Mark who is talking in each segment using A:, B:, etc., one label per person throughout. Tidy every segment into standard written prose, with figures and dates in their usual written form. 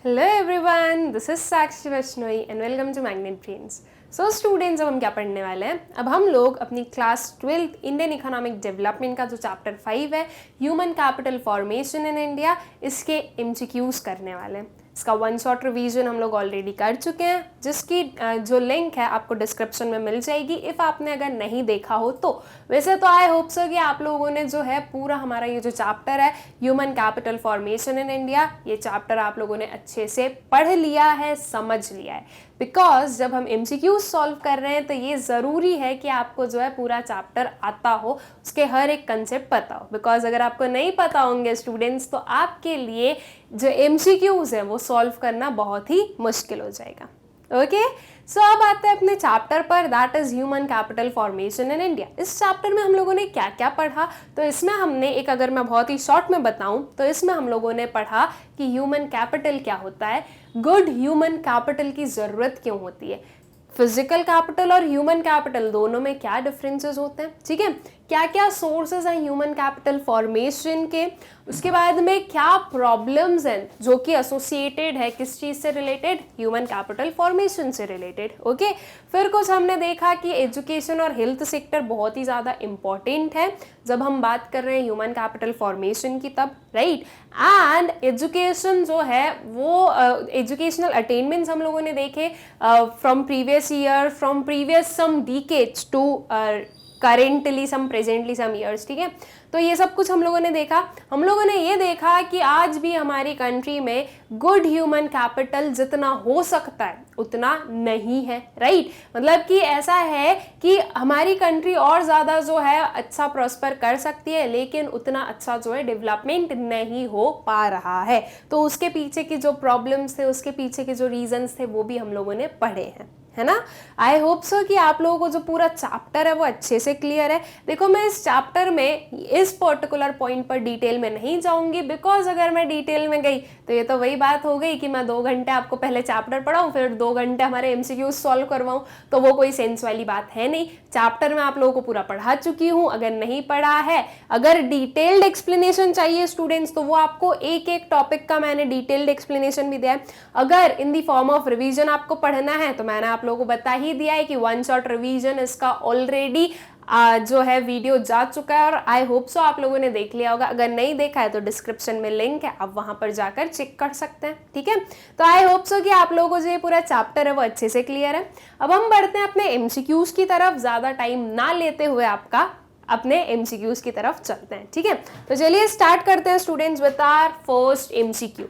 A: Hello everyone, this is Sakshi Vaishnoi and welcome to magnet brains. So students, अब हम क्या पढ़ने वाले हैं? अब हम लोग अपनी क्लास 12 इंडियन इकोनॉमिक डेवलपमेंट का जो चैप्टर 5 है, human capital formation in India, इसके एमसीक्यूज करने वाले हैं। इसका वन शॉट रिवीजन हम लोग ऑलरेडी कर चुके हैं, जिसकी जो लिंक है आपको डिस्क्रिप्शन में मिल जाएगी इफ़ आपने अगर नहीं देखा हो तो। वैसे तो आई होप सो कि आप लोगों ने जो है पूरा हमारा ये जो चैप्टर है human capital formation in India, ये चैप्टर आप लोगों ने अच्छे से पढ़ लिया है, समझ लिया है। बिकॉज जब हम एमसीक्यूज सॉल्व कर रहे हैं तो ये ज़रूरी है कि आपको जो है पूरा चैप्टर आता हो, उसके हर एक कंसेप्ट पता हो। बिकॉज अगर आपको नहीं पता होंगे स्टूडेंट्स तो आपके लिए जो एमसीक्यूज है वो सॉल्व करना बहुत ही मुश्किल हो जाएगा। ओके, सो अब आते हैं अपने चैप्टर पर, that is human capital formation in India. इस चैप्टर में हम लोगों ने क्या क्या पढ़ा? तो इसमें हमने एक, अगर मैं बहुत ही शॉर्ट में बताऊं तो इसमें हम लोगों ने पढ़ा कि ह्यूमन कैपिटल क्या होता है, गुड ह्यूमन कैपिटल की ज़रूरत क्यों होती है, फिजिकल कैपिटल और ह्यूमन कैपिटल दोनों में क्या डिफरेंसेस होते हैं, ठीक है, क्या क्या सोर्सेज हैं ह्यूमन कैपिटल फॉर्मेशन के, उसके बाद में क्या प्रॉब्लम्स हैं जो कि एसोसिएटेड है किस चीज़ से रिलेटेड, ह्यूमन कैपिटल फॉर्मेशन से रिलेटेड। ओके, फिर कुछ हमने देखा कि एजुकेशन और हेल्थ सेक्टर बहुत ही ज़्यादा इंपॉर्टेंट है जब हम बात कर रहे हैं ह्यूमन कैपिटल फॉर्मेशन की तब, राइट। एंड एजुकेशन जो है वो एजुकेशनल अटेनमेंट्स हम लोगों ने देखे from previous year, from previous some decades to currently some presently some years, ठीक है। तो ये सब कुछ हम लोगों ने देखा। हम लोगों ने ये देखा कि आज भी हमारी कंट्री में गुड ह्यूमन कैपिटल जितना हो सकता है उतना नहीं है, राइट। मतलब कि ऐसा है कि हमारी कंट्री और ज़्यादा जो है अच्छा प्रॉस्पर कर सकती है, लेकिन उतना अच्छा जो है डेवलपमेंट नहीं हो पा रहा है। तो उसके पीछे की जो प्रॉब्लम्स थे, उसके पीछे के जो रीजंस थे, वो भी हम लोगों ने पढ़े हैं, है ना। आई होप सो कि आप लोगों को जो पूरा चैप्टर है वो अच्छे से क्लियर है। देखो, मैं इस चैप्टर में इस पर्टिकुलर पॉइंट पर डिटेल में नहीं जाऊंगी, बिकॉज अगर मैं डिटेल में गई तो ये तो वही बात हो गई कि मैं 2 घंटे आपको पहले चैप्टर पढ़ाऊँ, फिर 2 घंटे हमारे एमसीक्यूज सॉल्व करवाऊँ, तो वो कोई सेंस वाली बात है नहीं। चैप्टर में आप लोगों को पूरा पढ़ा चुकी हूँ। अगर नहीं पढ़ा है, अगर डिटेल्ड एक्सप्लेनेशन चाहिए स्टूडेंट्स, तो वो आपको एक एक टॉपिक का मैंने डिटेल्ड एक्सप्लेनेशन भी दिया है। अगर इन दी फॉर्म ऑफ रिवीजन आपको पढ़ना है तो मैंने आप लोगों को बता ही दिया है कि वन शॉट रिवीजन इसका ऑलरेडी जो है वीडियो जा चुका है, और आई होप सो आप लोगों ने देख लिया होगा। अगर नहीं देखा है तो डिस्क्रिप्शन में लिंक है, आप वहां पर जाकर चेक कर सकते हैं, ठीक है। तो आई होप सो कि आप लोगों को जो ये पूरा चैप्टर है वो अच्छे से क्लियर है। अब हम बढ़ते हैं अपने एमसीक्यूज की तरफ, ज्यादा टाइम ना लेते हुए आपका अपने एमसीक्यूज की तरफ चलते हैं, ठीक है। तो चलिए स्टार्ट करते हैं students with our first MCQ.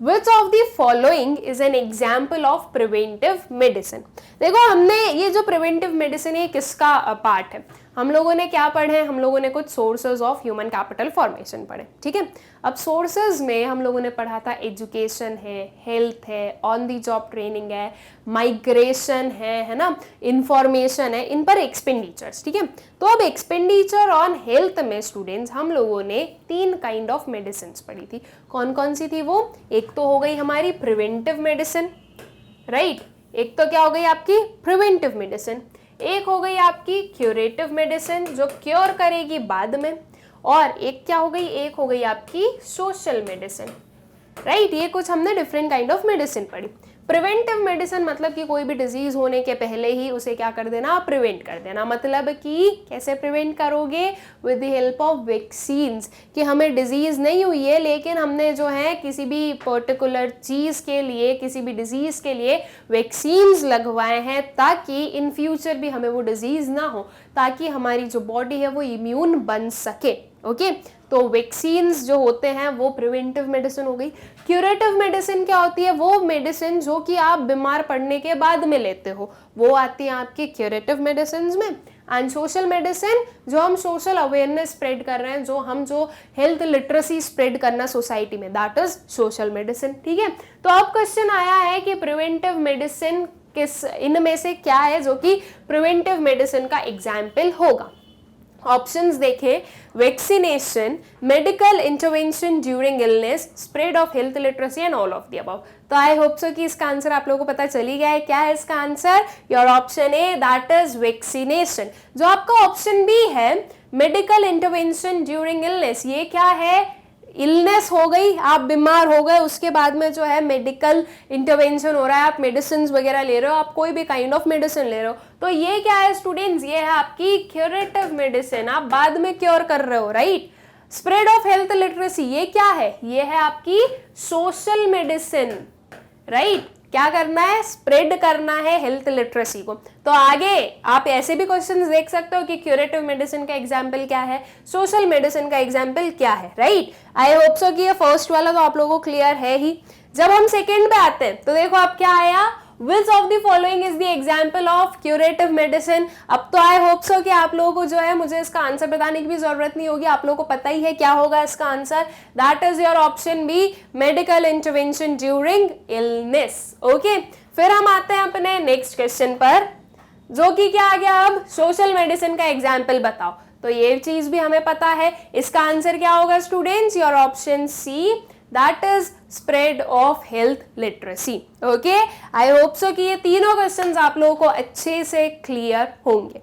A: Which of the following is an example of preventive medicine? देखो, हमने ये जो प्रिवेंटिव मेडिसिन है किसका पार्ट है? हम लोगों ने क्या पढ़े? हम लोगों ने कुछ sources of human capital formation पढ़े, ठीक है। अब सोर्सेज में हम लोगों ने पढ़ा था एजुकेशन है, हेल्थ है, ऑन दी जॉब ट्रेनिंग है, माइग्रेशन है ना, इंफॉर्मेशन है, इन पर एक्सपेंडिचर्स, ठीक है। तो अब एक्सपेंडिचर ऑन हेल्थ में स्टूडेंट्स हम लोगों ने 3 काइंड ऑफ मेडिसिन पढ़ी थी। कौन कौन सी थी वो? एक तो हो गई हमारी प्रिवेंटिव मेडिसिन, राइट। एक तो क्या हो गई आपकी प्रिवेंटिव मेडिसिन, एक हो गई आपकी क्यूरेटिव मेडिसिन जो क्योर करेगी बाद में, और एक क्या हो गई, एक हो गई आपकी सोशल मेडिसिन, राइट। ये कुछ हमने डिफरेंट काइंड ऑफ मेडिसिन पढ़ी। प्रिवेंटिव मेडिसिन मतलब कि कोई भी डिजीज होने के पहले ही उसे क्या कर देना, प्रिवेंट कर देना। मतलब कि कैसे प्रिवेंट करोगे? With the help of vaccines, कि हमें डिजीज नहीं हुई है लेकिन हमने जो है किसी भी पर्टिकुलर चीज के लिए, किसी भी डिजीज के लिए वैक्सीन्स लगवाए हैं ताकि इन फ्यूचर भी हमें वो डिजीज ना हो, ताकि हमारी जो बॉडी है वो इम्यून बन सके। ओके, तो वैक्सीन्स जो होते हैं वो प्रिवेंटिव मेडिसिन हो गई। क्यूरेटिव मेडिसिन क्या होती है? वो मेडिसिन जो कि आप बीमार पड़ने के बाद में लेते हो, वो आती है आपकी क्यूरेटिव मेडिसिन में। एंड सोशल मेडिसिन, जो हम सोशल अवेयरनेस स्प्रेड कर रहे हैं, जो हेल्थ लिटरेसी स्प्रेड करना सोसाइटी में, दैट इज सोशल मेडिसिन, ठीक है। तो अब क्वेश्चन आया है कि प्रिवेंटिव मेडिसिन किस इनमें से क्या है जो कि प्रिवेंटिव मेडिसिन का एग्जाम्पल होगा? ऑप्शंस देखें, vaccination, medical intervention during illness, spread of health literacy and all of the above. तो आई होप सो कि इसका आंसर आप लोगों को पता चली गया है। क्या है इसका answer? Your option A, that is vaccination. जो आपका ऑप्शन बी है, मेडिकल इंटरवेंशन ड्यूरिंग इलनेस, ये क्या है? इलनेस हो गई, आप बीमार हो गए, उसके बाद में जो है मेडिकल इंटरवेंशन हो रहा है, आप मेडिसिन वगैरह ले रहे हो, आप कोई भी काइंड ऑफ मेडिसिन ले रहे हो, तो ये क्या है स्टूडेंट्स, ये है आपकी क्यूरेटिव मेडिसिन, आप बाद में क्योर कर रहे हो, right. Spread of health literacy, ये क्या है, ये है आपकी सोशल मेडिसिन, राइट। क्या करना है, स्प्रेड करना है हेल्थ लिटरेसी को। तो आगे आप ऐसे भी क्वेश्चंस देख सकते हो कि क्यूरेटिव मेडिसिन का एग्जाम्पल क्या है, सोशल मेडिसिन का एग्जाम्पल क्या है, राइट। आई होप सो कि ये फर्स्ट वाला तो आप लोगों को क्लियर है ही। जब हम सेकेंड पे आते हैं तो देखो अब क्या आया, Which of the following is the example of curative medicine? अब तो आई होप सो कि आप लोगों को जो है मुझे इसका आंसर बताने की भी जरूरत नहीं होगी, आप लोगों को पता ही है क्या होगा इसका answer. That is your option B, medical intervention during illness. Okay, फिर हम आते हैं अपने नेक्स्ट क्वेश्चन पर, जो कि क्या आ गया, अब सोशल मेडिसिन का एग्जाम्पल बताओ। तो ये चीज भी हमें पता है, इसका आंसर क्या होगा students, your option C, that is spread of health literacy. Okay, I hope so कि ये तीनों क्वेश्चंस आप लोगों को अच्छे से क्लियर होंगे।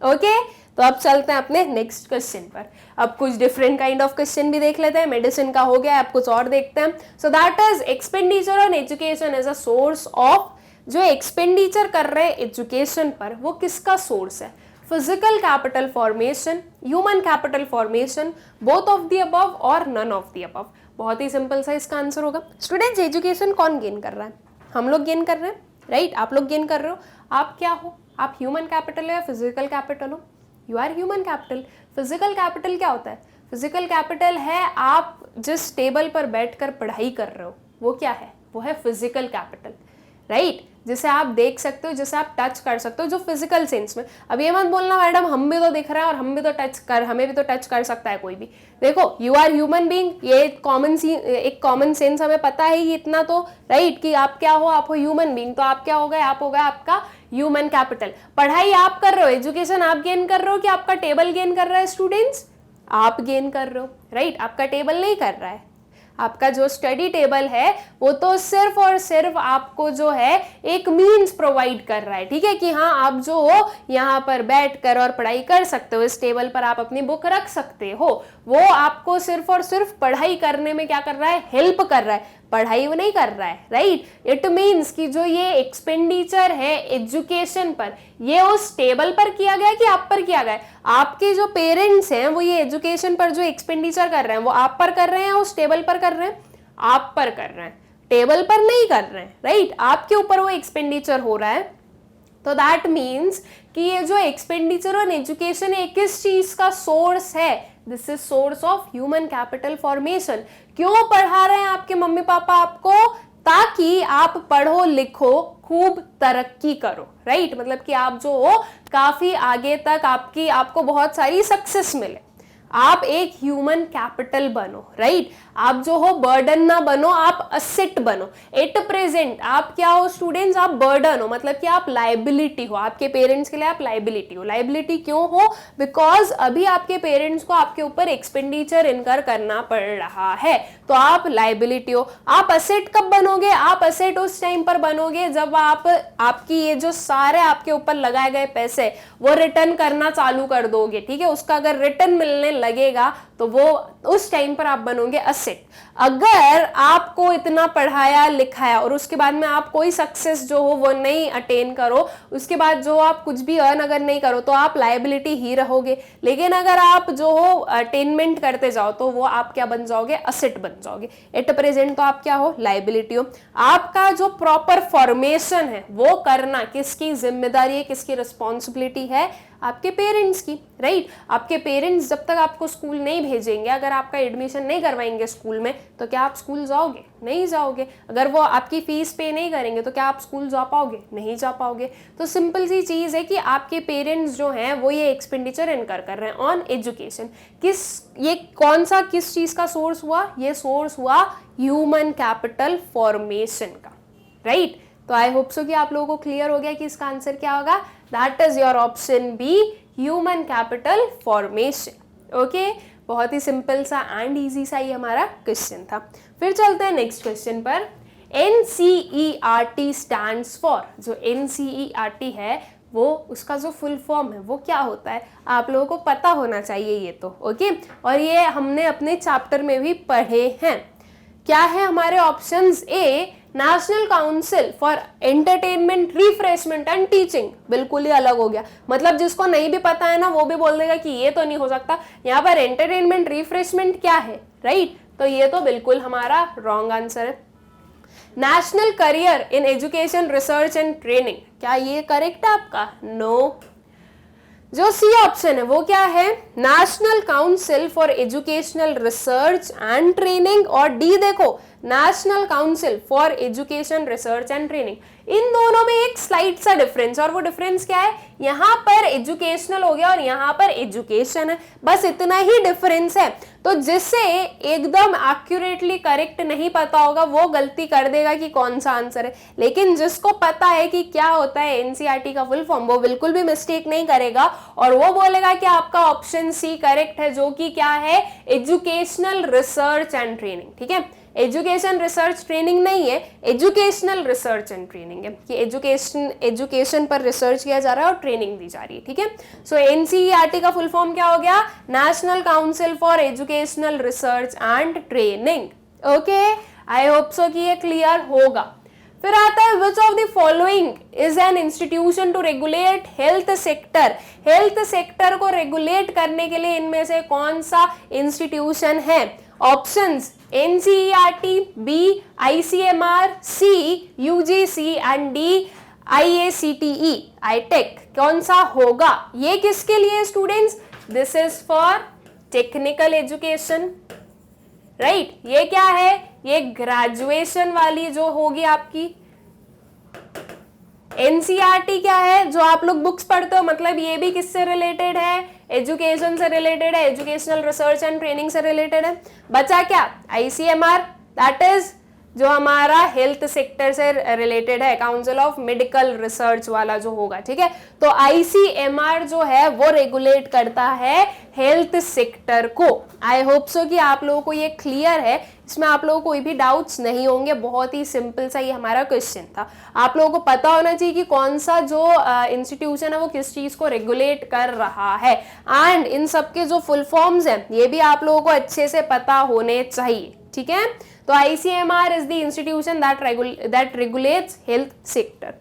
A: ओके, तो अब चलते हैं अपने नेक्स्ट क्वेश्चन पर। अब कुछ डिफरेंट काइंड ऑफ क्वेश्चन भी देख लेते हैं, मेडिसिन का हो गया, अब कुछ और देखते हैं। So that is expenditure on education as a source of, जो एक्सपेंडिचर कर रहे हैं एजुकेशन पर वो किसका सोर्स है, physical capital formation, human capital formation, both of the above और नन ऑफ द अबव। बहुत ही सिंपल सा इसका आंसर होगा स्टूडेंट्स, एजुकेशन कौन गेन कर रहा है, हम लोग गेन कर रहे हैं, राइट। आप लोग गेन कर रहे हो, आप क्या हो, आप ह्यूमन कैपिटल हो या फिजिकल कैपिटल हो, you are human capital. Physical capital क्या होता है, फिजिकल कैपिटल है आप जिस टेबल पर बैठकर पढ़ाई कर रहे हो, वो क्या है, वो है फिजिकल कैपिटल, राइट। जिसे आप देख सकते हो, जिसे आप टच कर सकते हो, जो फिजिकल सेंस में। अब ये मत बोलना मैडम हम भी तो दिख रहे हैं और हम भी तो टच कर, हमें भी तो टच कर सकता है कोई भी। देखो यू आर ह्यूमन बीइंग, ये एक कॉमन सेंस हमें पता है ही इतना तो, राइट, कि आप क्या हो, आप हो ह्यूमन बीइंग, तो आप क्या हो गए, आप हो गए आपका ह्यूमन कैपिटल। पढ़ाई आप कर रहे हो, एजुकेशन आप गेन कर रहे हो कि आपका टेबल गेन कर रहा है स्टूडेंट्स, आप गेन कर रहे हो, राइट। आपका टेबल नहीं कर रहा है, आपका जो स्टडी टेबल है वो तो सिर्फ और सिर्फ आपको जो है एक मीन्स प्रोवाइड कर रहा है, ठीक है, कि हाँ आप जो हो यहाँ पर बैठ कर और पढ़ाई कर सकते हो, इस टेबल पर आप अपनी बुक रख सकते हो, वो आपको सिर्फ और सिर्फ पढ़ाई करने में क्या कर रहा है, हेल्प कर रहा है, पढ़ाई वो नहीं कर रहा है, राइट। इट मीन्स कि जो ये एक्सपेंडिचर है एजुकेशन पर, ये उस टेबल पर किया गया कि आप पर किया गया है, आपके जो पेरेंट्स हैं वो ये एजुकेशन पर जो एक्सपेंडिचर कर रहे हैं वो आप पर कर रहे हैं, उस टेबल पर कर रहे हैं, आप पर कर रहे हैं, टेबल पर नहीं कर रहे हैं, राइट। आपके ऊपर वो एक्सपेंडिचर हो रहा है। तो दैट मीन्स कि ये जो एक्सपेंडिचर ऑन एजुकेशन है किस चीज का सोर्स है, this is source of human capital formation. क्यों पढ़ा रहे हैं आपके मम्मी पापा आपको, ताकि आप पढ़ो लिखो खूब तरक्की करो, राइट। मतलब कि आप जो हो काफी आगे तक आपको बहुत सारी सक्सेस मिले, आप एक ह्यूमन कैपिटल बनो, राइट। आप जो हो बर्डन ना बनो, आप असेट बनो। एट प्रेजेंट आप क्या हो स्टूडेंट्स, आप बर्डन हो, मतलब कि आप लाइबिलिटी हो, आपके पेरेंट्स के लिए आप लाइबिलिटी हो। लाइबिलिटी क्यों हो, बिकॉज अभी आपके पेरेंट्स को आपके ऊपर एक्सपेंडिचर इनकर करना पड़ रहा है, तो आप लाइबिलिटी हो। आप असेट कब बनोगे, आप असेट उस टाइम पर बनोगे जब आपकी ये जो सारे आपके ऊपर लगाए गए पैसे वो रिटर्न करना चालू कर दोगे, ठीक है। उसका अगर रिटर्न मिलने लगेगा तो वो उस टाइम पर आप बनोगे असेट। अगर आपको इतना पढ़ाया लिखाया और उसके बाद में आप कोई सक्सेस जो हो वो नहीं अटेन करो, उसके बाद जो आप कुछ भी अर्न अगर नहीं करो, तो आप लायबिलिटी ही रहोगे। लेकिन अगर आप जो हो अटेनमेंट करते जाओ तो वो आप क्या बन जाओगे, असेट बन जाओगे। एट प्रेजेंट तो आप क्या हो, लायबिलिटी हो। आपका जो प्रॉपर फॉर्मेशन है वो करना किसकी जिम्मेदारी है, किसकी रिस्पॉन्सिबिलिटी है, आपके पेरेंट्स की, राइट। आपके पेरेंट्स जब तक आपको स्कूल नहीं भेजेंगे, अगर आपका एडमिशन नहीं करवाएंगे स्कूल में, तो क्या आप स्कूल जाओगे, नहीं जाओगे। अगर वो आपकी फीस पे नहीं करेंगे तो क्या आप स्कूल जा पाओगे, नहीं जा पाओगे। तो सिंपल सी चीज है कि आपके पेरेंट्स जो हैं वो ये एक्सपेंडिचर इनकर कर रहे हैं ऑन एजुकेशन। ये कौन सा किस चीज का सोर्स हुआ, ये सोर्स हुआ ह्यूमन कैपिटल फॉर्मेशन का, राइट। तो आई होप सो कि आप लोगों को क्लियर हो गया कि इसका आंसर क्या होगा। That is your option B, human capital formation. Okay, बहुत ही सिंपल सा एंड इजी सा ही हमारा क्वेश्चन था। फिर चलते हैं नेक्स्ट क्वेश्चन पर। NCERT स्टैंड्स फॉर, जो NCERT है वो उसका जो फुल फॉर्म है वो क्या होता है, आप लोगों को पता होना चाहिए ये तो, ओके। और ये हमने अपने चैप्टर में भी पढ़े हैं। क्या है हमारे options? A, national council for entertainment, refreshment and teaching, बिल्कुल ही अलग हो गया। मतलब जिसको नहीं भी पता है ना वो भी बोल देगा कि ये तो नहीं हो सकता, यहाँ पर एंटरटेनमेंट रिफ्रेशमेंट क्या है, राइट? तो ये तो बिल्कुल हमारा रॉन्ग आंसर है। National career in education research and training, क्या ये करेक्ट है आपका? नो। जो सी ऑप्शन है वो क्या है? National council for educational research and training, और डी देखो, national council for education research and training. इन दोनों में एक स्लाइट सा डिफरेंस, और वो डिफरेंस क्या है? यहाँ पर एजुकेशनल हो गया और यहाँ पर एजुकेशन है, बस इतना ही डिफरेंस है। तो जिससे एकदम एक्यूरेटली करेक्ट नहीं पता होगा वो गलती कर देगा कि कौन सा आंसर है, लेकिन जिसको पता है कि क्या होता है एनसीईआरटी का फुल फॉर्म, वो बिल्कुल भी मिस्टेक नहीं करेगा और वो बोलेगा कि आपका ऑप्शन सी करेक्ट है, जो कि क्या है? एजुकेशनल रिसर्च एंड ट्रेनिंग, ठीक है। एजुकेशन रिसर्च ट्रेनिंग नहीं है, एजुकेशनल रिसर्च एंड ट्रेनिंग है कि एजुकेशन पर रिसर्च किया जा रहा है और ट्रेनिंग दी जा रही है, ठीक है। सो एनसीईआरटी का फुल फॉर्म क्या हो गया? National council for educational research and training, okay. I hope so कि ये क्लियर होगा। फिर आता है which of the following is an institution to regulate health sector. Health sector को रेगुलेट करने के लिए इनमें से कौन सा इंस्टीट्यूशन है? Options NCERT, B ICMR, C UGC and D IACTE, आईटेक। कौन सा होगा? ये किसके लिए students? This is for technical education, right. ये क्या है? ये ग्रेजुएशन वाली जो होगी आपकी। एनसीईआरटी क्या है? जो आप लोग बुक्स पढ़ते हो, मतलब ये भी किससे रिलेटेड है? एजुकेशन से रिलेटेड है, एजुकेशनल रिसर्च एंड ट्रेनिंग से रिलेटेड है। बचा क्या? आईसीएमआर, दैट इज जो हमारा हेल्थ सेक्टर से रिलेटेड है, काउंसिल ऑफ मेडिकल रिसर्च वाला जो होगा, ठीक है। तो आईसीएमआर जो है वो रेगुलेट करता है हेल्थ सेक्टर को। आई होप सो कि आप लोगों को ये क्लियर है, इसमें आप लोगों को कोई भी डाउट्स नहीं होंगे। बहुत ही सिंपल सा ये हमारा क्वेश्चन था। आप लोगों को पता होना चाहिए कि कौन सा जो इंस्टीट्यूशन है वो किस चीज को रेगुलेट कर रहा है, एंड इन सबके जो फुल फॉर्म्स हैं ये भी आप लोगों को अच्छे से पता होने चाहिए, ठीक है। तो ICMR is the institution that regulates health sector.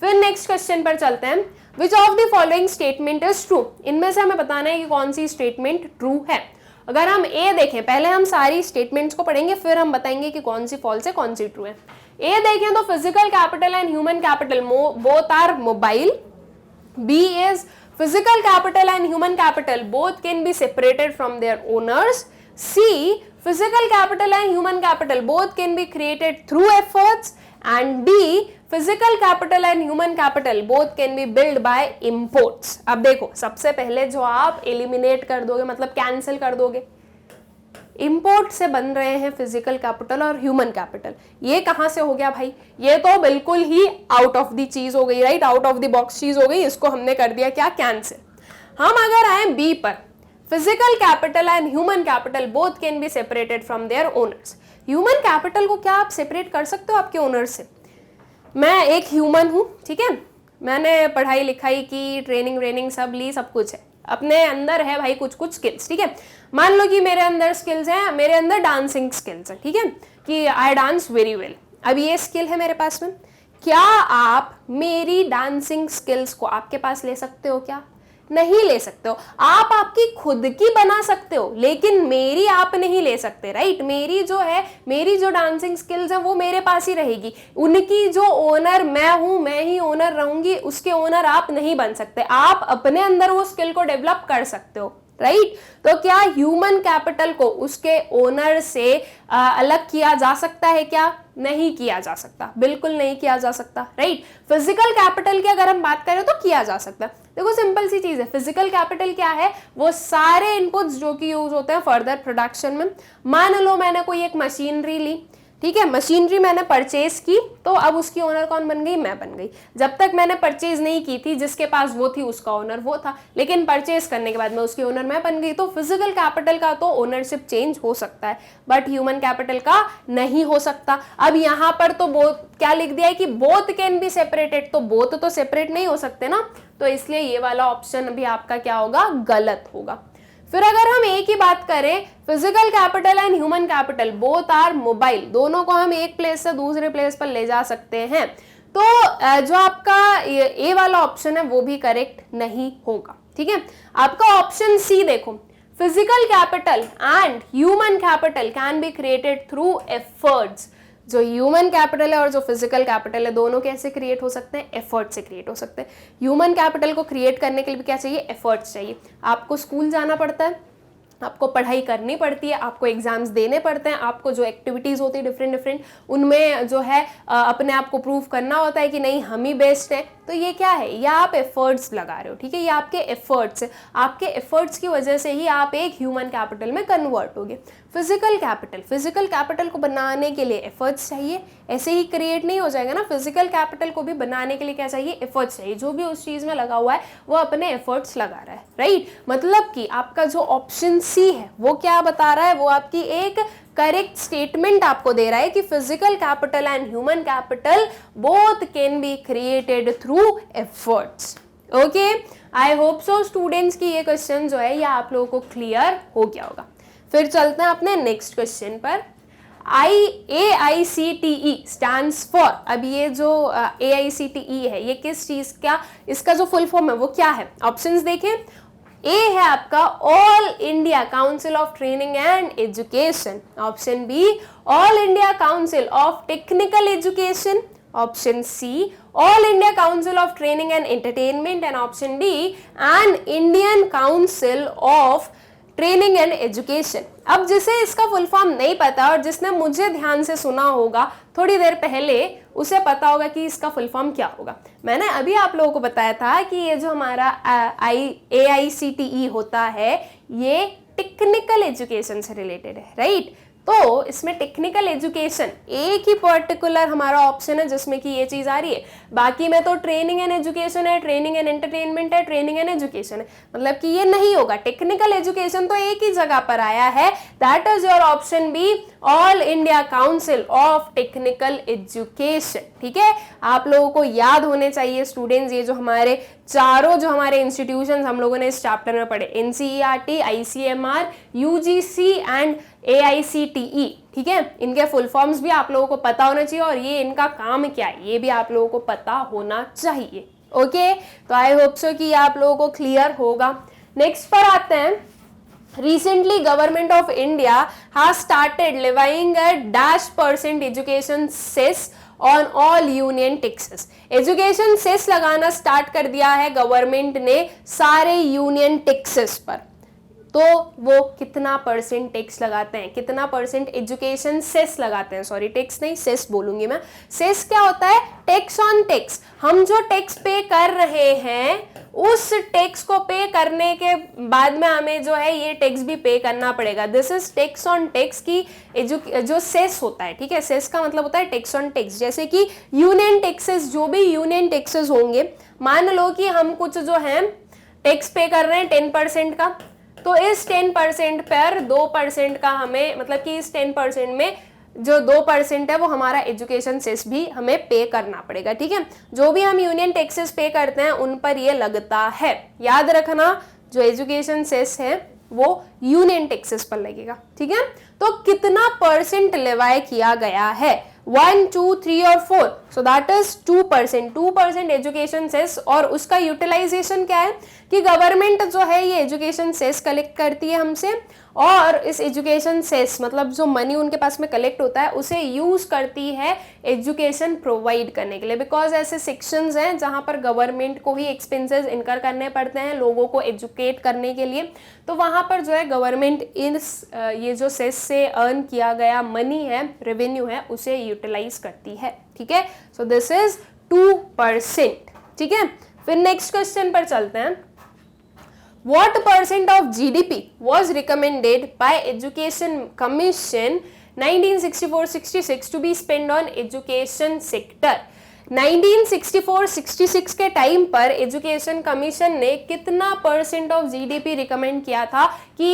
A: फिर नेक्स्ट क्वेश्चन पर चलते हैं। Which of the following statement is true. इनमें से हमें बताना है कि कौन सी स्टेटमेंट ट्रू है। अगर हम ए देखें, पहले हम सारी स्टेटमेंट्स को पढ़ेंगे फिर हम बताएंगे कि कौन सी फॉल्स है कौन सी ट्रू है। ए देखें तो physical capital and human capital both are mobile. B is physical capital and human capital both can be separated from their owners. C physical capital and human capital both can be created through efforts, and D physical capital and human capital both can be built by imports। अब देखो, सबसे पहले जो आप eliminate कर दोगे, मतलब cancel कर दोगे, इंपोर्ट से बन रहे हैं फिजिकल कैपिटल और ह्यूमन कैपिटल। ये कहां से हो गया भाई? ये तो बिल्कुल ही आउट ऑफ द चीज हो गई, right, out of the box चीज हो गई। इसको हमने कर दिया क्या? कैंसिल। हम अगर आए बी पर, physical capital and human capital both can be separated from their owners. Human capital को क्या आप सेपरेट कर सकते हो आपके ओनर से? मैं एक ह्यूमन हूं, ठीक है, मैंने पढ़ाई लिखाई की, ट्रेनिंग सब ली, सब कुछ है, अपने अंदर है भाई कुछ कुछ स्किल्स, ठीक है। मान लो कि मेरे अंदर स्किल्स हैं, मेरे अंदर डांसिंग स्किल्स है, ठीक है, कि आई डांस वेरी वेल। अब ये स्किल है मेरे पास में, क्या आप मेरी डांसिंग स्किल्स को आपके पास ले सकते हो? क्या नहीं ले सकते हो। आप आपकी खुद की बना सकते हो, लेकिन मेरी आप नहीं ले सकते, राइट। मेरी जो डांसिंग स्किल्स है वो मेरे पास ही रहेगी। उनकी जो ओनर मैं हूं, मैं ही ओनर रहूंगी, उसके ओनर आप नहीं बन सकते। आप अपने अंदर वो स्किल को डेवलप कर सकते हो, राइट। तो क्या ह्यूमन कैपिटल को उसके ओनर से अलग किया जा सकता है? क्या नहीं किया जा सकता, बिल्कुल नहीं किया जा सकता, राइट। फिजिकल कैपिटल की अगर हम बात करें तो किया जा सकता है। देखो सिंपल सी चीज है, फिजिकल कैपिटल क्या है? वो सारे इनपुट्स जो कि यूज होते हैं फर्दर प्रोडक्शन में। मान लो मैंने कोई एक मशीनरी ली ठीक है, मशीनरी मैंने परचेज की तो अब उसकी ओनर कौन बन गई, मैं बन गई। जब तक मैंने परचेज नहीं की थी, जिसके पास वो थी उसका ओनर वो था, लेकिन परचेज करने के बाद में उसकी ओनर मैं बन गई। तो फिजिकल कैपिटल का तो ओनरशिप चेंज हो सकता है, बट ह्यूमन कैपिटल का नहीं हो सकता। अब यहाँ पर तो बोथ क्या लिख दिया है कि बोथ कैन बी सेपरेटेड, तो बोथ तो सेपरेट नहीं हो सकते ना, तो इसलिए ये वाला ऑप्शन भी आपका क्या होगा, गलत होगा। फिर अगर हम एक ही बात करें, physical capital and human capital both are mobile, दोनों को हम एक प्लेस से दूसरे प्लेस पर ले जा सकते हैं, तो जो आपका ए वाला ऑप्शन है वो भी करेक्ट नहीं होगा। ठीक है, आपका ऑप्शन सी देखो, physical capital and human capital can be created through efforts. जो ह्यूमन कैपिटल है और जो फिजिकल कैपिटल है दोनों कैसे क्रिएट हो सकते हैं, एफर्ट से क्रिएट हो सकते हैं। ह्यूमन कैपिटल को क्रिएट करने के लिए भी क्या चाहिए, एफर्ट्स चाहिए। आपको स्कूल जाना पड़ता है, आपको पढ़ाई करनी पड़ती है, आपको एग्जाम्स देने पड़ते हैं, आपको जो एक्टिविटीज़ होती है डिफरेंट उनमें जो है अपने आप को प्रूव करना होता है कि नहीं हम ही बेस्ट हैं। तो ये क्या है, ये आप एफर्ट्स लगा रहे हो। ठीक है, ये आपके एफर्ट्स है, आपके एफर्ट्स की वजह से ही आप एक ह्यूमन कैपिटल में कन्वर्ट होगे। फिजिकल कैपिटल को बनाने के लिए एफर्ट्स चाहिए, ऐसे ही क्रिएट नहीं हो जाएगा ना। फिजिकल कैपिटल को भी बनाने के लिए क्या चाहिए, एफर्ट्स चाहिए। जो भी उस चीज़ में लगा हुआ है वो अपने एफर्ट्स लगा रहा है, राइट। मतलब कि आपका जो ऑप्शन सी है वो क्या बता रहा है, वो आपकी एक करेक्ट स्टेटमेंट आपको दे रहा है कि physical capital and human capital both can be created through efforts. Okay, I hope so students की ये क्वेश्चन जो है ये आप लोगों को क्लियर हो गया होगा। फिर चलते हैं अपने नेक्स्ट क्वेश्चन पर। AICTE स्टैंड्स फॉर, अब ये जो AICTE है ये किस चीज का, इसका जो फुल फॉर्म है वो क्या है। ऑप्शंस देखें, ए है आपका all India council of training and education, option B all India council of technical education, option C all India council of training and entertainment, and option D an Indian council of training and education. अब जिसे इसका full form नहीं पता और जिसने मुझे ध्यान से सुना होगा थोड़ी देर पहले, उसे पता होगा कि इसका फुल फॉर्म क्या होगा। मैंने अभी आप लोगों को बताया था कि ये जो हमारा AICTE होता है ये टेक्निकल एजुकेशन से रिलेटेड है, राइट। तो इसमें टेक्निकल एजुकेशन एक ही पर्टिकुलर हमारा ऑप्शन है जिसमें कि ये चीज आ रही है। बाकी में तो ट्रेनिंग एंड एजुकेशन है, ट्रेनिंग एंड एंटरटेनमेंट है, ट्रेनिंग एंड एजुकेशन है, मतलब कि ये नहीं होगा। टेक्निकल एजुकेशन तो एक ही जगह पर आया है, that is your option B all India council of technical education. ठीक है, आप लोगों को याद होने चाहिए स्टूडेंट्स, ये जो हमारे चारों जो हमारे इंस्टीट्यूशन हम लोगों ने इस चैप्टर में पढ़े, NCERT, ICMR, UGC and AICTE, ठीक है, इनके फुल फॉर्म्स भी आप लोगों को पता होना चाहिए और ये इनका काम क्या है ये भी आप लोगों को पता होना चाहिए। ओके, तो आई होप सो कि आप लोगों को क्लियर होगा। नेक्स्ट पर आते हैं। Recently, Government of India has started levying a -% education cess on all union taxes. Education cess लगाना स्टार्ट कर दिया है गवर्नमेंट ने सारे यूनियन टैक्सेस पर। तो वो कितना परसेंट टैक्स लगाते हैं, कितना परसेंट एजुकेशन सेस लगाते हैं, सॉरी टैक्स नहीं सेस बोलूंगी मैं। सेस क्या होता है, टैक्स ऑन टैक्स। हम जो टैक्स पे कर रहे हैं उस टैक्स को पे करने के बाद में हमें जो है ये टैक्स भी पे करना पड़ेगा। This is tax on tax की जो सेस होता है। ठीक है, सेस का मतलब होता है टैक्स ऑन टैक्स। जैसे कि यूनियन टैक्सेस, जो भी यूनियन टैक्सेस होंगे, मान लो कि हम कुछ जो है टैक्स पे कर रहे हैं 10% का, तो इस 10% पर 2% का हमें, मतलब कि इस 10% में जो 2% है वो हमारा एजुकेशन सेस भी हमें पे करना पड़ेगा। ठीक है, जो भी हम यूनियन टैक्सेस पे करते हैं उन पर ये लगता है। याद रखना, जो एजुकेशन सेस है वो यूनियन टैक्सेस पर लगेगा। ठीक है, तो कितना परसेंट लेवाई किया गया है, 1, 2, 3 और 4, so that is 2%। 2% education cess, और उसका यूटिलाइजेशन क्या है कि गवर्नमेंट जो है ये एजुकेशन सेस कलेक्ट करती है हमसे, और इस एजुकेशन सेस मतलब जो मनी उनके पास में कलेक्ट होता है उसे यूज करती है एजुकेशन प्रोवाइड करने के लिए। बिकॉज ऐसे सेक्शंस हैं जहां पर गवर्नमेंट को ही एक्सपेंसेस इनकर करने पड़ते हैं लोगों को एजुकेट करने के लिए, तो वहां पर जो है गवर्नमेंट ये जो सेस से अर्न किया गया मनी है, रेवेन्यू है, उसे यूटिलाइज करती है। ठीक है, सो दिस इज 2%। ठीक है, फिर नेक्स्ट क्वेश्चन पर चलते हैं। What percent of GDP was recommended by Education Commission 1964-66 to be spend on education sector. 1964-66 के टाइम पर एजुकेशन कमीशन ने कितना % ऑफ जीडीपी रिकमेंड किया था कि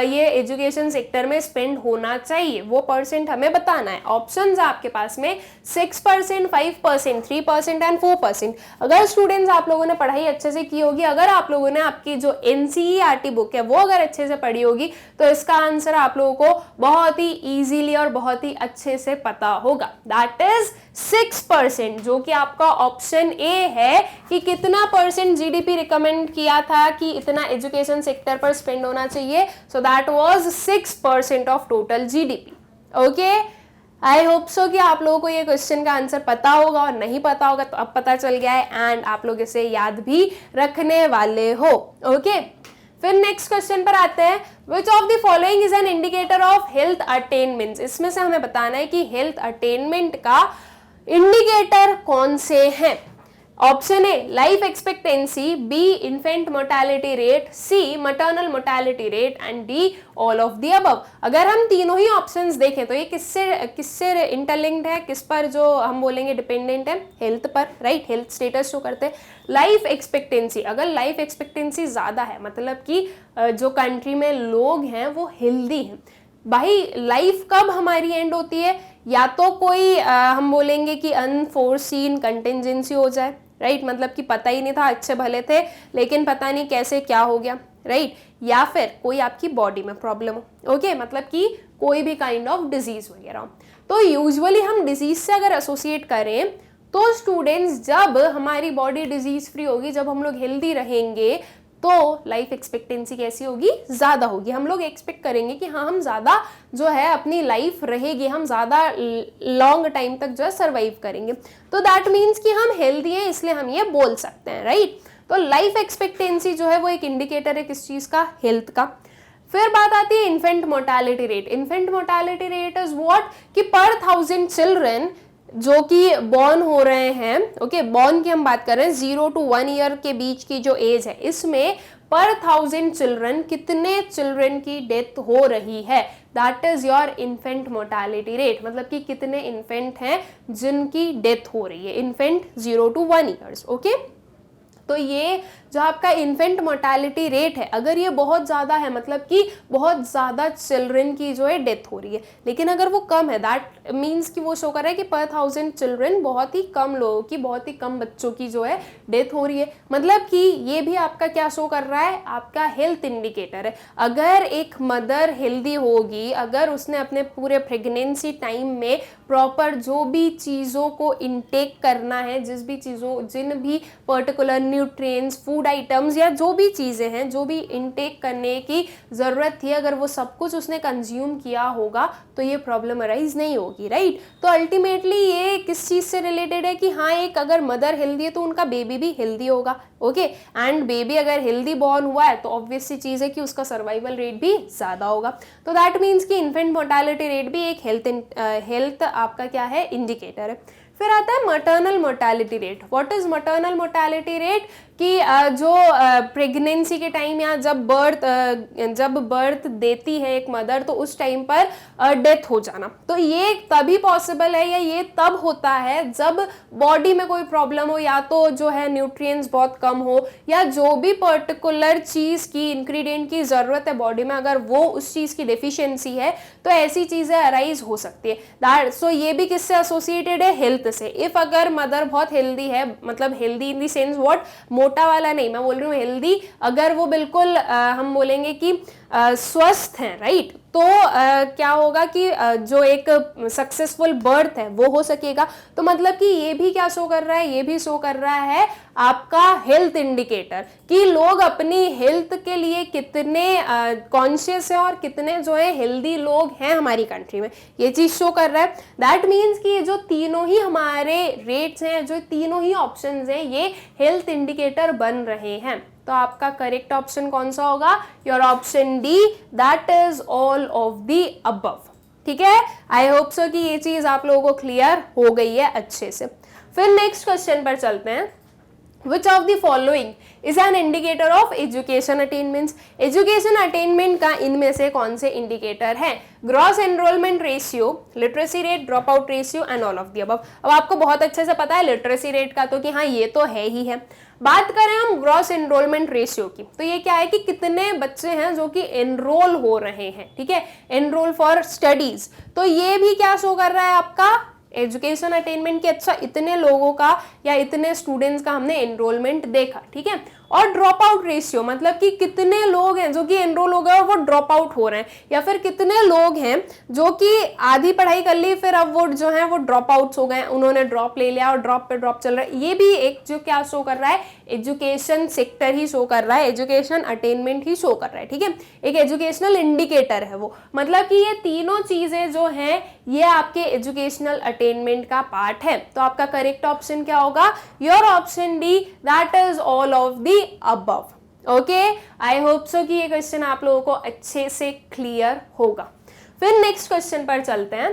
A: ये एजुकेशन सेक्टर में स्पेंड होना चाहिए, वो परसेंट हमें बताना है। ऑप्शंस आपके पास में 6%, 5%, 3% एंड 4%। अगर स्टूडेंट्स आप लोगों ने पढ़ाई अच्छे से की होगी, अगर आप लोगों ने आपकी जो एनसीईआरटी बुक है वो अगर अच्छे से पढ़ी होगी, तो इसका आंसर आप लोगों को बहुत ही इजीली और बहुत ही अच्छे से पता होगा। दैट इज 6%, जो कि आपका ऑप्शन ए है कि कितना % जीडीपी रिकमेंड किया था कि इतना एजुकेशन सेक्टर पर स्पेंड होना चाहिए। So that was 6% of total GDP. Okay, I hope so कि आप लोगों को ये क्वेश्चन का आंसर पता होगा, और नहीं पता होगा तो अब पता चल गया है, एंड आप लोग इसे याद भी रखने वाले हो। ओके, फिर नेक्स्ट क्वेश्चन पर आते हैं। Which of the following is an indicator of health attainment. इसमें से हमें बताना है कि हेल्थ अटेनमेंट का इंडिकेटर कौन से हैं। Option A life expectancy, B infant mortality rate, C maternal mortality rate and D all of the above. अगर हम तीनों ही ऑप्शंस देखें तो ये किससे इंटरलिंक्ड है, किस पर जो हम बोलेंगे डिपेंडेंट है, हेल्थ पर, राइट। हेल्थ स्टेटस शो करते हैं। लाइफ एक्सपेक्टेंसी, अगर लाइफ एक्सपेक्टेंसी ज्यादा है मतलब कि जो कंट्री में लोग हैं वो हेल्दी हैं। भाई लाइफ कब हमारी एंड होती है, या तो कोई हम बोलेंगे कि अनफोर्सीन कंटिजेंसी हो जाए, राइट, मतलब कि पता ही नहीं था, अच्छे भले थे लेकिन पता नहीं कैसे क्या हो गया, राइट, या फिर कोई आपकी बॉडी में प्रॉब्लम हो, ओके, मतलब कि कोई भी काइंड ऑफ डिजीज वगैरह हो। तो यूजुअली हम डिजीज से अगर एसोसिएट करें तो स्टूडेंट्स, जब हमारी बॉडी डिजीज फ्री होगी, जब हम लोग हेल्दी रहेंगे, तो लाइफ एक्सपेक्टेंसी कैसी होगी, ज्यादा होगी। हम लोग एक्सपेक्ट करेंगे कि हाँ हम ज्यादा जो है अपनी लाइफ रहेगी, हम ज्यादा लॉन्ग टाइम तक जो है सर्वाइव करेंगे। तो दैट मीन्स कि हम हेल्दी हैं, इसलिए हम ये बोल सकते हैं, राइट। तो लाइफ एक्सपेक्टेंसी जो है वो एक इंडिकेटर है किस चीज का, हेल्थ का। फिर बात आती है infant mortality rate. Infant mortality rate is what, कि पर 1000 चिल्ड्रन जो कि बॉर्न हो रहे हैं, ओके, बॉर्न की हम बात कर रहे हैं, 0 to 1 ईयर के बीच की जो एज है, इसमें पर 1000 चिल्ड्रन कितने चिल्ड्रन की डेथ हो रही है, that is your infant mortality rate. मतलब कि कितने इन्फेंट हैं जिनकी डेथ हो रही है, इन्फेंट 0 to 1 ईयर्स, ओके। तो ये जो आपका इन्फेंट मोर्टेलिटी रेट है, अगर ये बहुत ज़्यादा है मतलब कि बहुत ज़्यादा चिल्ड्रन की जो है डेथ हो रही है, लेकिन अगर वो कम है, दैट मीन्स कि वो शो कर रहा है कि पर 1000 चिल्ड्रन बहुत ही कम लोगों की, बहुत ही कम बच्चों की जो है डेथ हो रही है। मतलब कि ये भी आपका क्या शो कर रहा है, आपका हेल्थ इंडिकेटर है। अगर एक मदर हेल्दी होगी, अगर उसने अपने पूरे प्रेगनेंसी टाइम में प्रॉपर जो भी चीज़ों को इनटेक करना है, जिन भी पर्टिकुलर न्यूट्रिएंट्स, फूड आइटम्स या जो भी चीज़ें हैं, जो भी इनटेक करने की ज़रूरत थी, अगर वो सब कुछ उसने कंज्यूम किया होगा तो ये प्रॉब्लम अराइज नहीं होगी, राइट। तो अल्टीमेटली ये किस चीज़ से रिलेटेड है कि हाँ, एक अगर मदर हेल्दी है तो उनका बेबी भी हेल्दी होगा, ओके, एंड बेबी अगर हेल्दी बॉर्न हुआ है तो ऑब्वियस सी चीज़ है कि उसका सर्वाइवल रेट भी ज़्यादा होगा। तो दैट मीन्स कि इन्फेंट मोर्टेलिटी रेट भी एक हेल्थ आपका क्या है, इंडिकेटर है। फिर आता है maternal mortality rate. What is maternal mortality rate, कि जो प्रेगनेंसी के टाइम या जब बर्थ देती है एक मदर, तो उस टाइम पर डेथ हो जाना। तो ये तभी पॉसिबल है या ये तब होता है जब बॉडी में कोई प्रॉब्लम हो, या तो जो है न्यूट्रिएंट्स बहुत कम हो, या जो भी पर्टिकुलर चीज़ की इंग्रेडिएंट की ज़रूरत है बॉडी में, अगर वो उस चीज़ की डेफिशिएंसी है तो ऐसी चीज़ें अराइज हो सकती है। सो ये भी किससे एसोसिएटेड है, हेल्थ से। इफ़ अगर मदर बहुत हेल्दी है, मतलब healthy in the sense what, मोटा वाला नहीं, मैं बोल रही हूँ हेल्दी, अगर वो बिल्कुल हम बोलेंगे कि स्वस्थ हैं, राइट, तो क्या होगा कि जो एक सक्सेसफुल बर्थ है वो हो सकेगा। तो मतलब कि ये भी क्या शो कर रहा है, ये भी शो कर रहा है आपका हेल्थ इंडिकेटर, कि लोग अपनी हेल्थ के लिए कितने कॉन्शियस है और कितने जो है हेल्दी लोग हैं हमारी कंट्री में, ये चीज शो कर रहा है। दैट मीन्स कि ये जो तीनों ही हमारे रेट्स हैं, जो तीनों ही ऑप्शंस हैं, ये हेल्थ इंडिकेटर बन रहे हैं। तो आपका करेक्ट ऑप्शन कौन सा होगा, your option D, that is all of the above. ठीक है, आई होप सो कि ये चीज आप लोगों को क्लियर हो गई है अच्छे से। फिर नेक्स्ट क्वेश्चन पर चलते हैं। Which of the following is an indicator of education attainments? Education attainment का इनमें से कौन से इंडिकेटर है? Gross enrolment ratio, literacy rate, drop out ratio and all of the above. अब आपको बहुत अच्छे से पता है लिटरेसी रेट का तो कि हाँ ये तो है ही है। बात करें हम ग्रॉस एनरोलमेंट रेशियो की, तो ये क्या है कि कितने बच्चे हैं जो कि एनरोल हो रहे हैं, ठीक है, एनरोल फॉर स्टडीज। तो ये भी क्या शो कर रहा है आपका एजुकेशन अटेनमेंट की, अच्छा इतने लोगों का या इतने स्टूडेंट्स का हमने एनरोलमेंट देखा, ठीक है। और ड्रॉप आउट रेशियो मतलब कि कितने लोग हैं जो कि एनरोल हो गए और वो ड्रॉप आउट हो रहे हैं, या फिर कितने लोग हैं जो कि आधी पढ़ाई कर ली फिर अब वो जो है वो ड्रॉप आउट्स हो गए, उन्होंने ड्रॉप ले लिया और ड्रॉप पे ड्रॉप चल रहा है। ये भी एक जो क्या शो कर रहा है, एजुकेशन सेक्टर ही शो कर रहा है, एजुकेशन अटेनमेंट ही शो कर रहा है, ठीक है, एक एजुकेशनल इंडिकेटर है वो। मतलब कि ये तीनों चीजें जो हैं ये आपके एजुकेशनल अटेनमेंट का पार्ट है। तो आपका करेक्ट ऑप्शन क्या होगा? Your option D, that is all of the above. Okay, I hope so कि ये क्वेश्चन आप लोगों को अच्छे से क्लियर होगा। फिर नेक्स्ट क्वेश्चन पर चलते हैं।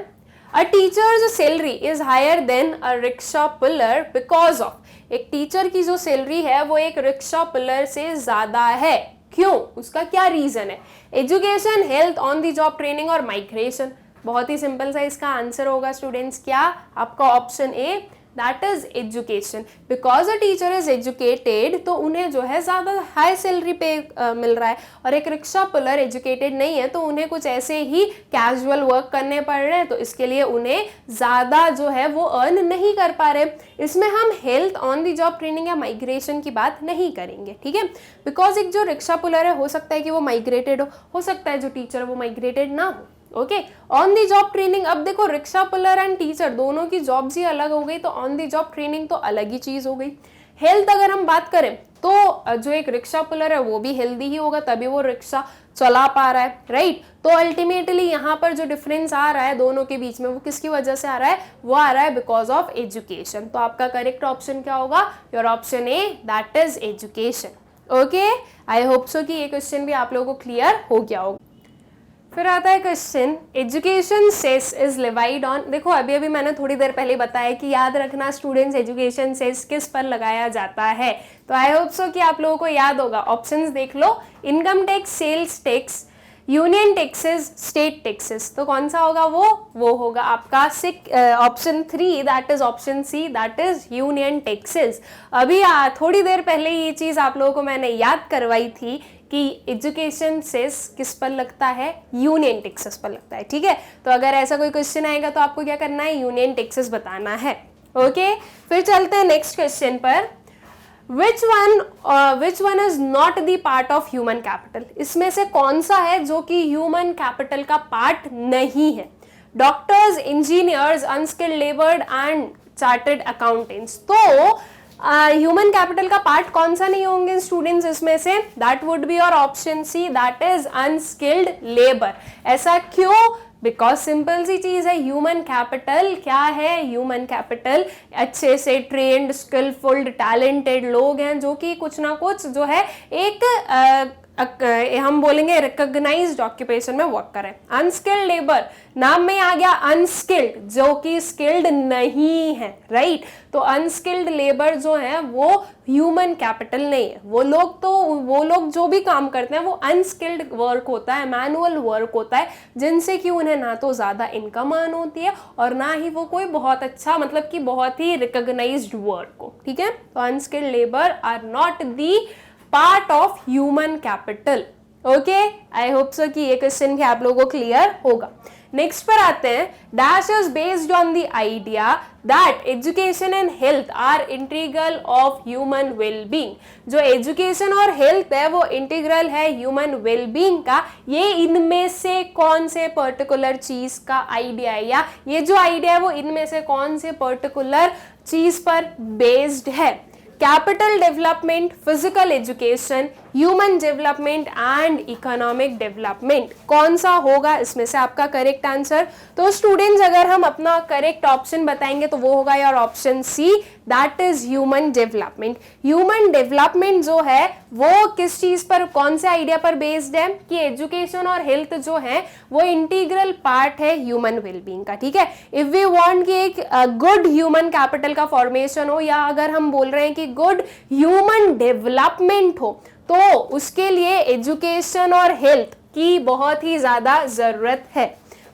A: A teachers salary is higher than a rickshaw puller because of, एक टीचर की जो सैलरी है वो एक रिक्शा पुलर से ज्यादा है, क्यों? उसका क्या रीजन है? Education, health, on the job training और माइग्रेशन। बहुत ही सिंपल सा इसका आंसर होगा स्टूडेंट्स, क्या आपका option A, that is education. Because a teacher is educated तो उन्हें जो है ज्यादा हाई सैलरी पे मिल रहा है, और एक रिक्शा पुलर एजुकेटेड नहीं है तो उन्हें कुछ ऐसे ही कैजुअल वर्क करने पड़ रहे हैं, तो इसके लिए उन्हें ज्यादा जो है वो अर्न नहीं कर पा रहे। इसमें हम health, on the job training या माइग्रेशन की बात नहीं करेंगे, ठीक है। बिकॉज एक जो रिक्शा पुलर है हो सकता है कि वो माइग्रेटेड हो सकता है जो टीचर वो माइग्रेटेड ना हो। Okay, on the job training, अब देखो रिक्शा पुलर एंड टीचर दोनों की जॉब्स ही अलग हो गई, तो ऑन दी जॉब ट्रेनिंग तो अलग ही चीज हो गई। हेल्थ अगर हम बात करें तो जो एक रिक्शा पुलर है वो भी हेल्दी ही होगा तभी वो रिक्शा चला पा रहा है, राइट। तो अल्टीमेटली यहाँ पर जो डिफरेंस आ रहा है दोनों के बीच में वो किसकी वजह से आ रहा है? वो आ रहा है बिकॉज ऑफ एजुकेशन। तो आपका करेक्ट ऑप्शन क्या होगा? Your option A, that is education. Okay, I hope so कि ये क्वेश्चन भी आप लोगों को क्लियर हो गया होगा। फिर आता है question, education cess is levied on. देखो अभी अभी मैंने थोड़ी देर पहले बताया कि याद रखना स्टूडेंट्स एजुकेशन सेस किस पर लगाया जाता है, तो आई होप सो कि आप लोगों को याद होगा। ऑप्शंस देख लो, income tax, sales tax, union taxes, state taxes. तो कौन सा होगा वो होगा आपका option 3, that is option C, that is union taxes. अभी थोड़ी देर पहले ये चीज आप लोगों को मैंने याद करवाई थी कि एजुकेशन सेस किस पर लगता है? यूनियन टैक्सेस पर लगता है, ठीक है। तो अगर ऐसा कोई क्वेश्चन आएगा तो आपको क्या करना है? यूनियन टैक्सेस बताना है। ओके, फिर चलते हैं नेक्स्ट क्वेश्चन पर। Which one is not the part of human capital? इसमें से कौन सा है जो कि ह्यूमन कैपिटल का पार्ट नहीं है? Doctors, engineers, unskilled labour and chartered accountants. तो ह्यूमन कैपिटल का पार्ट कौन सा नहीं होंगे स्टूडेंट्स इसमें से? That would be your option C, that is unskilled labour. ऐसा क्यों? बिकॉज सिंपल सी चीज है, ह्यूमन कैपिटल क्या है? ह्यूमन कैपिटल अच्छे से ट्रेंड, स्किलफुल, टैलेंटेड लोग हैं जो कि कुछ ना कुछ जो है एक हम बोलेंगे रिकॉग्नाइज्ड ऑक्यूपेशन में वर्क करें। अनस्किल्ड लेबर, नाम में आ गया अनस्किल्ड, जो कि स्किल्ड नहीं है, राइट। तो अनस्किल्ड लेबर जो है वो ह्यूमन कैपिटल नहीं है। वो लोग जो भी काम करते हैं वो अनस्किल्ड वर्क होता है, मैनुअल वर्क होता है, जिनसे कि उन्हें ना तो ज्यादा इनकम अर्न होती है और ना ही वो कोई बहुत अच्छा मतलब कि बहुत ही रिकॉग्नाइज्ड वर्क हो, ठीक है। तो unskilled labour are not the part of human capital. Okay, I hope so कि ये क्वेश्चन भी आप लोगों को क्लियर होगा। नेक्स्ट पर आते हैं, dash is based on the idea that education and health are integral of human wellbeing. जो एजुकेशन और हेल्थ है वो इंटीग्रल है ह्यूमन वेलबींग का। ये इनमें से कौन से पर्टिकुलर चीज का आइडिया है, या ये जो आइडिया है वो इनमें से कौन से पर्टिकुलर चीज पर बेस्ड है? Capital development, physical education, human development and economic development, कौन सा होगा इसमें से आपका करेक्ट आंसर? तो स्टूडेंट्स अगर हम अपना करेक्ट ऑप्शन बताएंगे तो वो होगा यार option C, that is human development. Human development जो है वो किस चीज पर, कौन से आइडिया पर बेस्ड है कि एजुकेशन और हेल्थ जो है वो इंटीग्रल पार्ट है ह्यूमन वेलबींग का, ठीक है। इफ वी वांट कि एक गुड ह्यूमन कैपिटल का फॉर्मेशन हो, या अगर हम बोल रहे हैं कि गुड ह्यूमन डेवलपमेंट हो, तो उसके लिए एजुकेशन और हेल्थ की बहुत ही ज्यादा जरूरत है।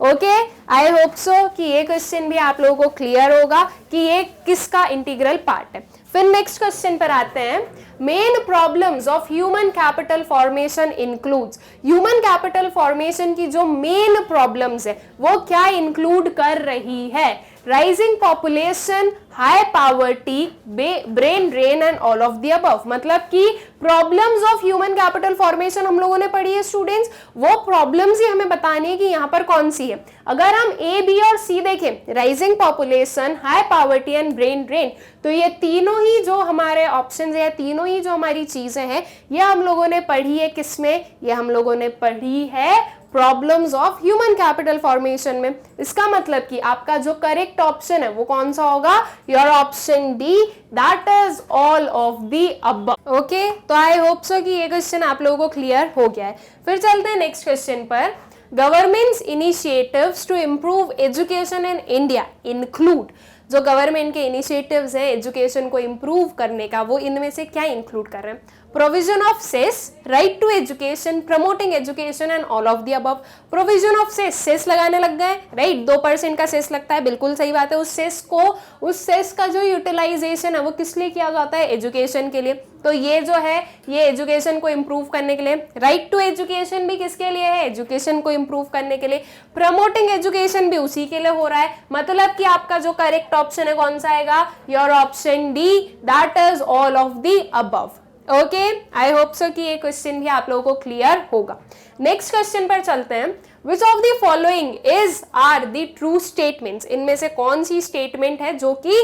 A: ओके, आई होप सो कि ये क्वेश्चन भी आप लोगों को क्लियर होगा कि ये किसका इंटीग्रल पार्ट है। फिर नेक्स्ट क्वेश्चन पर आते हैं। Main problems of human capital formation includes, human capital formation की जो मेन प्रॉब्लम्स है वो क्या इंक्लूड कर रही है? Rising population, high poverty, brain drain and all of the above. मतलब कि problems of human capital formation हम लोगों ने पढ़ी है स्टूडेंट्स, वो प्रॉब्लम्स ही हमें बतानी है कि यहाँ पर कौन सी है। अगर हम ए, बी और सी देखें, rising population, high poverty and brain drain, तो ये तीनों ही जो हमारे ऑप्शंस है, तीनों ही जो हमारी चीजें हैं, ये हम लोगों ने पढ़ी है किसमें? ये हम लोगों ने पढ़ी है problems of human capital formation में। इसका मतलब कि आपका जो करेक्ट ऑप्शन है वो कौन सा होगा? Your option D, that is all of the above. Okay, तो आई होप सो कि ये क्वेश्चन आप लोगों को क्लियर हो गया है। फिर चलते हैं नेक्स्ट क्वेश्चन पर। Governments initiatives to improve education in India include, जो गवर्नमेंट के इनिशिएटिव्स हैं एजुकेशन को इंप्रूव करने का, वो इनमें से क्या इंक्लूड कर रहे हैं? Provision of cess, right to education, promoting education and all of the above. Provision of cess, cess लगाने लग गए, राइट, 2% का सेस लगता है, बिल्कुल सही बात है। उस सेस का जो यूटिलाइजेशन है वो किस लिए किया जाता है? एजुकेशन के लिए। तो ये जो है ये एजुकेशन को इंप्रूव करने के लिए। राइट टू एजुकेशन भी किसके लिए है? एजुकेशन को इंप्रूव करने के लिए। प्रमोटिंग एजुकेशन भी उसी के लिए हो रहा है। मतलब कि आपका जो करेक्ट ऑप्शन है कौन सा आएगा? Your option D, that is all of the above. Okay, I hope so कि ये क्वेश्चन भी आप लोगों को क्लियर होगा। नेक्स्ट क्वेश्चन पर चलते हैं। Which of the following is are the true statements, इनमें से कौन सी स्टेटमेंट है जो कि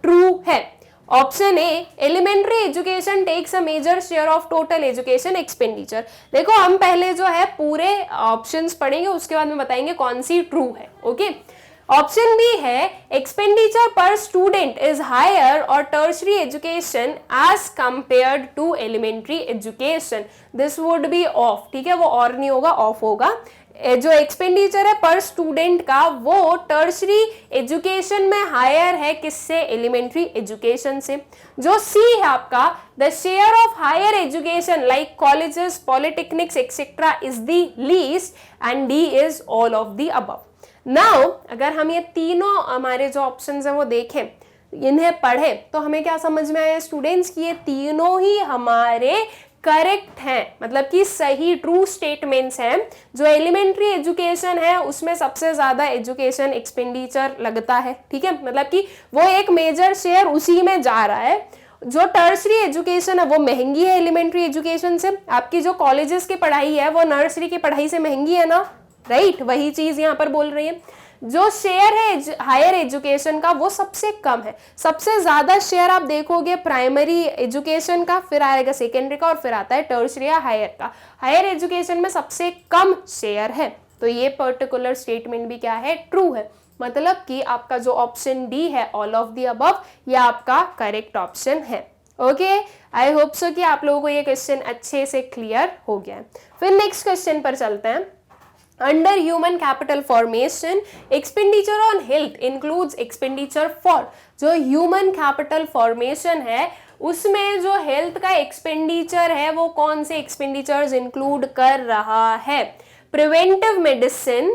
A: ट्रू है? Option A, elementary education takes a major share of total education expenditure. देखो हम पहले जो है पूरे ऑप्शंस पढ़ेंगे, उसके बाद में बताएंगे कौन सी ट्रू है। ओके, ऑप्शन बी है, एक्सपेंडिचर पर स्टूडेंट इज हायर और tertiary education as compared to elementary education. This would be of, ठीक है, वो और नहीं होगा, ऑफ होगा। जो एक्सपेंडिचर है पर स्टूडेंट का वो टर्शरी एजुकेशन में हायर है किससे? एलिमेंट्री एजुकेशन से। जो सी है आपका, the share of higher education like colleges, polytechnics etcetera is the least, and D is all of the above. Now अगर हम ये तीनों हमारे जो ऑप्शंस हैं वो देखें, इन्हें पढ़े, तो हमें क्या समझ में आया स्टूडेंट्स कि ये तीनों ही हमारे करेक्ट हैं, मतलब कि सही ट्रू स्टेटमेंट्स हैं। जो एलिमेंट्री एजुकेशन है उसमें सबसे ज्यादा एजुकेशन एक्सपेंडिचर लगता है, ठीक है, मतलब कि वो एक मेजर शेयर उसी में जा रहा है। जो टर्सरी एजुकेशन है वो महंगी है एलिमेंट्री एजुकेशन से। आपकी जो कॉलेजेस की पढ़ाई है वो नर्सरी की पढ़ाई से महंगी है ना, राइट, वही चीज यहाँ पर बोल रही है। जो शेयर है हायर एजुकेशन का वो सबसे कम है। सबसे ज्यादा शेयर आप देखोगे प्राइमरी एजुकेशन का, फिर आएगा सेकेंडरी का, और फिर आता है टर्शरी या हायर का। हायर एजुकेशन में सबसे कम शेयर है। तो ये पर्टिकुलर स्टेटमेंट भी क्या है? ट्रू है। मतलब कि आपका जो ऑप्शन डी है ऑल ऑफ द अबव, ये आपका करेक्ट ऑप्शन है। ओके, आई होप सो कि आप लोगों को ये क्वेश्चन अच्छे से क्लियर हो गया है। फिर नेक्स्ट क्वेश्चन पर चलते हैं। Under human capital formation, expenditure on health includes expenditure for, जो human capital formation है उसमें जो हेल्थ का एक्सपेंडिचर है वो कौन से एक्सपेंडिचर्स इंक्लूड कर रहा है? Preventive medicine,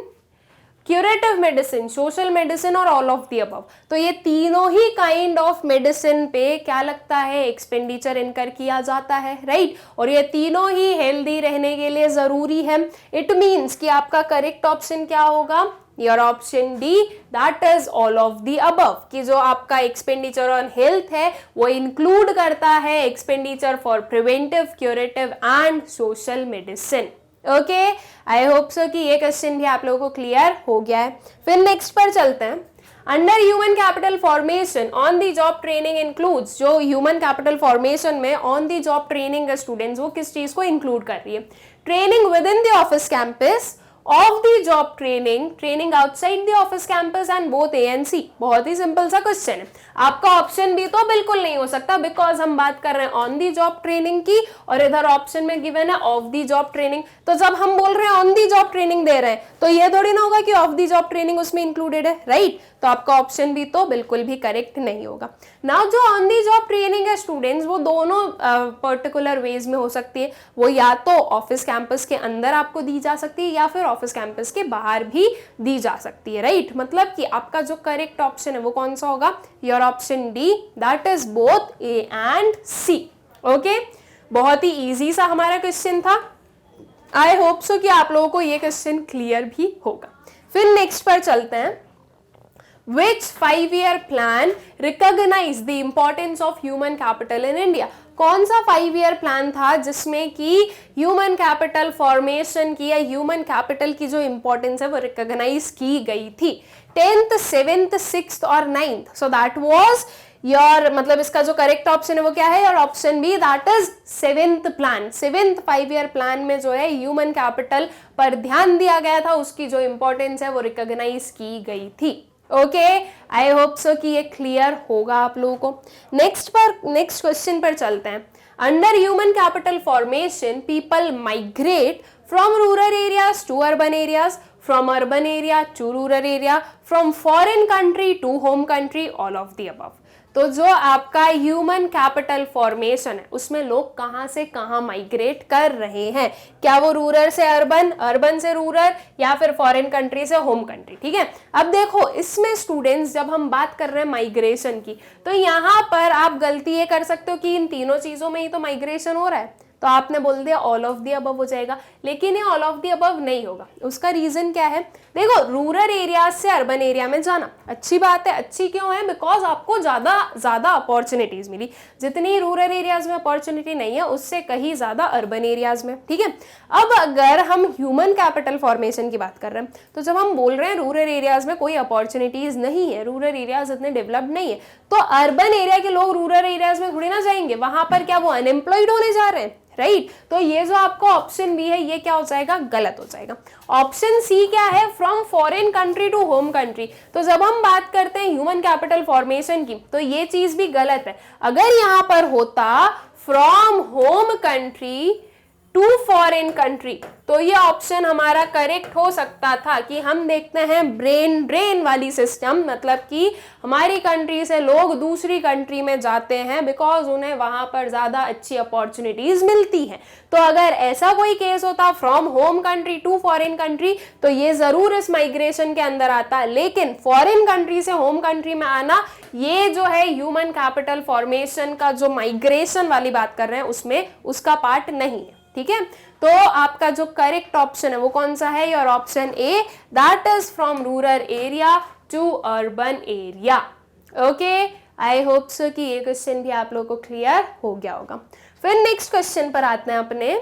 A: curative medicine, social medicine और ऑल ऑफ द अबव। तो ये तीनों ही काइंड ऑफ मेडिसिन पे क्या लगता है? एक्सपेंडिचर इनकर किया जाता है, राइट, और ये तीनों ही हेल्दी रहने के लिए जरूरी है। इट मीन्स कि आपका करेक्ट ऑप्शन क्या होगा? Your option D, that is all of the above, कि जो आपका एक्सपेंडिचर ऑन हेल्थ है वो इंक्लूड करता है expenditure for preventive, curative and social medicine. Okay, I hope so कि ये क्वेश्चन भी आप लोगों को क्लियर हो गया है। फिर नेक्स्ट पर चलते हैं। Under human capital formation on the job training includes, जो ह्यूमन कैपिटल फॉर्मेशन में on the job training students वो किस चीज को इंक्लूड कर रही है? Training within the office campus, off the job training, training outside the office campus and both A and C. बहुत ही सिंपल सा क्वेश्चन है, आपका ऑप्शन बी तो बिल्कुल नहीं हो सकता, बिकॉज हम बात कर रहे हैं ऑन दी जॉब ट्रेनिंग की और इधर ऑप्शन में गिवन है ऑफ दी जॉब ट्रेनिंग। तो जब हम बोल रहे हैं ऑन दी जॉब ट्रेनिंग दे रहे हैं तो ये थोड़ी ना होगा कि ऑफ दी जॉब ट्रेनिंग उसमें इंक्लूडेड है, राइट? तो आपका ऑप्शन बी तो बिल्कुल भी करेक्ट नहीं होगा। नाउ जो ऑन दी जॉब ट्रेनिंग है स्टूडेंट्स, वो दोनों पर्टिकुलर वेज में हो सकती है। वो या तो ऑफिस कैंपस के अंदर आपको दी जा सकती है या फिर ऑफिस कैंपस के बाहर भी दी जा सकती है, राइट? मतलब कि आपका जो करेक्ट ऑप्शन है वो कौन सा होगा? Your option D, that is both A and C. Okay, बहुत ही इजी सा हमारा क्वेश्चन था। आई होप सो कि आप लोगों को ये क्वेश्चन क्लियर भी होगा। फिर नेक्स्ट पर चलते हैं। Which 5-year plan recognize the importance of human capital in India? कौन सा 5-year प्लान था जिसमें कि ह्यूमन कैपिटल फॉर्मेशन की या ह्यूमन कैपिटल की जो इंपॉर्टेंस है वो रिकॉग्नाइज की गई थी? 10th, 7th, 6th और 9th। So that was your, मतलब इसका जो करेक्ट ऑप्शन है वो क्या है? Your option B, that is 7th plan. 7th 5-year plan में जो है ह्यूमन कैपिटल पर ध्यान दिया गया था, उसकी जो इंपॉर्टेंस है वो रिकॉग्नाइज की गई थी। ओके, आई होप सो कि ये क्लियर होगा आप लोगों को। नेक्स्ट क्वेश्चन पर चलते हैं। Under human capital formation people migrate from rural areas to urban areas, from urban area to rural area, from foreign country to home country, all of the above. तो जो आपका ह्यूमन कैपिटल फॉर्मेशन है उसमें लोग कहां से कहां migrate कर रहे हैं? क्या वो रूरल से अर्बन, अर्बन से रूरल, या फिर फॉरेन कंट्री से होम कंट्री? ठीक है, अब देखो इसमें स्टूडेंट्स जब हम बात कर रहे हैं माइग्रेशन की, तो यहाँ पर आप गलती ये कर सकते हो कि इन तीनों चीजों में ही तो माइग्रेशन हो रहा है, तो आपने बोल दिया ऑल ऑफ दी अबव हो जाएगा, लेकिन ये ऑल ऑफ दी अबव नहीं होगा। उसका रीजन क्या है? देखो, रूरल एरिया से अर्बन एरिया में जाना अच्छी बात है। अच्छी क्यों है? बिकॉज आपको ज्यादा अपॉर्चुनिटीज मिली। जितनी रूरल एरियाज में अपॉर्चुनिटी नहीं है उससे कहीं ज्यादा अर्बन एरियाज में। ठीक है, अब अगर हम ह्यूमन कैपिटल फॉर्मेशन की बात कर रहे हैं तो जब हम बोल रहे हैं रूरल एरियाज में कोई अपॉर्चुनिटीज नहीं है, रूरल एरियाज इतने डेवलप्ड नहीं है, तो अर्बन एरिया के लोग रूरल एरियाज में थोड़ी ना जाएंगे, वहां पर क्या वो अनएम्प्लॉयड होने जा रहे हैं? राइट, तो ये जो आपका ऑप्शन बी है ये क्या हो जाएगा? गलत हो जाएगा। ऑप्शन सी क्या है? From foreign country to home country. तो जब हम बात करते हैं ह्यूमन कैपिटल फॉर्मेशन की तो ये चीज भी गलत है। अगर यहां पर होता from home country to foreign country तो ये ऑप्शन हमारा करेक्ट हो सकता था कि हम देखते हैं ब्रेन ड्रेन वाली सिस्टम, मतलब कि हमारी कंट्री से लोग दूसरी कंट्री में जाते हैं बिकॉज उन्हें वहां पर ज्यादा अच्छी अपॉर्चुनिटीज मिलती हैं। तो अगर ऐसा कोई केस होता from home country to foreign country तो ये जरूर इस माइग्रेशन के अंदर आता, लेकिन फॉरेन कंट्री से होम कंट्री में आना ये जो है ह्यूमन कैपिटल फॉर्मेशन का जो माइग्रेशन वाली बात कर रहे हैं उसमें उसका पार्ट नहीं है। ठीक है, तो आपका जो करेक्ट ऑप्शन है वो कौन सा है? Your option A, that is from rural area to urban area. Okay, I hope so कि ये क्वेश्चन भी आप लोगों को क्लियर हो गया होगा। फिर नेक्स्ट क्वेश्चन पर आते हैं अपने।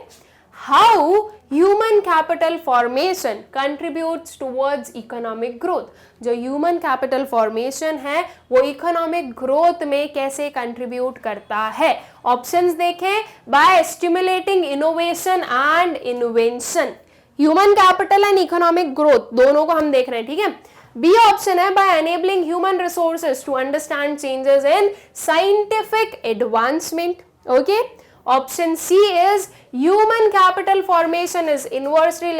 A: How human capital formation contributes towards economic growth. जो ह्यूमन कैपिटल फॉर्मेशन है वो इकोनॉमिक ग्रोथ में कैसे कंट्रीब्यूट करता है? ऑप्शंस देखें। By stimulating innovation and invention. Human capital and economic growth दोनों को हम देख रहे हैं। ठीक है, बी ऑप्शन है by enabling human resources to understand changes in scientific advancement. Okay, option C is human capital formation is inversely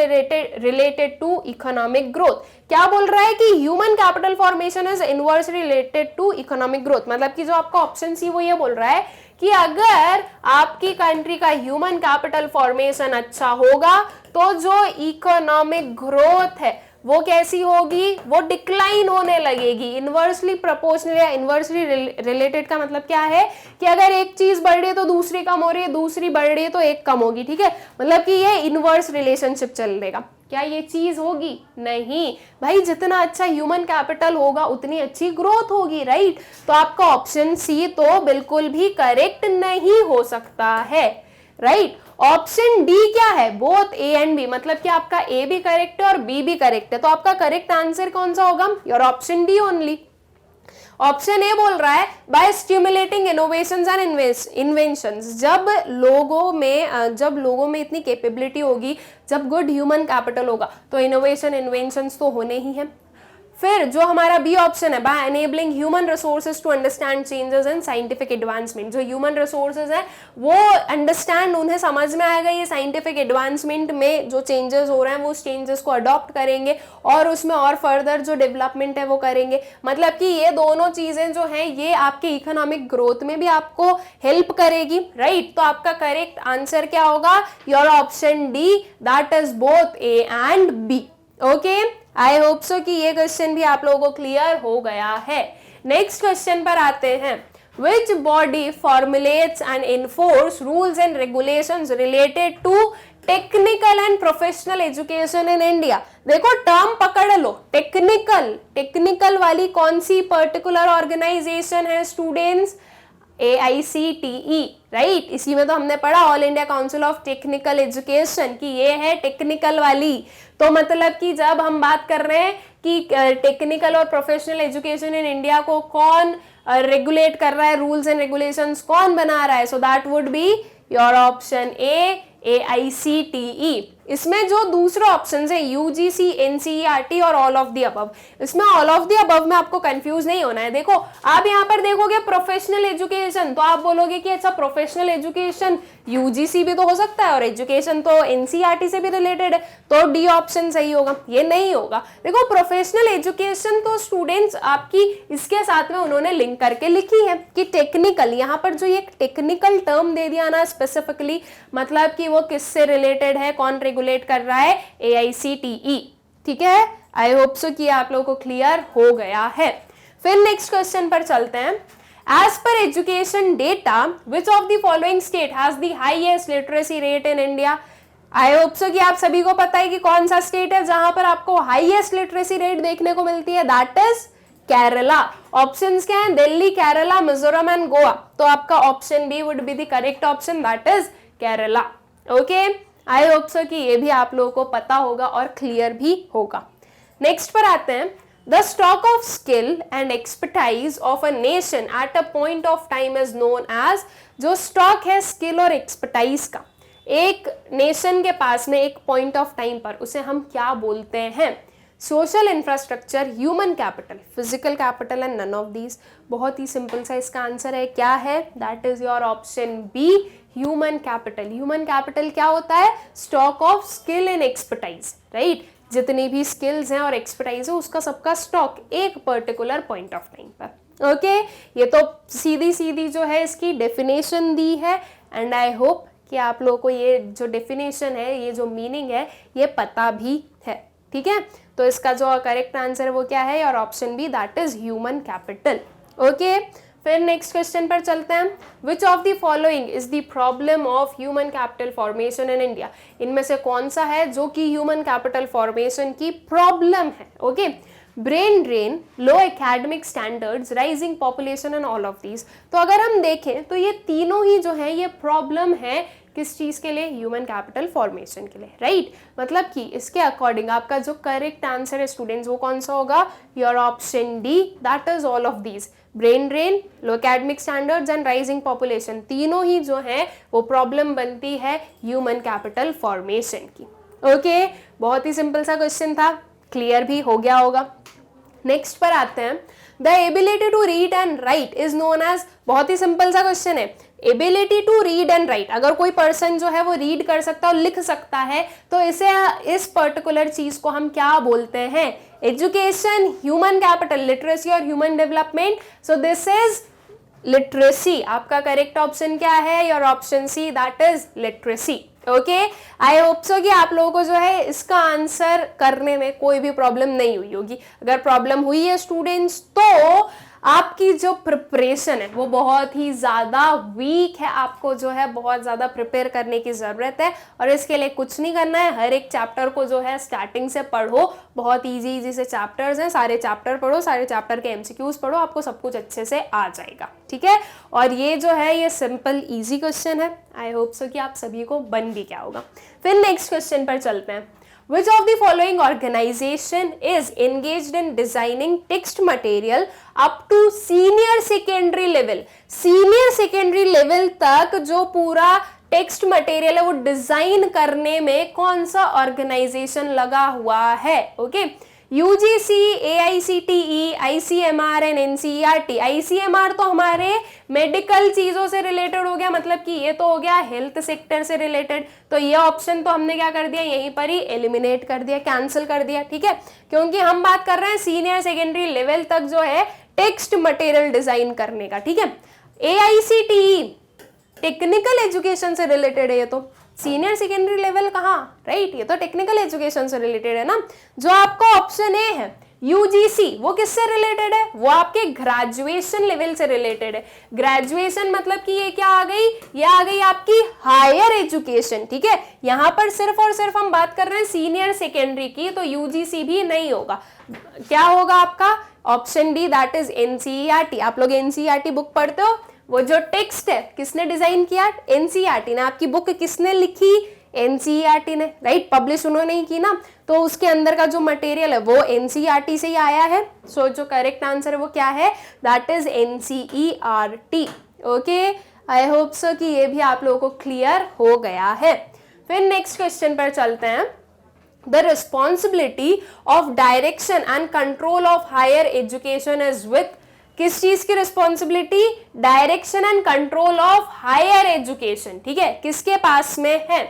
A: related to economic growth. क्या बोल रहा है कि human capital formation is inversely related to economic growth, मतलब कि जो आपका option C वो ये बोल रहा है कि अगर आपकी कंट्री का ह्यूमन कैपिटल फॉर्मेशन अच्छा होगा तो जो इकोनॉमिक ग्रोथ है वो कैसी होगी? वो डिक्लाइन होने लगेगी। इनवर्सली प्रोपोर्शनल या इनवर्सली रिलेटेड का मतलब क्या है कि अगर एक चीज बढ़ रही है तो दूसरी कम हो रही है, दूसरी बढ़ रही है तो एक कम होगी। ठीक है, मतलब कि ये इनवर्स रिलेशनशिप चलेगा। क्या ये चीज होगी? नहीं भाई, जितना अच्छा ह्यूमन कैपिटल होगा उतनी अच्छी ग्रोथ होगी। राइट, तो आपका ऑप्शन सी तो बिल्कुल भी करेक्ट नहीं हो सकता है। राइट, ऑप्शन डी क्या है? बोथ ए एंड बी, मतलब कि आपका ए भी करेक्ट है और बी भी करेक्ट है। तो आपका करेक्ट आंसर कौन सा होगा? Your option D only. Option A बोल रहा है by stimulating innovations and inventions. जब लोगों में इतनी कैपेबिलिटी होगी, जब गुड ह्यूमन कैपिटल होगा, तो इनोवेशन इन्वेंशंस तो होने ही हैं। फिर जो हमारा बी ऑप्शन है, by enabling human resources to understand changes in scientific advancement. जो ह्यूमन रिसोर्सेज है वो अंडरस्टैंड, उन्हें समझ में आएगा ये साइंटिफिक एडवांसमेंट में जो चेंजेस हो रहे हैं वो उस चेंजेस को अडॉप्ट करेंगे और उसमें और फर्दर जो डेवलपमेंट है वो करेंगे। मतलब कि ये दोनों चीजें जो हैं ये आपके इकोनॉमिक ग्रोथ में भी आपको हेल्प करेगी, राइट। तो आपका करेक्ट आंसर क्या होगा, your option D, that is both A and B. Okay, I hope so कि ये क्वेश्चन भी आप लोगों को क्लियर हो गया है। नेक्स्ट क्वेश्चन पर आते हैं। Which body formulates and enforce rules and regulations related to technical and professional education in India. देखो टर्म पकड़ लो, टेक्निकल वाली कौन सी पर्टिकुलर ऑर्गेनाइजेशन है स्टूडेंट्स, AICTE, राइट। इसी में तो हमने पढ़ा all India council of technical education की ये है टेक्निकल वाली। तो मतलब कि जब हम बात कर रहे हैं कि टेक्निकल और प्रोफेशनल एजुकेशन इन इंडिया को कौन रेगुलेट कर रहा है, रूल्स एंड रेगुलेशंस कौन बना रहा है, so that would be your option A, AICTE। इसमें जो दूसरा ऑप्शन है UGC, NCERT और ऑल ऑफ द अबव, इसमें ऑल ऑफ द अबव में आपको कंफ्यूज नहीं होना है। देखो आप यहाँ पर देखोगे प्रोफेशनल एजुकेशन, तो आप बोलोगे कि अच्छा प्रोफेशनल एजुकेशन UGC भी तो हो सकता है और एजुकेशन तो NCERT से भी रिलेटेड है, तो डी ऑप्शन सही होगा। ये नहीं होगा। देखो प्रोफेशनल एजुकेशन तो स्टूडेंट्स आपकी इसके साथ में उन्होंने लिंक करके लिखी है कि टेक्निकल, यहाँ पर जो ये टेक्निकल टर्म दे दिया ना स्पेसिफिकली, मतलब कि वो किससे रिलेटेड है, कौन रेगुलेट कर रहा है, AICTE। ठीक है, आई होप सो कि आप लोगों को क्लियर हो गया है। फिर नेक्स्ट क्वेश्चन पर चलते हैं। As per education data which of the following state has the highest literacy rate in India. I hope so कि आप सभी को पता है कि कौन सा स्टेट है जहां पर आपको हाईएस्ट लिटरेसी रेट देखने को मिलती है, दैट इज केरला। ऑप्शंस क्या हैं, दिल्ली, केरला, मिजोरम एंड गोवा। तो आपका option B would be the correct option, that is Kerala. Okay, I hope so कि ये भी आप लोगों को पता होगा और क्लियर भी होगा। नेक्स्ट पर आते हैं। The stock of skill and expertise of a nation at a point of time is known as. जो स्टॉक है स्किल और एक्सपर्टाइज का एक नेशन के पास में एक पॉइंट ऑफ टाइम पर, उसे हम क्या बोलते हैं, social infrastructure, human capital, physical capital and none of these. बहुत ही सिंपल सा इसका आंसर है, क्या है, that is your option B, human capital. Human capital क्या होता है, stock of skill and expertise, right. जितनी भी स्किल्स हैं और एक्सपर्टाइज है उसका सबका स्टॉक एक पर्टिकुलर पॉइंट ऑफ टाइम पर। ओके, ये तो सीधी सीधी जो है इसकी डेफिनेशन दी है एंड आई होप कि आप लोगों को ये जो डेफिनेशन है, ये जो मीनिंग है, ये पता भी है। ठीक है, तो इसका जो करेक्ट आंसर है वो क्या है, और option B, that is human capital. Okay, फिर नेक्स्ट क्वेश्चन पर चलते हैं। Which of the following is the problem of human capital formation in India. इनमें से कौन सा है जो कि ह्यूमन कैपिटल फॉर्मेशन की प्रॉब्लम है। Okay, brain drain, low academic standards, rising population and all of these. तो अगर हम देखें तो ये तीनों ही जो है ये प्रॉब्लम है किस चीज के लिए, ह्यूमन कैपिटल फॉर्मेशन के लिए, राइट। मतलब कि इसके अकॉर्डिंग आपका जो करेक्ट आंसर है स्टूडेंट्स वो कौन सा होगा, your option D, that is all of these. Brain drain, low academic standards and rising population, तीनों ही जो है वो प्रॉब्लम बनती है ह्यूमन कैपिटल फॉर्मेशन की। ओके, बहुत ही सिंपल सा क्वेश्चन था, क्लियर भी हो गया होगा। नेक्स्ट पर आते हैं। The ability to read and write is known as, बहुत ही सिंपल सा क्वेश्चन है, ability to read and write. अगर कोई पर्सन जो है वो रीड कर सकता है और लिख सकता है तो इसे, इस पर्टिकुलर चीज को हम क्या बोलते हैं, एजुकेशन, ह्यूमन कैपिटल, लिटरेसी और human development. So this is literacy. आपका करेक्ट ऑप्शन क्या है, your option C, that is literacy. Okay, I hope so कि आप लोगों को जो है इसका आंसर करने में कोई भी प्रॉब्लम नहीं हुई होगी। अगर प्रॉब्लम हुई है स्टूडेंट्स तो आपकी जो प्रिपरेशन है वो बहुत ही ज़्यादा वीक है, आपको जो है बहुत ज़्यादा प्रिपेयर करने की ज़रूरत है। और इसके लिए कुछ नहीं करना है, हर एक चैप्टर को जो है स्टार्टिंग से पढ़ो, बहुत इजी से चैप्टर्स हैं, सारे चैप्टर पढ़ो, सारे चैप्टर के MCQs पढ़ो, आपको सब कुछ अच्छे से आ जाएगा। ठीक है, और ये जो है ये सिंपल ईजी क्वेश्चन है, आई होप सो कि आप सभी को बन भी क्या होगा। फिर नेक्स्ट क्वेश्चन पर चलते हैं। Which of the following organization is engaged in designing text material up to senior secondary level? Senior secondary level तक जो पूरा टेक्स्ट मटेरियल है वो डिजाइन करने में कौन सा ऑर्गेनाइजेशन लगा हुआ है? Okay, UGC, AICTE, ICMR and NCERT. ICMR तो हमारे मेडिकल चीजों से रिलेटेड हो गया, मतलब कि ये तो हो गया हेल्थ सेक्टर से रिलेटेड, तो ये ऑप्शन तो हमने क्या कर दिया, यहीं पर ही एलिमिनेट कर दिया, कैंसिल कर दिया, ठीक है, क्योंकि हम बात कर रहे हैं सीनियर सेकेंडरी लेवल तक जो है टेक्स्ट मटेरियल डिजाइन करने का, ठीक है। एआईसीटीई टेक्निकल एजुकेशन से रिलेटेड है, ये तो सीनियर सेकेंडरी लेवल कहाँ, राइट, ये तो टेक्निकल एजुकेशन से रिलेटेड है ना। जो आपका ऑप्शन ए है यूजीसी, वो किससे रिलेटेड है, वो आपके ग्रेजुएशन लेवल से रिलेटेड है। ग्रेजुएशन मतलब कि ये क्या आ गई, ये आ गई आपकी हायर एजुकेशन, ठीक है। यहां पर सिर्फ और सिर्फ हम बात कर रहे हैं सीनियर सेकेंडरी की, तो यूजीसी भी नहीं होगा, क्या होगा आपका option D, that is NCERT. आप लोग एनसीईआरटी बुक पढ़ते हो, वो जो टेक्स्ट है किसने डिजाइन किया, एनसीईआरटी ने। आपकी बुक किसने लिखी, एनसीईआरटी ने, राइट, पब्लिश उन्होंने ही की ना, तो उसके अंदर का जो मटेरियल है वो एनसीईआरटी से ही आया है। सो जो करेक्ट आंसर है वो क्या है, that is NCERT. Okay, I hope so कि ये भी आप लोगों को क्लियर हो गया है। फिर नेक्स्ट क्वेश्चन पर चलते हैं। The responsibility of direction and control of higher education is with, किस चीज की responsibility, direction and control of higher education, ठीक है, किसके पास में है,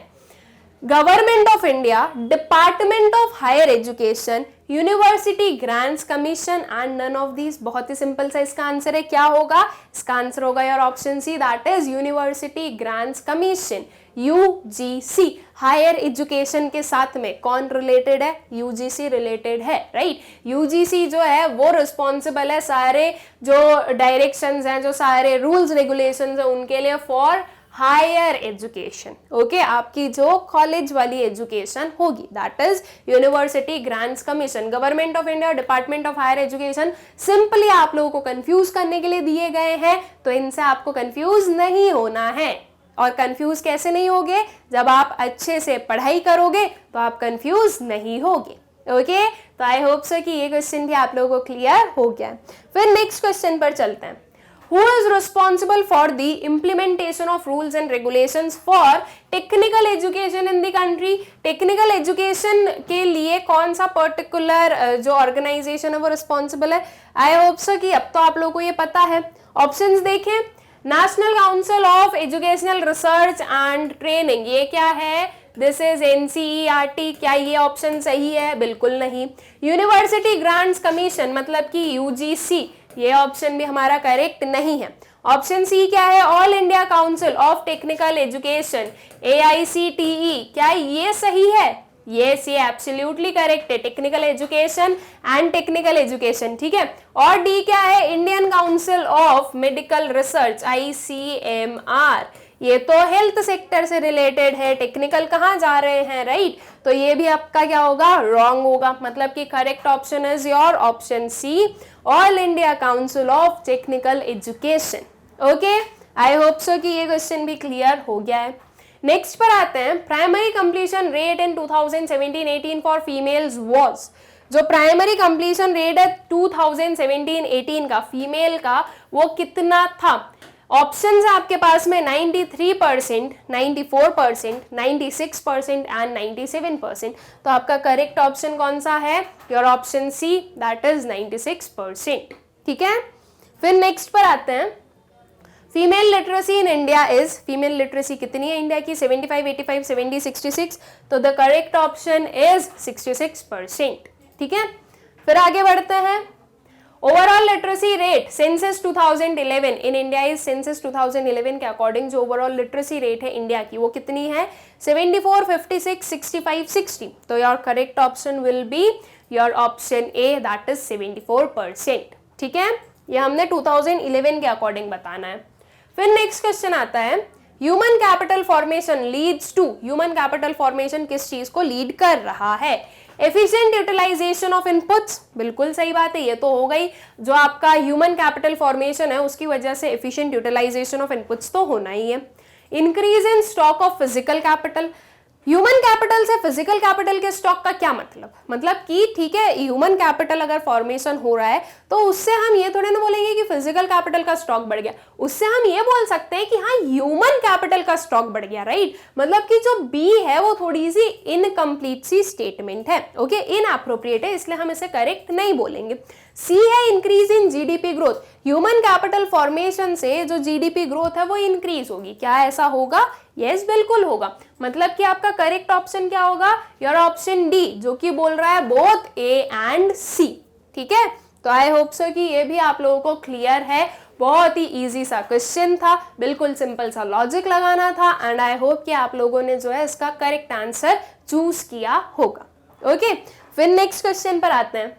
A: government of India, department of higher education, university grants commission and none of these. बहुत ही सिंपल सा इसका आंसर है, क्या होगा, इसका आंसर होगा your option C, that is university grants commission, UGC. Higher education के साथ में कौन रिलेटेड है, यूजीसी रिलेटेड है, राइट। यूजीसी जो है वो रिस्पॉन्सिबल है सारे जो डायरेक्शंस हैं, जो सारे रूल्स रेगुलेशंस हैं उनके लिए फॉर हायर एजुकेशन। ओके, आपकी जो कॉलेज वाली एजुकेशन होगी, that is university grants commission. Government of India, department of higher education simply आप लोगों को कंफ्यूज करने के लिए दिए गए हैं, तो इनसे आपको कंफ्यूज नहीं होना है। और कंफ्यूज कैसे नहीं होगे, जब आप अच्छे से पढ़ाई करोगे तो आप कंफ्यूज नहीं होगे। ओके, तो आई होप सो कि ये क्वेश्चन भी आप लोगों को क्लियर हो गया। फिर नेक्स्ट क्वेश्चन पर चलते हैं। Who is responsible for the implementation of rules and regulations for technical education in the country? Technical education के लिए कौन सा पर्टिकुलर जो ऑर्गेनाइजेशन है वो रिस्पॉन्सिबल है? आई होप सो कि अब तो आप लोगों को ये पता है। ऑप्शंस देखें, national council of educational research and training, ये क्या है, दिस इज एनसीईआरटी। क्या ये ऑप्शन सही है? बिल्कुल नहीं। यूनिवर्सिटी ग्रांट्स कमीशन मतलब कि यूजीसी, ये ऑप्शन भी हमारा करेक्ट नहीं है। ऑप्शन सी क्या है, all India council of technical education, AICTE, क्या ये सही है? यस, ये एब्सोल्युटली करेक्ट है, technical education and technical education, ठीक है। और डी क्या है, Indian council of medical research, ICMR, ये तो हेल्थ सेक्टर से रिलेटेड है, टेक्निकल कहाँ जा रहे हैं, राइट। तो ये भी आपका क्या होगा, रॉन्ग होगा, मतलब कि correct option is your option C, all India council of technical education. Okay, I hope so कि ये क्वेश्चन भी क्लियर हो गया है। नेक्स्ट पर आते हैं, primary completion rate in 2017-18 for females was, जो प्राइमरी कंप्लीशन रेट है 2017-18 का फीमेल का, वो कितना था? ऑप्शंस आपके पास में 93%, 94%, 96% एंड 97%। तो आपका करेक्ट ऑप्शन कौन सा है? Your option C, that is 96%, ठीक है। फिर नेक्स्ट पर आते हैं, female literacy in India is, female literacy कितनी है इंडिया की? 75, 85, 70, 66। तो द करेक्ट ऑप्शन इज 66%, ठीक है। फिर आगे बढ़ते हैं, overall literacy rate census 2011 in India is, census 2011 के अकॉर्डिंग जो ओवरऑल लिटरेसी रेट है इंडिया की वो कितनी है? 74, 56, 65, 60। तो your correct option will be your option A, that is 74%, ठीक है। ये हमने 2011 के अकॉर्डिंग बताना है। फिर नेक्स्ट क्वेश्चन आता है, human capital formation leads to, human capital formation किस चीज को लीड कर रहा है? एफिशिएंट यूटिलाइजेशन ऑफ इनपुट्स, बिल्कुल सही बात है, ये तो हो गई। जो आपका ह्यूमन कैपिटल फॉर्मेशन है उसकी वजह से एफिशिएंट यूटिलाइजेशन ऑफ इनपुट्स तो होना ही है। Increase in stock of physical capital, human capital से फिजिकल कैपिटल के स्टॉक का क्या मतलब कि ठीक है, ह्यूमन कैपिटल अगर फॉर्मेशन हो रहा है तो उससे हम ये थोड़े ना बोलेंगे कि फिजिकल कैपिटल का स्टॉक बढ़ गया, उससे हम ये बोल सकते हैं कि हाँ ह्यूमन कैपिटल का स्टॉक बढ़ गया, राइट। मतलब कि जो बी है वो थोड़ी सी इनकम्प्लीट सी स्टेटमेंट है, ओके, इनअप्रोप्रिएट है, इसलिए हम इसे करेक्ट नहीं बोलेंगे। सी है increase in GDP growth, human capital formation से जो जीडीपी ग्रोथ है वो इंक्रीज होगी, क्या ऐसा होगा? यस, बिल्कुल होगा। मतलब कि आपका करेक्ट ऑप्शन क्या होगा? योर ऑप्शन डी, जो कि बोल रहा है बोथ ए एंड सी, ठीक है। तो आई होप सो कि ये भी आप लोगों को क्लियर है। बहुत ही इजी सा क्वेश्चन था, बिल्कुल सिंपल सा लॉजिक लगाना था, एंड आई होप कि आप लोगों ने जो है इसका करेक्ट आंसर चूज किया होगा, ओके। फिर नेक्स्ट क्वेश्चन पर आते हैं।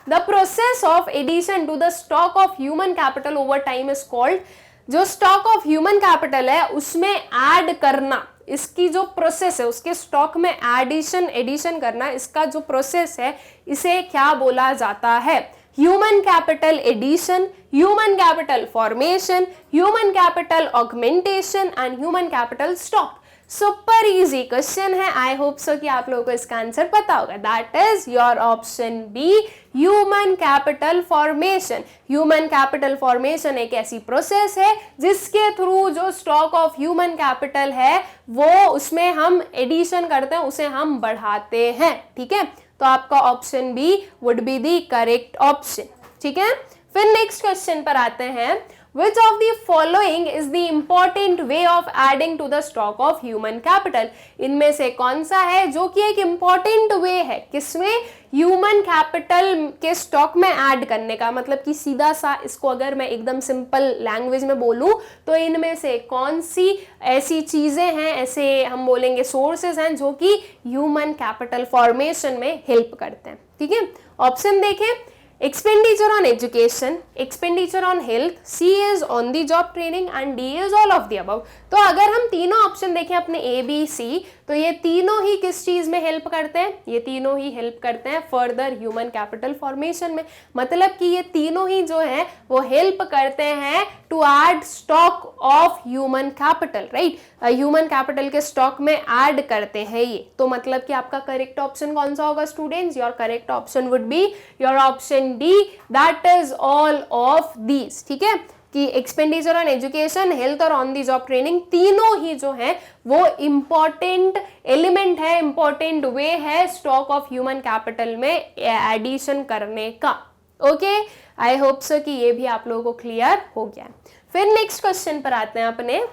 A: The process of addition to the stock of human capital over time is called, जो स्टॉक ऑफ ह्यूमन कैपिटल है उसमें ऐड करना, इसकी जो प्रोसेस है, उसके स्टॉक में एडिशन करना, इसका जो प्रोसेस है इसे क्या बोला जाता है? Human capital addition, human capital formation, human capital augmentation and human capital stock. Super easy question है, आई होप सो कि आप लोगों को इसका आंसर पता होगा। That is your option B, human capital formation. Human capital formation एक ऐसी प्रोसेस है जिसके थ्रू जो स्टॉक ऑफ ह्यूमन कैपिटल है वो उसमें हम एडिशन करते हैं, उसे हम बढ़ाते हैं, ठीक है। तो आपका option B would be the correct option, ठीक है। फिर नेक्स्ट क्वेश्चन पर आते हैं। Which of the following is the important way of adding to the stock of human capital? इनमें से कौन सा है जो कि एक important way है किसमें? ह्यूमन कैपिटल के स्टॉक में ऐड करने का। मतलब कि सीधा सा इसको अगर मैं एकदम सिंपल लैंग्वेज में बोलूं तो इनमें से कौन सी ऐसी चीजें हैं, ऐसे हम बोलेंगे सोर्सेज हैं जो कि ह्यूमन कैपिटल फॉर्मेशन में हेल्प करते हैं, ठीक है। ऑप्शन देखें, expenditure on education, expenditure on health, C is on the job training and D is all of the above। तो अगर हम तीनों ऑप्शन देखें अपने A, B, C, तो ये तीनों ही किस चीज में हेल्प करते हैं? ये तीनों ही हेल्प करते हैं फर्दर ह्यूमन कैपिटल फॉर्मेशन में। मतलब कि ये तीनों ही जो है वो हेल्प करते हैं to add stock of human capital, right. Human capital के स्टॉक में ऐड करते हैं ये। तो मतलब कि आपका करेक्ट ऑप्शन कौन सा होगा students? Your correct option would be your option D, that is all of these, ठीक है। कि एक्सपेंडिचर ऑन एजुकेशन, हेल्थ और ऑन दी जॉब ट्रेनिंग तीनों ही जो है वो इंपॉर्टेंट एलिमेंट है, इंपॉर्टेंट वे है स्टॉक ऑफ ह्यूमन कैपिटल में एडिशन करने का, ओके। आई होप सो कि ये भी आप लोगों को क्लियर हो गया। फिर नेक्स्ट क्वेश्चन पर आते हैं अपने।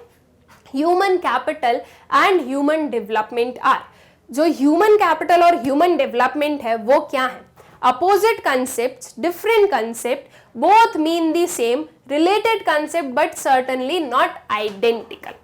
A: Human capital and human development are, जो ह्यूमन कैपिटल और ह्यूमन डेवलपमेंट है वो क्या है? Opposite concepts, different concept, both mean the same, related concept but certainly not identical।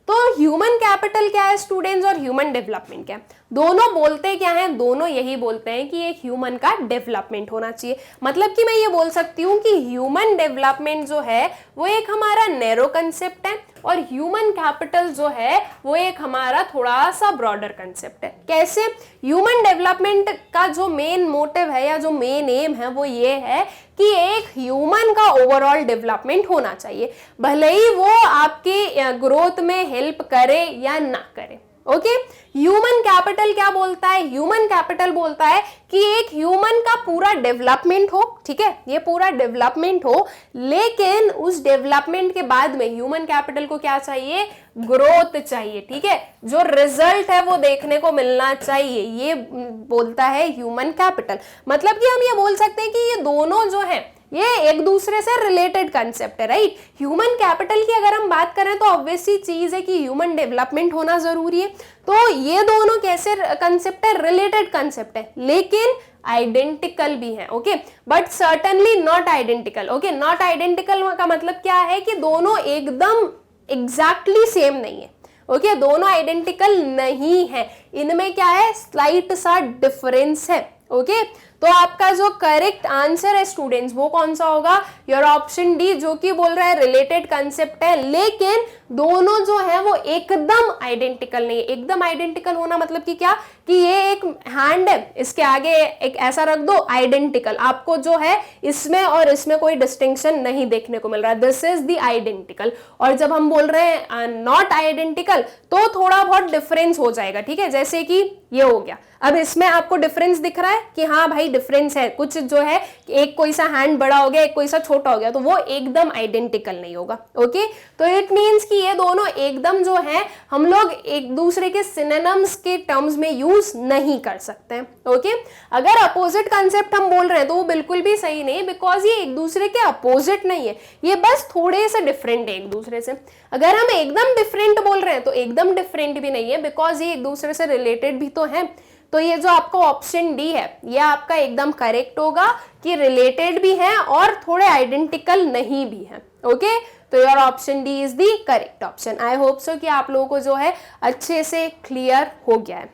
A: तो ह्यूमन कैपिटल क्या है स्टूडेंट्स और ह्यूमन डेवलपमेंट क्या है? दोनों बोलते क्या हैं? दोनों यही बोलते हैं कि एक ह्यूमन का डेवलपमेंट होना चाहिए। मतलब कि मैं ये बोल सकती हूँ कि ह्यूमन डेवलपमेंट जो है वो एक हमारा नैरो कंसेप्ट है और ह्यूमन कैपिटल जो है वो एक हमारा थोड़ा सा ब्रॉडर कंसेप्ट है। कैसे? ह्यूमन डेवलपमेंट का जो मेन मोटिव है या जो मेन एम है वो ये है कि एक ह्यूमन का ओवरऑल डेवलपमेंट होना चाहिए, भले ही वो आपके ग्रोथ में हेल्प करे या ना करे, ओके। ह्यूमन कैपिटल क्या बोलता है? ह्यूमन कैपिटल बोलता है कि एक ह्यूमन का पूरा डेवलपमेंट हो, ठीक है, ये पूरा डेवलपमेंट हो, लेकिन उस डेवलपमेंट के बाद में ह्यूमन कैपिटल को क्या चाहिए? ग्रोथ चाहिए, ठीक है, जो रिजल्ट है वो देखने को मिलना चाहिए, ये बोलता है ह्यूमन कैपिटल। मतलब कि हम ये बोल सकते हैं कि ये दोनों जो है ये एक दूसरे से रिलेटेड कंसेप्ट है, राइट। ह्यूमन कैपिटल की अगर हम बात करें तो ऑब्वियसली चीज है कि ह्यूमन डेवलपमेंट होना जरूरी है। तो ये दोनों कैसे कंसेप्ट है? रिलेटेड कंसेप्ट है, लेकिन आइडेंटिकल भी है, okay, but certainly not identical, okay. Not identical का मतलब क्या है कि दोनों एकदम एग्जैक्टली सेम नहीं है, ओके, दोनों आइडेंटिकल नहीं है, इनमें क्या है? स्लाइट सा डिफरेंस है, ओके। तो आपका जो करेक्ट आंसर है स्टूडेंट्स वो कौन सा होगा, योर ऑप्शन डी, जो कि बोल रहा है रिलेटेड कंसेप्ट है, लेकिन दोनों जो है वो एकदम आइडेंटिकल नहीं है। एकदम आइडेंटिकल होना मतलब कि क्या, कि ये एक हैंड है, इसके आगे एक ऐसा रख दो, आइडेंटिकल, आपको जो है इसमें और इसमें कोई डिस्टिंक्शन नहीं देखने को मिल रहा है, दिस इज द आइडेंटिकल। और जब हम बोल रहे हैं नॉट आइडेंटिकल तो थोड़ा बहुत डिफरेंस हो जाएगा, ठीक है, जैसे कि ये हो गया। अब इसमें आपको डिफरेंस दिख रहा है कि हाँ भाई डिफरेंस है, कुछ जो है एक कोई सा हैंड बड़ा हो गया, एक कोई सा छोटा हो गया, तो वो एकदम आइडेंटिकल नहीं होगा। ओके, तो इट मींस कि ये दोनों एकदम जो है हम लोग एक दूसरे के सिनोनिम्स के टर्म्स में यूज नहीं कर सकते हैं। ओके, अगर अपोजिट कंसेप्ट हम बोल रहे हैं तो वो बिल्कुल भी सही नहीं, बिकॉज ये एक दूसरे के अपोजिट नहीं है, ये बस थोड़े से डिफरेंट है एक दूसरे से। अगर हम एकदम डिफरेंट बोल रहे हैं तो एकदम डिफरेंट भी नहीं है, बिकॉज ये एक दूसरे से रिलेटेड भी तो है। तो ये जो आपका ऑप्शन डी है ये आपका एकदम करेक्ट होगा कि रिलेटेड भी है और थोड़े आइडेंटिकल नहीं भी है। ओके, तो your option D is the correct option. I hope so कि आप लोगों को जो है अच्छे से क्लियर हो गया है।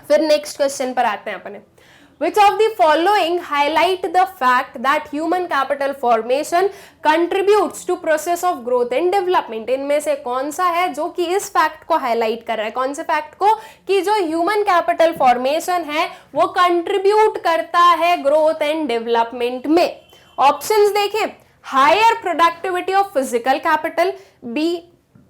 A: फिर नेक्स्ट क्वेश्चन पर आते हैं अपने। Which of the following highlight the fact that human capital formation contributes to process of growth and development? इनमें से कौन सा है जो कि इस फैक्ट को हाईलाइट कर रहा है, कौन से फैक्ट को, कि जो ह्यूमन कैपिटल फॉर्मेशन है वो कंट्रीब्यूट करता है ग्रोथ एंड डेवलपमेंट में? ऑप्शंस देखें, higher productivity of physical capital, B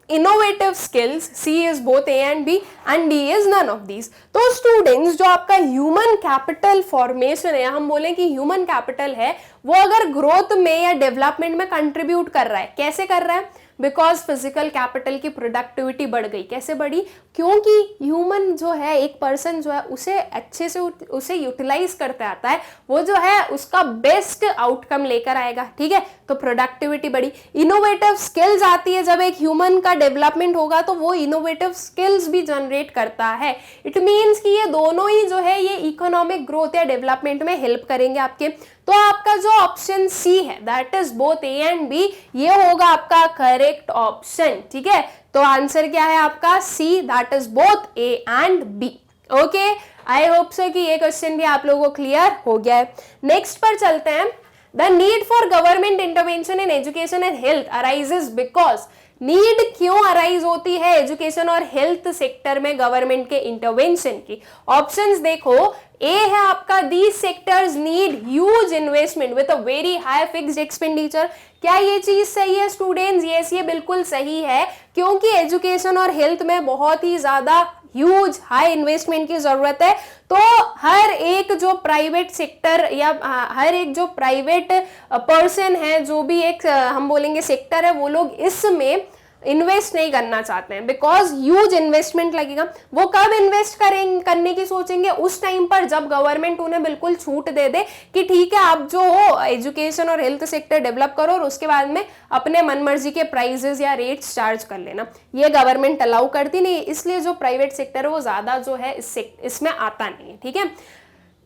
A: innovative skills, C is both A and B, and D is none of these. तो स्टूडेंट्स जो आपका ह्यूमन कैपिटल फॉर्मेशन है, हम बोलें कि ह्यूमन कैपिटल है वो अगर ग्रोथ में या डेवलपमेंट में कंट्रीब्यूट कर रहा है, कैसे कर रहा है, बिकॉज फिजिकल कैपिटल की प्रोडक्टिविटी बढ़ गई। कैसे बढ़ी, क्योंकि ह्यूमन जो है, एक पर्सन जो है उसे अच्छे से उसे यूटिलाइज करते आता है, वो जो है उसका बेस्ट आउटकम लेकर आएगा, ठीक है, तो प्रोडक्टिविटी बढ़ी। इनोवेटिव स्किल्स आती है, जब एक ह्यूमन का डेवलपमेंट होगा तो वो इनोवेटिव स्किल्स भी जनरेट करता है। इट मीन्स कि ये दोनों ही जो है ये इकोनॉमिक ग्रोथ या डेवलपमेंट में हेल्प करेंगे आपके। तो आपका जो ऑप्शन सी है that is both A and B, ये होगा आपका करेक्ट ऑप्शन, ठीक है। तो आंसर क्या है आपका, C, that is both A and B. Okay, I hope so कि ये क्वेश्चन भी आप लोगों को क्लियर हो गया है। नेक्स्ट पर चलते हैं। The need for government intervention in education and health arises because, need क्यों अराइज होती है एजुकेशन और हेल्थ सेक्टर में गवर्नमेंट के इंटरवेंशन की? ऑप्शंस देखो, ए है आपका, these sectors need huge investment with a very high fixed expenditure. क्या ये चीज सही है स्टूडेंट्स? यस, ये बिल्कुल सही है, क्योंकि एजुकेशन और हेल्थ में बहुत ही ज्यादा ह्यूज हाई इन्वेस्टमेंट की जरूरत है। तो हर एक जो प्राइवेट सेक्टर या हर एक जो प्राइवेट पर्सन है, जो भी एक हम बोलेंगे सेक्टर है, वो लोग इसमें इन्वेस्ट नहीं करना चाहते हैं, बिकॉज ह्यूज इन्वेस्टमेंट लगेगा। वो कब इन्वेस्ट करने की सोचेंगे? उस टाइम पर जब गवर्नमेंट उन्हें बिल्कुल छूट दे दे कि ठीक है आप जो हो एजुकेशन और हेल्थ सेक्टर डेवलप करो और उसके बाद में अपने मनमर्जी के प्राइजेस या रेट्स चार्ज कर लेना। ये गवर्नमेंट अलाउ करती नहीं, इसलिए जो प्राइवेट सेक्टर है वो ज्यादा जो है इसमें आता नहीं है, ठीक है।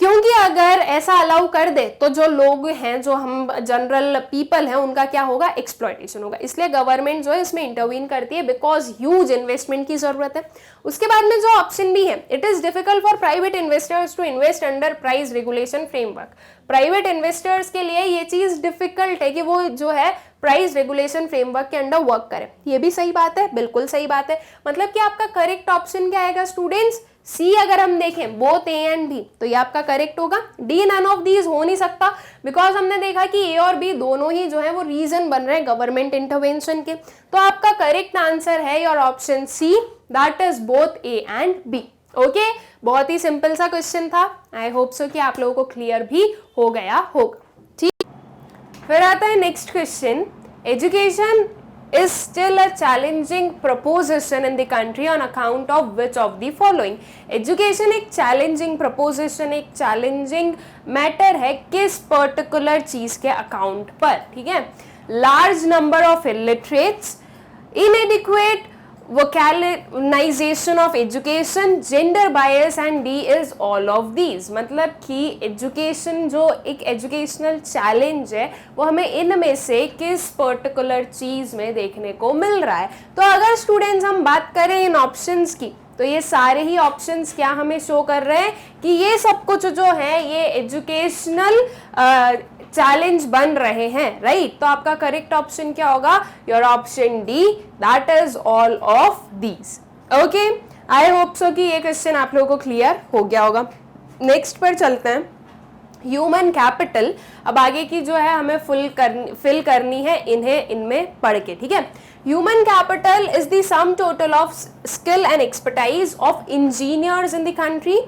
A: क्योंकि अगर ऐसा अलाउ कर दे तो जो लोग हैं, जो हम जनरल पीपल हैं, उनका क्या होगा, एक्सप्लॉयटेशन होगा। इसलिए गवर्नमेंट जो है इसमें इंटरवीन करती है, बिकॉज ह्यूज इन्वेस्टमेंट की जरूरत है। उसके बाद में जो ऑप्शन भी है, it is difficult for private investors to invest under price regulation framework. Private investors के लिए ये चीज डिफिकल्ट है कि वो जो है प्राइस रेगुलेशन फ्रेमवर्क के अंडर वर्क करें। ये भी सही बात है, बिल्कुल सही बात है। मतलब कि आपका करेक्ट ऑप्शन क्या आएगा स्टूडेंट्स? सी। अगर हम देखें बोथ ए एंड बी, तो ये आपका करेक्ट होगा। डी नन ऑफ दीज हो नहीं सकता, बिकॉज हमने देखा कि ए और बी दोनों ही जो है वो रीजन बन रहे हैं गवर्नमेंट इंटरवेंशन के। तो आपका करेक्ट आंसर है your option C, that is both A and B. Okay, बहुत ही सिंपल सा क्वेश्चन था। आई होप सो कि आप लोगों को क्लियर भी हो गया होगा, ठीक। फिर आता है next question. Education is still a challenging proposition in the country on account of which of the following? Education एक challenging proposition, एक challenging matter है किस particular चीज के account पर, ठीक है। Large number of illiterates, inadequate vocalization of education, gender bias, and D is all of these. मतलब कि एजुकेशन जो एक एजुकेशनल चैलेंज है वो हमें इनमें से किस पर्टिकुलर चीज में देखने को मिल रहा है। तो अगर स्टूडेंट्स हम बात करें इन ऑप्शंस की, तो ये सारे ही ऑप्शंस क्या हमें शो कर रहे हैं कि ये सब कुछ जो है ये एजुकेशनल चैलेंज बन रहे हैं, राइट। तो आपका करेक्ट ऑप्शन क्या होगा? Your option D, that is all of these. Okay, I hope so कि ये क्वेश्चन आप लोगों को क्लियर हो गया होगा। नेक्स्ट पर चलते हैं, ह्यूमन कैपिटल। अब आगे की जो है हमें फिल करनी है इनमें पढ़ के, ठीक है। Human capital is the sum total of skill and expertise of engineers in the country,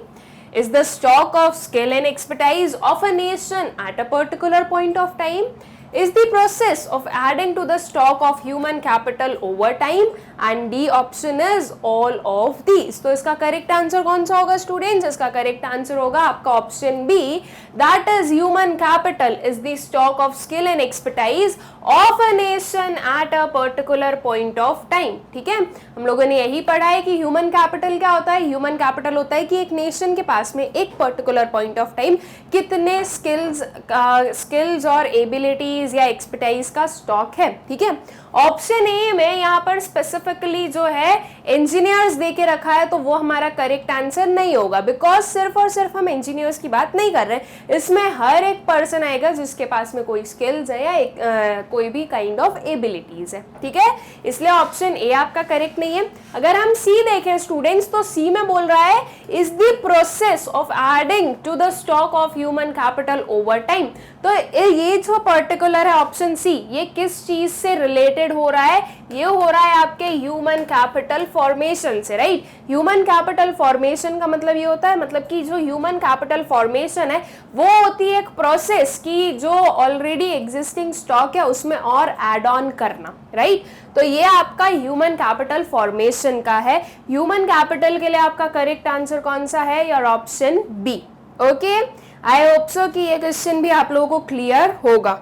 A: is the stock of skill and expertise of a nation at a particular point of time, is the process of adding to the stock of human capital over time, and D option is all of these। तो इसका correct answer कौन सा होगा students? इसका correct answer होगा आपका option B, that is human capital is the stock of skill and expertise of a nation at a particular point of time. ठीक है, हम लोगों ने यही पढ़ा है कि ह्यूमन कैपिटल क्या होता है। ह्यूमन कैपिटल होता है कि एक नेशन के पास में एक पर्टिकुलर पॉइंट ऑफ टाइम कितने स्किल्स और एबिलिटीज या एक्सपर्टाइज का स्टॉक है। ठीक है, ऑप्शन ए में यहाँ पर स्पेसिफिकली जो है इंजीनियर्स दे के रखा है, तो वो हमारा करेक्ट आंसर नहीं होगा, बिकॉज सिर्फ और सिर्फ हम इंजीनियर्स की बात नहीं कर रहे हैं। इसमें हर एक पर्सन आएगा जिसके पास में कोई स्किल्स है या कोई भी काइंड ऑफ एबिलिटीज है। ठीक है, इसलिए ऑप्शन ए आपका करेक्ट नहीं है। अगर हम सी देखें स्टूडेंट्स, तो सी में बोल रहा है is the process of adding to the stock of human capital over time. तो ये जो पर्टिकुलर है ऑप्शन सी, ये किस चीज से रिलेटेड हो रहा है? ये हो रहा है आपके ह्यूमन कैपिटल फॉर्मेशन से, राइट। ह्यूमन कैपिटल फॉर्मेशन का मतलब ये होता है, मतलब कि जो ह्यूमन कैपिटल फॉर्मेशन है वो होती है एक प्रोसेस की जो ऑलरेडी एग्जिस्टिंग स्टॉक है उसमें और एड ऑन करना, राइट। तो ये आपका ह्यूमन कैपिटल फॉर्मेशन का है। ह्यूमन कैपिटल के लिए आपका करेक्ट आंसर कौन सा है? Your option B. Okay, I hope so कि ये क्वेश्चन भी आप लोगों को क्लियर होगा।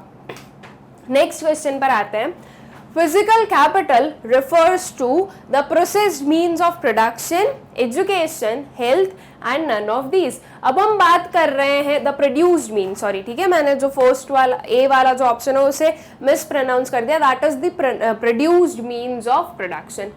A: नेक्स्ट क्वेश्चन पर आते हैं। Physical capital refers to the processed means of production, education, health and none of these। अब हम बात कर रहे हैं द प्रोड्यूस्ड मीन, सॉरी, ठीक है, मैंने जो फर्स्ट वाला ए वाला जो ऑप्शन है उसे मिस प्रोनाउंस कर दिया, that is the produced means of production.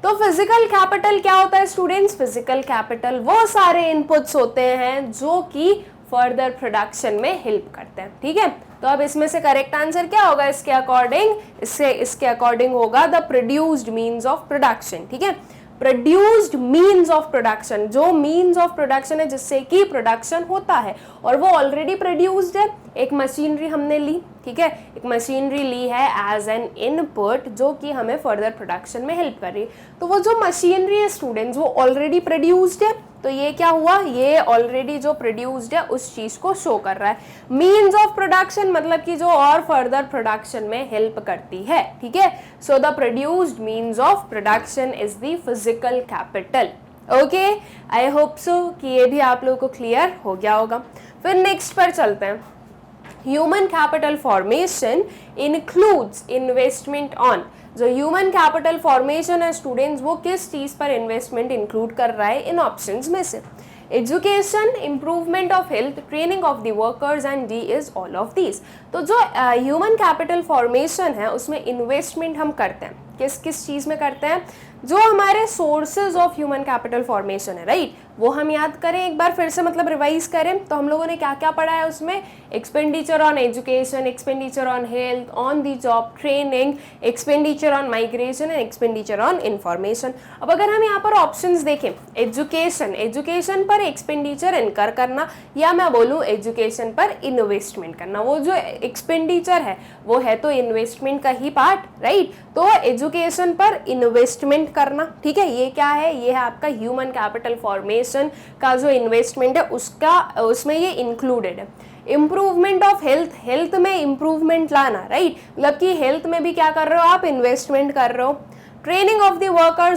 A: तो फिजिकल कैपिटल क्या होता है स्टूडेंट्स? फिजिकल कैपिटल वो सारे इनपुट्स होते हैं जो कि फर्दर प्रोडक्शन में हेल्प करते हैं। ठीक है, तो अब इसमें से करेक्ट आंसर क्या होगा इसके अकॉर्डिंग? इसके अकॉर्डिंग होगा the produced means of production. ठीक है, प्रोड्यूस्ड मीन्स ऑफ प्रोडक्शन, जो मीन्स ऑफ प्रोडक्शन है जिससे कि प्रोडक्शन होता है और वो ऑलरेडी प्रोड्यूस्ड है। एक मशीनरी हमने ली, ठीक है, एक मशीनरी ली है एज एन इनपुट जो कि हमें फर्दर प्रोडक्शन में हेल्प कर रही है। तो वो जो मशीनरी है स्टूडेंट्स वो ऑलरेडी प्रोड्यूस्ड है, तो ये क्या हुआ? ये ऑलरेडी जो प्रोड्यूस्ड है उस चीज को शो कर रहा है। मीन्स ऑफ प्रोडक्शन मतलब कि जो और फर्दर प्रोडक्शन में हेल्प करती है। ठीक है, so the produced means of production is the physical capital. Okay, I hope so कि ये भी आप लोगों को क्लियर हो गया होगा। फिर नेक्स्ट पर चलते हैं। Human capital formation includes investment on. जो ह्यूमन कैपिटल फॉर्मेशन है स्टूडेंट्स वो किस चीज पर इन्वेस्टमेंट इंक्लूड कर रहा है इन ऑप्शंस में से? Education, improvement of health, training of the workers and D is all of these. तो जो ह्यूमन कैपिटल फॉर्मेशन है उसमें इन्वेस्टमेंट हम करते हैं, किस किस चीज में करते हैं? जो हमारे sources of human capital formation है, राइट, वो हम याद करें एक बार फिर से, मतलब रिवाइज करें तो हम लोगों ने क्या क्या पढ़ा है उसमें? Expenditure on education, expenditure on health, on the job training, expenditure on migration and expenditure on information. अब अगर हम यहाँ पर ऑप्शंस देखें, एजुकेशन पर एक्सपेंडिचर इनकर करना, या मैं बोलूँ एजुकेशन पर इन्वेस्टमेंट करना, वो जो एक्सपेंडिचर है वो है तो इन्वेस्टमेंट का ही पार्ट, राइट। तो एजुकेशन पर इन्वेस्टमेंट करना, ठीक है, ये क्या है? ये है आपका ह्यूमन कैपिटल फॉर्मेशन का जो इन्वेस्टमेंट है उसमें ये इंक्लूडेड है। इम्प्रूवमेंट ऑफ हेल्थ, हेल्थ में इम्प्रूवमेंट लाना, राइट, मतलब कि हेल्थ में भी क्या कर रहे हो आप? इन्वेस्टमेंट कर रहे हो। ट्रेनिंग ऑफ द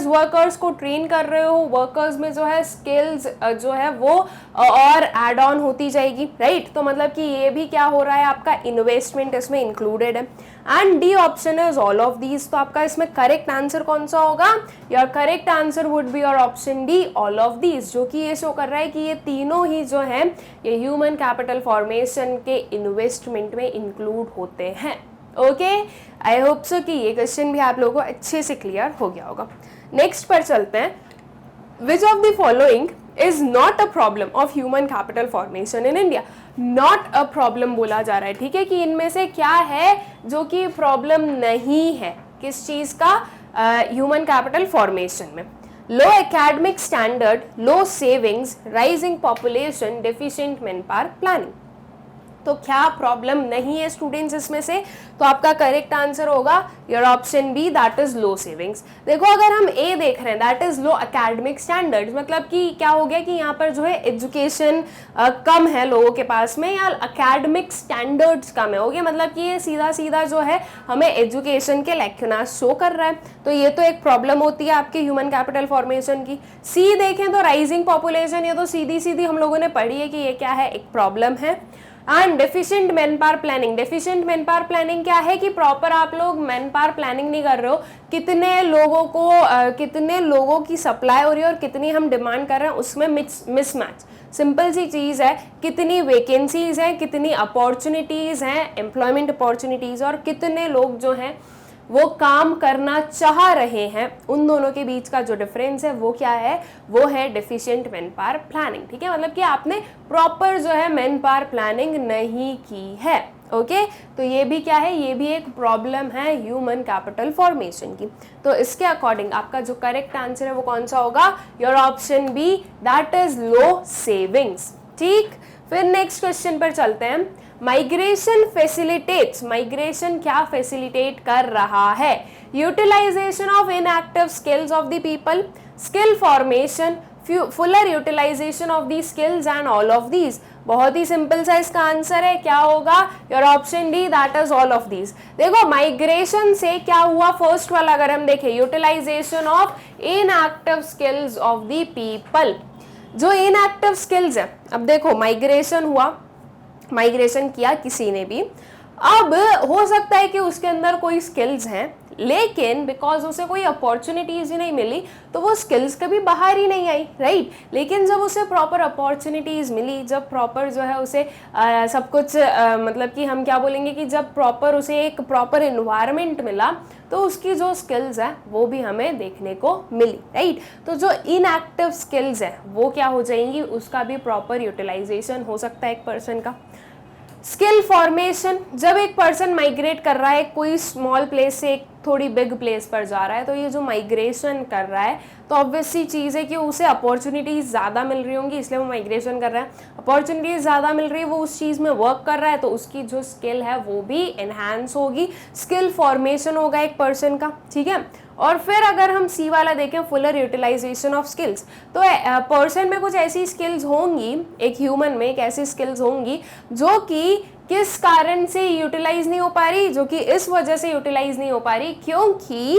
A: वर्कर्स को ट्रेन कर रहे हो, वर्कर्स में जो है स्किल्स जो है वो और एड ऑन होती जाएगी, राइट। तो मतलब कि ये भी क्या हो रहा है आपका? इन्वेस्टमेंट इसमें इंक्लूडेड है। And D option is all of these. तो आपका इसमें करेक्ट आंसर कौन सा होगा? Your correct answer would be your option D, all of these, जो कि ये शो कर रहा है कि ये तीनों ही जो है ये ह्यूमन कैपिटल फॉर्मेशन के इन्वेस्टमेंट में इंक्लूड होते हैं। ओके, आई होप सो कि ये क्वेश्चन भी आप लोगों को अच्छे से क्लियर हो गया होगा। नेक्स्ट पर चलते हैं। Which of the following is not a problem of human capital formation in India. Not a problem बोला जा रहा है, ठीक है, कि इनमें से क्या है जो कि प्रॉब्लम नहीं है, किस चीज का, ह्यूमन कैपिटल फॉर्मेशन में। Low academic standard, low savings, rising population, deficient manpower planning. तो क्या प्रॉब्लम नहीं है स्टूडेंट्स इसमें से? तो आपका करेक्ट आंसर होगा your option B, that is low savings. देखो अगर हम ए देख रहे हैं, that is low academic standards, मतलब कि क्या हो गया कि यहाँ पर जो है एजुकेशन कम है लोगों के पास में, या एकेडमिक स्टैंडर्ड्स कम है, हो गया मतलब कि ये सीधा सीधा जो है हमें एजुकेशन के लैक्यूनास शो कर रहा है। तो ये तो एक प्रॉब्लम होती है आपके ह्यूमन कैपिटल फॉर्मेशन की। सी देखें तो राइजिंग पॉपुलेशन, ये तो सीधी सीधी हम लोगों ने पढ़ी है कि ये क्या है, एक प्रॉब्लम है। And deficient manpower planning, deficient manpower planning क्या है कि प्रॉपर आप लोग मैन पावर प्लानिंग नहीं कर रहे हो, कितने लोगों को कितने लोगों की सप्लाई हो रही है और कितनी हम डिमांड कर रहे हैं, उसमें मिसमैच। सिंपल सी चीज है, कितनी वैकेंसीज हैं, कितनी अपॉर्चुनिटीज हैं, एम्प्लॉयमेंट अपॉर्चुनिटीज, और कितने लोग जो हैं वो काम करना चाह रहे हैं, उन दोनों के बीच का जो डिफरेंस है वो क्या है, वो है डेफिशिएंट मैन पावर प्लानिंग। ठीक है, मतलब कि आपने प्रॉपर जो है मैन पावर प्लानिंग नहीं की है। ओके, तो ये भी क्या है, ये भी एक प्रॉब्लम है ह्यूमन कैपिटल फॉर्मेशन की। तो इसके अकॉर्डिंग आपका जो करेक्ट आंसर है वो कौन सा होगा, your option B, that is low savings. ठीक, फिर नेक्स्ट क्वेश्चन पर चलते हैं। माइग्रेशन फैसिलिटेट्स, माइग्रेशन क्या फैसिलिटेट कर रहा है, utilization of inactive skills of the people, skill formation, fuller utilization of the skills and all of these. बहुत ही सिंपल सा इसका आंसर है, क्या होगा, your option D, that is all of these. देखो माइग्रेशन से क्या हुआ, फर्स्ट वाला अगर हम देखें, utilization of inactive skills of the people. जो इनएक्टिव स्किल्स है, अब देखो माइग्रेशन हुआ, माइग्रेशन किया किसी ने भी, अब हो सकता है कि उसके अंदर कोई स्किल्स हैं, लेकिन बिकॉज उसे कोई अपॉर्चुनिटीज ही नहीं मिली तो वो स्किल्स कभी बाहर ही नहीं आई, राइट। लेकिन जब उसे प्रॉपर अपॉर्चुनिटीज मिली, जब प्रॉपर जो है उसे सब कुछ मतलब कि हम क्या बोलेंगे कि जब प्रॉपर उसे एक प्रॉपर एनवायरनमेंट मिला, तो उसकी जो स्किल्स है वो भी हमें देखने को मिली, राइट। तो जो इनएक्टिव स्किल्स है वो क्या हो जाएंगी, उसका भी प्रॉपर यूटिलाइजेशन हो सकता है एक पर्सन का। स्किल फॉर्मेशन, जब एक पर्सन माइग्रेट कर रहा है कोई स्मॉल प्लेस से एक थोड़ी बिग प्लेस पर जा रहा है, तो ये जो माइग्रेशन कर रहा है तो ऑब्वियस सी चीज़ है कि उसे अपॉर्चुनिटीज़ ज़्यादा मिल रही होंगी, इसलिए वो माइग्रेशन कर रहा है। अपॉर्चुनिटीज़ ज़्यादा मिल रही है, वो उस चीज़ में वर्क कर रहा है, तो उसकी जो स्किल है वो भी एनहांस होगी, स्किल फॉर्मेशन होगा एक पर्सन का। ठीक है, और फिर अगर हम सी वाला देखें, फुलर यूटिलाइजेशन ऑफ स्किल्स, तो पर्सन में कुछ ऐसी स्किल्स होंगी, एक ह्यूमन में एक ऐसी स्किल्स होंगी जो कि किस कारण से यूटिलाइज नहीं हो पा रही, जो कि इस वजह से यूटिलाइज नहीं हो पा रही क्योंकि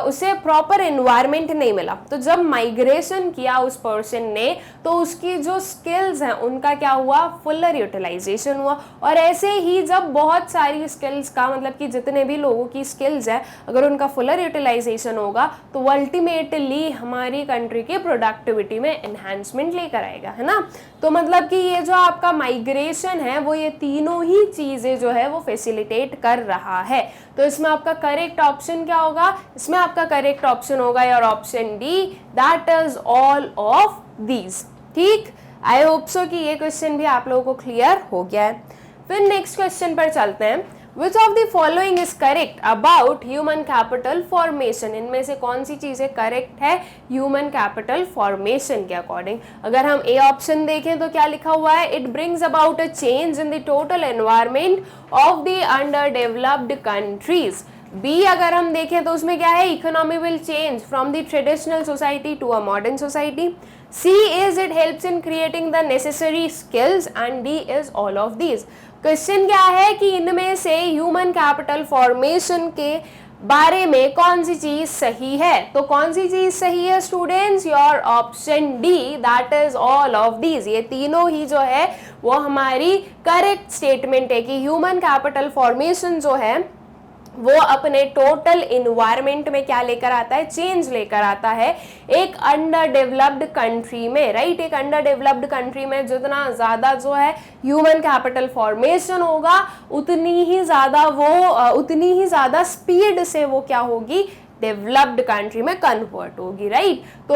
A: उसे प्रॉपर एनवायरनमेंट नहीं मिला। तो जब माइग्रेशन किया उस पर्सन ने, तो उसकी जो स्किल्स हैं उनका क्या हुआ, फुलर यूटिलाइजेशन हुआ। और ऐसे ही जब बहुत सारी स्किल्स का मतलब कि जितने भी लोगों की स्किल्स है, अगर उनका फुलर यूटिलाइजेशन होगा तो वो अल्टीमेटली हमारी कंट्री की प्रोडक्टिविटी में एनहांसमेंट लेकर आएगा, है ना। तो मतलब कि ये जो आपका माइग्रेशन है वो ये तीनों ही चीजें जो है वो फैसिलिटेट कर रहा है। तो इसमें आपका करेक्ट ऑप्शन क्या होगा, इसमें आपका करेक्ट ऑप्शन होगा your option D, that is all of these. ठीक, आई होप सो कि ये क्वेश्चन भी आप लोगों को क्लियर हो गया है। फिर नेक्स्ट क्वेश्चन पर चलते हैं। Which of the following is correct about human capital formation? इनमें से कौन सी चीजें करेक्ट है human capital formation के अकॉर्डिंग? अगर हम A ऑप्शन देखें तो क्या लिखा हुआ है, it brings about a change in the total environment of the underdeveloped countries. B अगर हम देखें तो उसमें क्या है, economy will change from the traditional society to a modern society. C is it helps in creating the necessary skills and D is all of these. Question क्या है कि इनमें से ह्यूमन कैपिटल फॉर्मेशन के बारे में कौन सी चीज सही है। तो कौन सी चीज सही है students, your option D, that is all of these. ये तीनों ही जो है वो हमारी करेक्ट स्टेटमेंट है कि ह्यूमन कैपिटल फॉर्मेशन जो है वो अपने टोटल इन्वायरमेंट में क्या लेकर आता है, चेंज लेकर आता है एक अंडर डेवलप्ड कंट्री में, राइट। एक अंडर डेवलप्ड कंट्री में जितना ज़्यादा जो है ह्यूमन कैपिटल फॉर्मेशन होगा, उतनी ही ज़्यादा स्पीड से वो क्या होगी, डेवलप्ड कंट्री में कन्वर्ट होगी, राइट। तो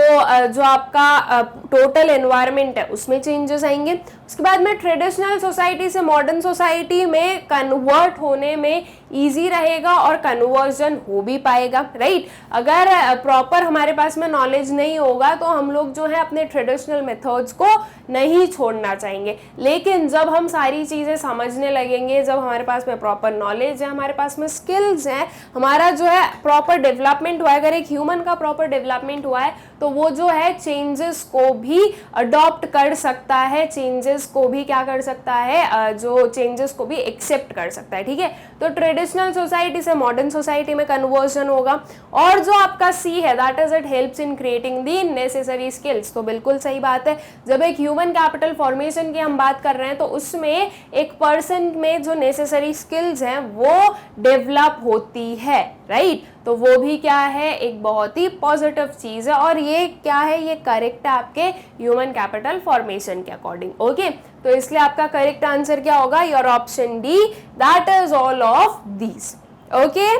A: जो आपका टोटल एनवायरनमेंट है उसमें चेंजेस आएंगे। उसके बाद में ट्रेडिशनल सोसाइटी से मॉडर्न सोसाइटी में कन्वर्ट होने में ईजी रहेगा और कन्वर्जन हो भी पाएगा, राइट। अगर प्रॉपर हमारे पास में नॉलेज नहीं होगा तो हम लोग जो है अपने ट्रेडिशनल मेथड्स को नहीं छोड़ना चाहेंगे, लेकिन जब हम सारी चीज़ें समझने लगेंगे, जब हमारे पास में प्रॉपर नॉलेज है, हमारे पास में स्किल्स हैं, हमारा जो है प्रॉपर डेवलपमेंट हुआ है, अगर एक ह्यूमन का प्रॉपर डेवलपमेंट हुआ है तो वो जो है चेंजेस को भी अडॉप्ट कर सकता है, चेंजेस को भी क्या कर सकता है, जो चेंजेस को भी एक्सेप्ट कर सकता है, ठीक है। तो ट्रेडिशनल सोसाइटी से मॉडर्न सोसाइटी में कन्वर्जन होगा। और जो आपका सी है that is it helps in creating the necessary skills, तो बिल्कुल सही बात है। जब एक ह्यूमन कैपिटल फॉर्मेशन की हम बात कर रहे हैं तो उसमें एक पर्सन में जो नेसेसरी स्किल्स हैं वो डेवलप होती है, राइट। तो वो भी क्या है, एक बहुत ही पॉजिटिव चीज है और ये क्या है, ये करेक्ट है आपके ह्यूमन कैपिटल फॉर्मेशन के अकॉर्डिंग, ओके। तो इसलिए आपका करेक्ट आंसर क्या होगा, your option D, that is all of these, okay.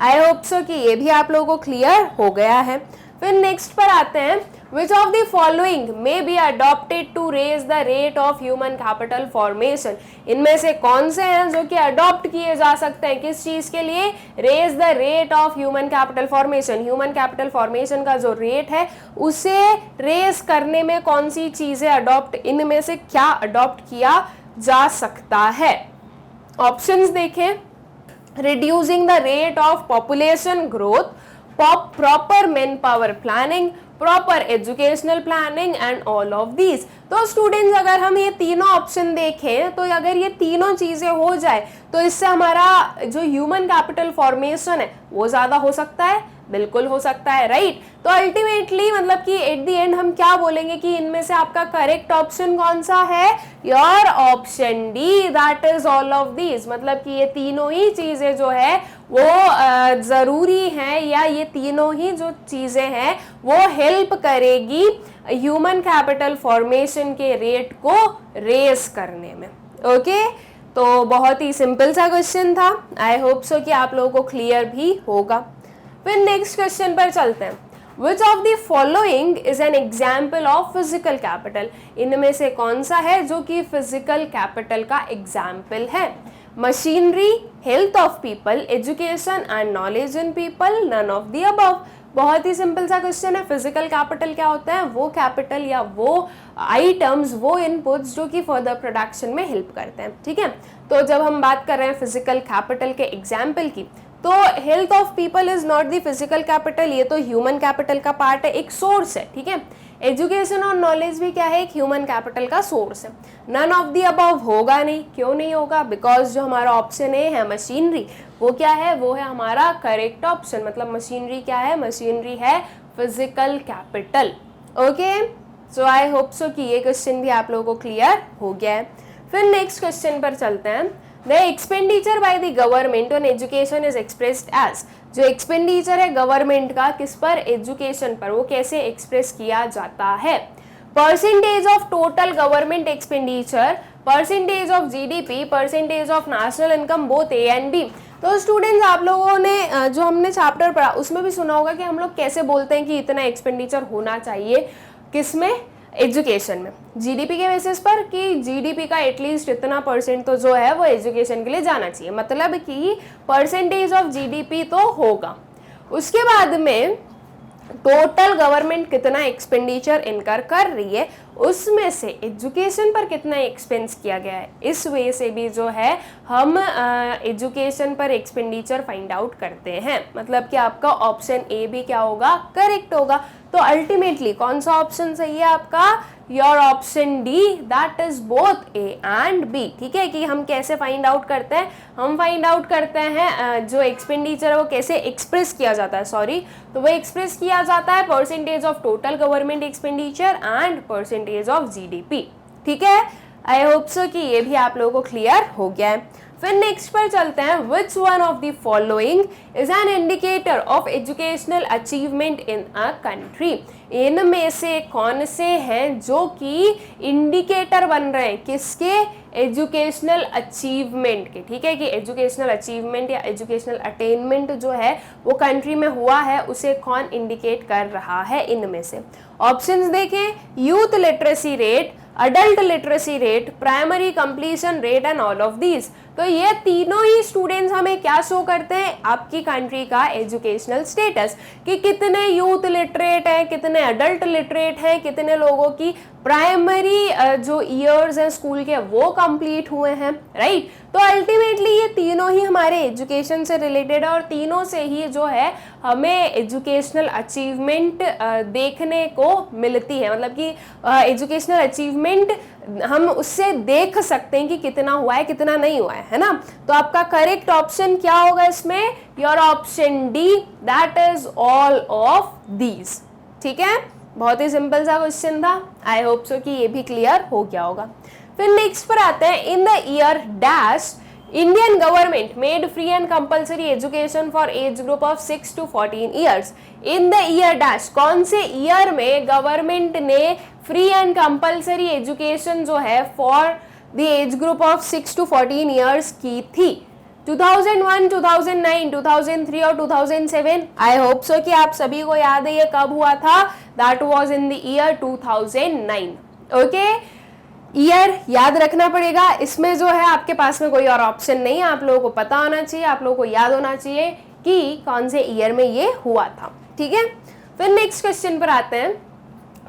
A: I hope so कि ये भी आप लोगों को क्लियर हो गया है। फिर नेक्स्ट पर आते हैं, which of the following may be adopted to raise the rate of human capital formation, इनमें से कौन से हैं जो कि अडॉप्ट किए जा सकते हैं, किस चीज के लिए, raise the rate of human capital formation, human capital formation का जो रेट है उसे रेज करने में कौन सी चीजें अडॉप्ट, इनमें से क्या अडॉप्ट किया जा सकता है। ऑप्शंस देखें, reducing the rate of population growth, proper manpower planning, proper educational planning and all of these। तो स्टूडेंट्स अगर हम ये तीनों ऑप्शन देखें तो अगर ये तीनों चीजें हो जाए तो इससे हमारा जो ह्यूमन कैपिटल फॉर्मेशन है वो ज्यादा हो सकता है, बिल्कुल हो सकता है, राइट। तो अल्टीमेटली मतलब कि एट द एंड हम क्या बोलेंगे कि इनमें से आपका करेक्ट ऑप्शन कौन सा है, your option D, that is all of these. मतलब कि ये तीनों ही चीजें जो है वो जरूरी हैं, या ये तीनों ही जो चीजें हैं वो हेल्प करेगी ह्यूमन कैपिटल फॉर्मेशन के रेट को रेस करने में, ओके। तो बहुत ही सिंपल सा क्वेश्चन था, आई होप सो कि आप लोगों को क्लियर भी होगा। फिर नेक्स्ट क्वेश्चन पर चलते हैं, Which of the following is an example of physical capital, इनमें से कौन सा है जो कि फिजिकल कैपिटल का एग्जाम्पल है, machinery, health of people, education and knowledge in people, none of the above. बहुत ही सिंपल सा क्वेश्चन है। फिजिकल कैपिटल क्या होता है, वो कैपिटल या वो आइटम्स, वो इनपुट्स जो कि फर्दर प्रोडक्शन में हेल्प करते हैं, ठीक है। तो जब हम बात कर रहे हैं फिजिकल कैपिटल के एग्जाम्पल की, तो health of people is not the physical capital, ये तो ह्यूमन कैपिटल का पार्ट है, एक सोर्स है, ठीक है। एजुकेशन और नॉलेज भी क्या है, एक ह्यूमन कैपिटल का सोर्स है। नन ऑफ द अबव होगा नहीं, क्यों नहीं होगा, बिकॉज जो हमारा ऑप्शन ए है मशीनरी, वो क्या है, वो है हमारा करेक्ट ऑप्शन। मतलब मशीनरी क्या है, मशीनरी है फिजिकल कैपिटल, ओके। सो आई होप सो कि ये क्वेश्चन भी आप लोगों को क्लियर हो गया है। फिर नेक्स्ट क्वेश्चन पर चलते हैं, The expenditure by the government on education is expressed as, जो एक्सपेंडिचर है गवर्नमेंट का किस पर, एजुकेशन पर, वो कैसे एक्सप्रेस किया जाता है, percentage of total government expenditure, percentage of GDP, percentage of national income, both A and B. तो स्टूडेंट्स आप लोगों ने जो हमने चैप्टर पढ़ा उसमें भी सुना होगा कि हम लोग कैसे बोलते हैं कि इतना एक्सपेंडिचर होना चाहिए, किसमें, एजुकेशन में, जीडीपी के बेसिस पर, कि जीडीपी का एटलीस्ट इतना परसेंट तो जो है वो एजुकेशन के लिए जाना चाहिए, मतलब कि परसेंटेज ऑफ जीडीपी तो होगा। उसके बाद में टोटल गवर्नमेंट कितना एक्सपेंडिचर इनकर कर रही है, उसमें से एजुकेशन पर कितना एक्सपेंस किया गया है, इस वे से भी जो है हम एजुकेशन पर एक्सपेंडिचर फाइंड आउट करते हैं। मतलब कि आपका ऑप्शन ए भी क्या होगा, करेक्ट होगा। तो अल्टीमेटली कौन सा ऑप्शन सही है आपका, your option D, that is both A and B, ठीक है। कि हम कैसे फाइंड आउट करते हैं, हम फाइंड आउट करते हैं जो एक्सपेंडिचर है वो कैसे एक्सप्रेस किया जाता है, सॉरी, तो वो एक्सप्रेस किया जाता है percentage of total government expenditure and percentage of GDP, ठीक है। आई होप सो कि ये भी आप लोगों को क्लियर हो गया है। फिर नेक्स्ट पर चलते हैं, which one of the following is an indicator of educational achievement in a country. इनमें से कौन से हैं जो कि इंडिकेटर बन रहे हैं, किसके, एजुकेशनल अचीवमेंट के, ठीक है, कि एजुकेशनल अचीवमेंट या एजुकेशनल अटेनमेंट जो है वो कंट्री में हुआ है, उसे कौन इंडिकेट कर रहा है इनमें से। ऑप्शंस देखें, youth literacy rate, adult literacy rate, primary completion rate and all of these. तो ये तीनों ही स्टूडेंट्स हमें क्या शो करते हैं, आपकी कंट्री का एजुकेशनल स्टेटस, कि कितने यूथ लिटरेट हैं, कितने अडल्ट लिटरेट हैं, कितने लोगों की प्राइमरी जो ईयर्स हैं स्कूल के वो कंप्लीट हुए हैं, राइट। तो अल्टीमेटली ये तीनों ही हमारे एजुकेशन से रिलेटेड है और तीनों से ही जो है हमें एजुकेशनल अचीवमेंट देखने को मिलती है, मतलब कि एजुकेशनल अचीवमेंट हम उससे देख सकते हैं कि कितना हुआ है कितना नहीं हुआ है ना। तो आपका करेक्ट ऑप्शन क्या होगा इसमें, your option D, that is all of these. ठीक है, बहुत ही सिंपल सा क्वेश्चन था, आई होप सो कि ये भी क्लियर हो गया होगा। फिर नेक्स्ट पर आते हैं, in the year dash Indian government made free and compulsory education for age group of 6 to 14 years. In the year dash, कौन से ईयर में गवर्नमेंट ने फ्री एंड कंपल्सरी एजुकेशन जो है for the age group of 6 to 14 years की थी। 2001, 2009, 2003 और 2007। आई hope so कि आप सभी को याद है ये कब हुआ था, that was in the year 2009। Okay, year याद रखना पड़ेगा, इसमें जो है आपके पास में कोई और ऑप्शन नहीं है, आप लोगों को पता होना चाहिए, आप लोगों को याद होना चाहिए कि कौन से ईयर में ये हुआ था। ठीक है, फिर नेक्स्ट क्वेश्चन पर आते हैं,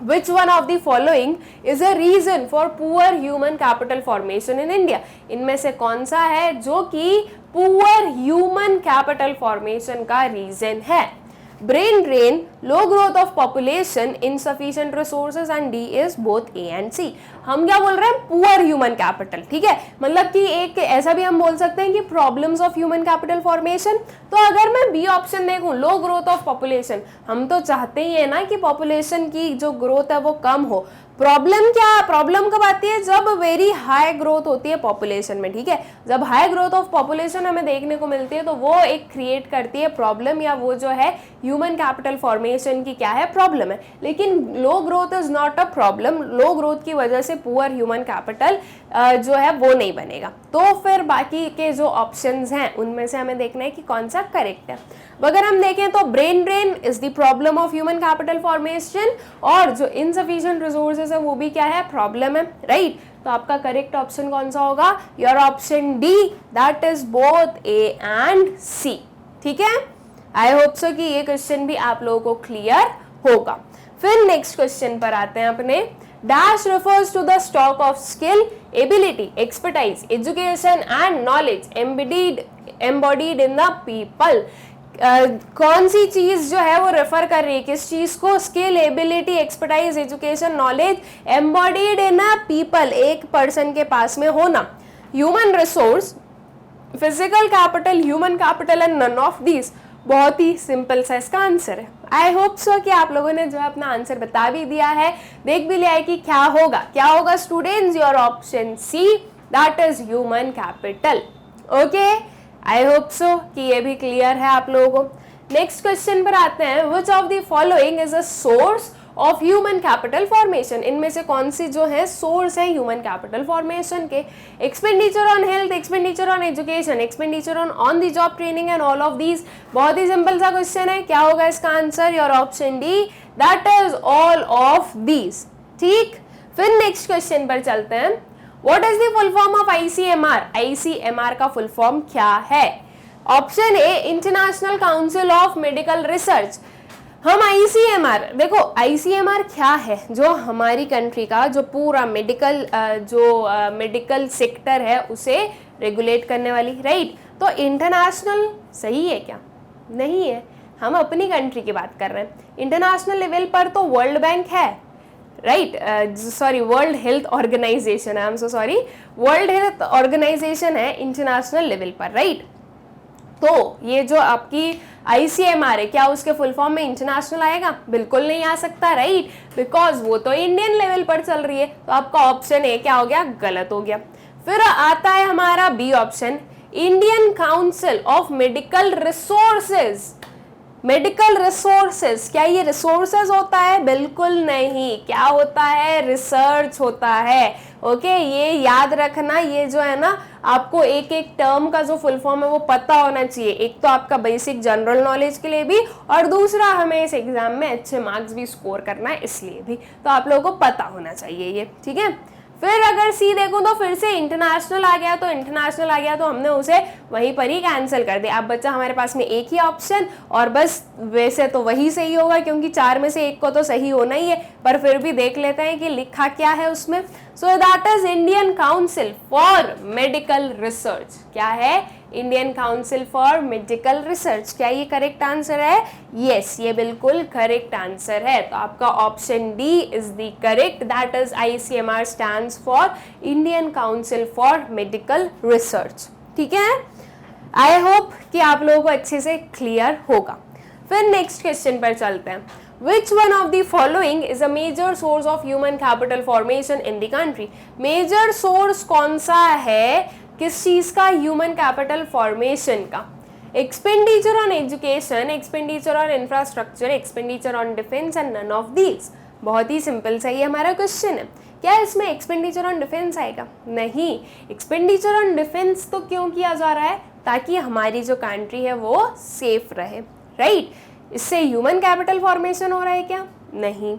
A: Which one of the following is a reason for poor human capital formation in India? इनमें से कौन सा है जो कि poor human capital formation का reason है? Brain drain, low growth of population, insufficient resources and D is both A and C. हम क्या बोल रहे हैं, पुअर ह्यूमन कैपिटल। ठीक है, मतलब कि एक ऐसा भी हम बोल सकते हैं कि problems of human capital formation. तो अगर मैं बी ऑप्शन देखूं, लो ग्रोथ ऑफ पॉपुलेशन, हम तो चाहते ही है ना कि पॉपुलेशन की जो ग्रोथ है वो कम हो। प्रॉब्लम क्या, प्रॉब्लम कब आती है, जब वेरी हाई ग्रोथ होती है पॉपुलेशन में। ठीक है, जब हाई ग्रोथ ऑफ पॉपुलेशन हमें देखने को मिलती है तो वो एक क्रिएट करती है प्रॉब्लम, या वो जो है ह्यूमन कैपिटल फॉर्मेशन की क्या है, प्रॉब्लम है। लेकिन low growth is not a problem, low growth की वजह से पुअर ह्यूमन कैपिटल जो है वो नहीं बनेगा। तो फिर बाकी के जो ऑप्शंस हैं उनमें से हमें देखना है कि कौन सा करेक्ट है। अगर हम देखें तो brain drain is the problem of human capital formation, और जो इनसफिशिएंट रिसोर्सेज है वो भी क्या है, प्रॉब्लम है, राइट। तो आपका करेक्ट ऑप्शन कौन सा होगा, your option D, that is both A and C. ठीक है, आई होप सो कि ये क्वेश्चन भी आप लोगों को क्लियर होगा। फिर नेक्स्ट क्वेश्चन पर आते हैं अपने, dash refers to the stock of skill, ability, expertise, education and knowledge embodied in the people। कौन सी चीज जो है वो रेफर कर रही है, किस चीज को, skill, ability, expertise, education, knowledge embodied in a people, एक पर्सन के पास में होना। Human resource, physical capital, human capital and none of this. बहुत ही सिंपल सा इसका आंसर है। आई होप सो कि आप लोगों ने जो है अपना आंसर बता भी दिया है, देख भी लिया है कि क्या होगा। क्या होगा students, your option C, that is human capital. Okay, I hope so कि ये भी क्लियर है आप लोगों को। नेक्स्ट क्वेश्चन पर आते हैं, which of the following is a source of human capital formation. इनमें से कौन सी जो है सोर्स है ह्यूमन कैपिटल फॉर्मेशन के, expenditure on health, expenditure on education, expenditure on the job training and all of these. बहुत ही सिंपल सा क्वेश्चन है, क्या होगा इसका answer, your option D, that is all of these. ठीक, फिर नेक्स्ट क्वेश्चन पर चलते हैं, what is the full form of ICMR. ICMR का फुल फॉर्म क्या है। Option A, international council of medical research. हम आईसीएमआर, देखो आईसीएमआर क्या है, जो हमारी कंट्री का जो पूरा मेडिकल सेक्टर है उसे रेगुलेट करने वाली, राइट। तो इंटरनेशनल सही है क्या, नहीं है, हम अपनी कंट्री की बात कर रहे हैं। इंटरनेशनल लेवल पर तो वर्ल्ड बैंक है, right, sorry world health organization है, I am so sorry, world health organization है इंटरनेशनल लेवल पर, राइट। तो ये जो आपकी आईसीएमआर है, क्या उसके फुल फॉर्म में इंटरनेशनल आएगा, बिल्कुल नहीं आ सकता, राइट, बिकॉज वो तो इंडियन लेवल पर चल रही है। तो आपका ऑप्शन ए क्या हो गया, गलत हो गया। फिर आता है हमारा B option, Indian council of medical resources. Medical resources, क्या ये रिसोर्सेज होता है? बिल्कुल नहीं, क्या होता है? रिसर्च होता है। ओके, ये याद रखना, ये जो है ना आपको एक एक टर्म का जो फुल फॉर्म है वो पता होना चाहिए, एक तो आपका बेसिक जनरल नॉलेज के लिए भी, और दूसरा हमें इस एग्जाम में अच्छे मार्क्स भी स्कोर करना है इसलिए भी, तो आप लोगों को पता होना चाहिए ये, ठीक है। फिर अगर सी देखो तो फिर से इंटरनेशनल आ गया, तो इंटरनेशनल आ गया तो हमने उसे वहीं पर ही कैंसिल कर दिया। अब बच्चा हमारे पास में एक ही ऑप्शन, और बस वैसे तो वही सही होगा क्योंकि चार में से एक को तो सही होना ही है, पर फिर भी देख लेते हैं कि लिखा क्या है उसमें। सो that is Indian council for medical research. क्या है? Indian council for medical research. क्या ये करेक्ट आंसर है? यस, ये बिल्कुल करेक्ट आंसर है। तो आपका option D is the correct, that is ICMR stands for Indian council for medical research. ठीक है, आई होप कि आप लोगों को अच्छे से क्लियर होगा। फिर नेक्स्ट क्वेश्चन पर चलते हैं। Which one of the following is a major source of human capital formation in the country? Major source कौन सा है किस चीज का? ह्यूमन कैपिटल फॉर्मेशन का। Expenditure on education, expenditure on infrastructure, expenditure on defence and none of these. बहुत ही simple सा ये हमारा क्वेश्चन है। क्या इसमें एक्सपेंडिचर ऑन डिफेंस आएगा? नहीं। एक्सपेंडिचर ऑन डिफेंस तो क्यों किया जा रहा है? ताकि हमारी जो कंट्री है वो सेफ रहे, राइट? इससे ह्यूमन कैपिटल फॉर्मेशन हो रहा है क्या? नहीं।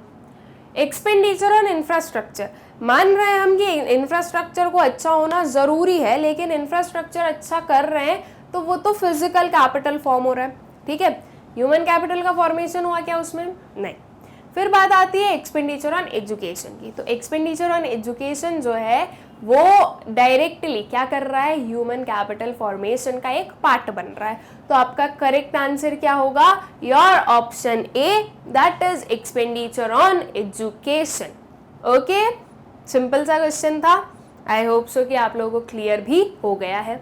A: एक्सपेंडिचर ऑन इंफ्रास्ट्रक्चर, मान रहे हैं हम कि इंफ्रास्ट्रक्चर को अच्छा होना जरूरी है, लेकिन इंफ्रास्ट्रक्चर अच्छा कर रहे हैं तो वो तो फिजिकल कैपिटल फॉर्म हो रहा है, ठीक है। ह्यूमन कैपिटल का फॉर्मेशन हुआ क्या उसमें? नहीं। फिर बात आती है एक्सपेंडिचर ऑन एजुकेशन की। तो एक्सपेंडिचर ऑन एजुकेशन जो है वो डायरेक्टली क्या कर रहा है? ह्यूमन कैपिटल फॉर्मेशन का एक पार्ट बन रहा है। तो आपका करेक्ट आंसर क्या होगा? Your option A, that is expenditure on education. Okay, simple सा क्वेश्चन था। आई होप सो कि आप लोगों को क्लियर भी हो गया है।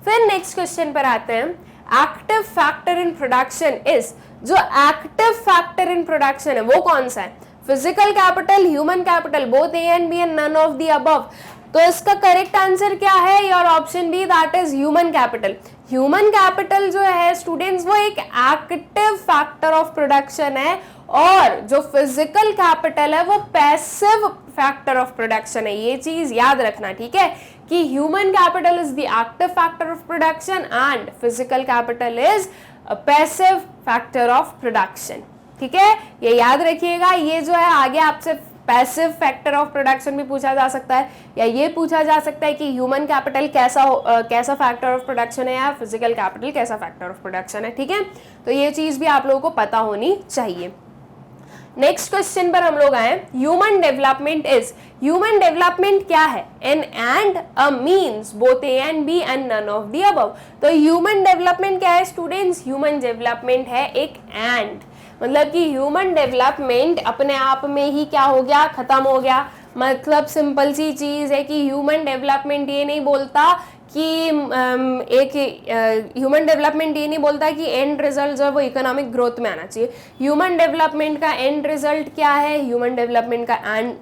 A: फिर नेक्स्ट क्वेश्चन पर आते हैं। Active factor in production is, जो एक्टिव फैक्टर इन प्रोडक्शन है वो कौन सा है? Physical capital, human capital, both A and B and none of the above. तो इसका करेक्ट आंसर क्या है? Your option B, that is human capital. Human capital जो है स्टूडेंट्स वो एक एक्टिव फैक्टर ऑफ प्रोडक्शन है, और जो फिजिकल कैपिटल है वो पैसिव फैक्टर ऑफ प्रोडक्शन है। ये चीज याद रखना, ठीक है, कि human capital is the active factor of production and physical capital is passive factor of production. ठीक है, ये याद रखिएगा। ये जो है आगे आपसे पैसिव फैक्टर ऑफ प्रोडक्शन भी पूछा जा सकता है, या ये पूछा जा सकता है कि ह्यूमन कैपिटल कैसा फैक्टर ऑफ प्रोडक्शन है, या फिजिकल कैपिटल कैसा फैक्टर ऑफ प्रोडक्शन है। ठीक है, तो ये चीज भी आप लोगों को पता होनी चाहिए। नेक्स्ट क्वेश्चन पर हम लोग आए। Human development is, human development क्या है? An end a means both A and B and none of the above. तो ह्यूमन डेवलपमेंट क्या है स्टूडेंट्स? ह्यूमन डेवलपमेंट है एक एंड, मतलब कि ह्यूमन डेवलपमेंट अपने आप में ही क्या हो गया? खत्म हो गया। मतलब सिंपल सी चीज है कि ह्यूमन डेवलपमेंट ये नहीं बोलता कि एक ह्यूमन डेवलपमेंट ये नहीं बोलता कि एंड रिजल्ट जो है वो इकोनॉमिक ग्रोथ में आना चाहिए। ह्यूमन डेवलपमेंट का एंड रिजल्ट क्या है? ह्यूमन डेवलपमेंट का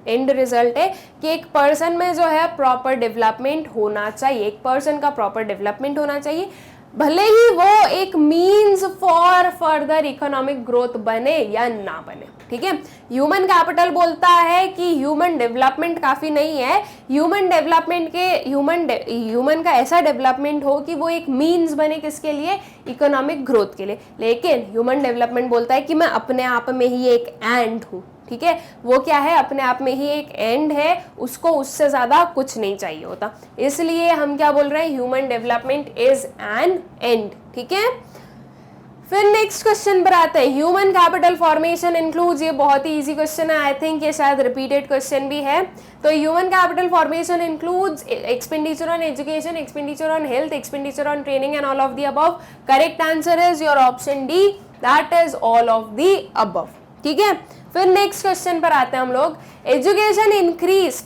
A: एंड रिजल्ट है कि एक पर्सन में जो है प्रॉपर डेवलपमेंट होना चाहिए, एक पर्सन का प्रॉपर डेवलपमेंट होना चाहिए, भले ही वो एक means for further economic growth बने या ना बने। ठीक है, ह्यूमन कैपिटल बोलता है कि ह्यूमन डेवलपमेंट काफी नहीं है, ह्यूमन डेवलपमेंट के ह्यूमन का ऐसा डेवलपमेंट हो कि वो एक मीन्स बने किसके लिए? इकोनॉमिक ग्रोथ के लिए। लेकिन ह्यूमन डेवलपमेंट बोलता है कि मैं अपने आप में ही एक एंड हूँ। ठीक है, वो क्या है? अपने आप में ही एक एंड है, उसको उससे ज्यादा कुछ नहीं चाहिए होता। इसलिए हम क्या बोल रहे हैं? Human development is an and. ठीक है, फिर नेक्स्ट क्वेश्चन पर आते हैं। ह्यूमन कैपिटल फॉर्मेशन इंक्लूड्स, ये बहुत ही इजी क्वेश्चन है, आई थिंक ये शायद रिपीटेड क्वेश्चन भी है। तो human capital formation includes expenditure on education, expenditure on health, expenditure on training and all of the above. Correct answer is your option D, that is all of the above. ठीक है, फिर next question पर आते हैं हम लोग। Education increase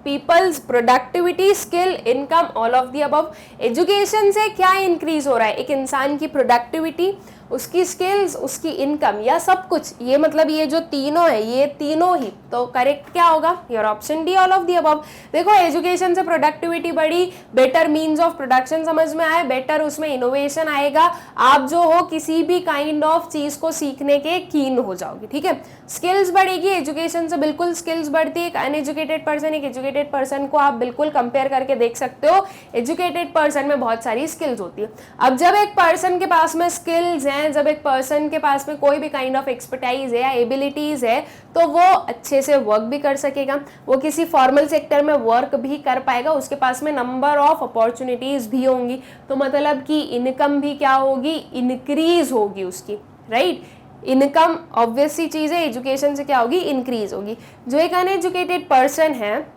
A: people's productivity, skill, income, all of the above. Education से क्या इंक्रीज हो रहा है? एक इंसान की प्रोडक्टिविटी, उसकी स्किल्स, उसकी इनकम या सब कुछ, ये मतलब ये जो तीनों है, ये तीनों ही, तो करेक्ट क्या होगा? Your option D, all of the above. देखो एजुकेशन से प्रोडक्टिविटी बढ़ी, बेटर मीन्स ऑफ प्रोडक्शन समझ में आए, बेटर उसमें इनोवेशन आएगा, आप जो हो किसी भी काइंड ऑफ चीज को सीखने के कीन हो जाओगे, ठीक है। स्किल्स बढ़ेगी, एजुकेशन से बिल्कुल स्किल्स बढ़ती है। एक अनएजुकेटेड पर्सन, एक एजुकेटेड पर्सन को आप बिल्कुल कंपेयर करके देख सकते हो, एजुकेटेड पर्सन में बहुत सारी स्किल्स होती है। अब जब एक पर्सन के पास में स्किल्स हैं, जब एक पर्सन के पास में कोई भी काइंड ऑफ एक्सपर्टाइज है या एबिलिटीज है, तो वो अच्छे से वर्क भी कर सकेगा, वो किसी फॉर्मल सेक्टर में वर्क भी कर पाएगा, उसके पास में नंबर ऑफ अपॉर्चुनिटीज भी होंगी, तो मतलब कि इनकम भी क्या होगी? इंक्रीज होगी उसकी, राइट। इनकम ऑब्वियस सी चीज है, एजुकेशन से क्या होगी? इंक्रीज होगी। जो एक अनएजुकेटेड पर्सन है,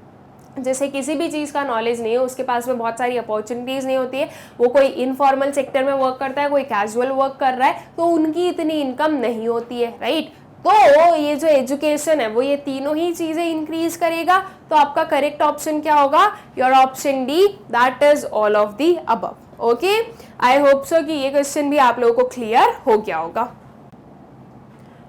A: जैसे किसी भी चीज़ का नॉलेज नहीं है, उसके पास में बहुत सारी अपॉर्चुनिटीज़ नहीं होती है, वो कोई इनफॉर्मल सेक्टर में वर्क करता है, कोई कैजुअल वर्क कर रहा है, तो उनकी इतनी इनकम नहीं होती है, राइट। तो ये जो एजुकेशन है वो ये तीनों ही चीज़ें इंक्रीज करेगा, तो आपका करेक्ट ऑप्शन क्या होगा? Your option D, that is all of the above. Okay, I hope so कि ये क्वेश्चन भी आप लोगों को क्लियर हो गया होगा।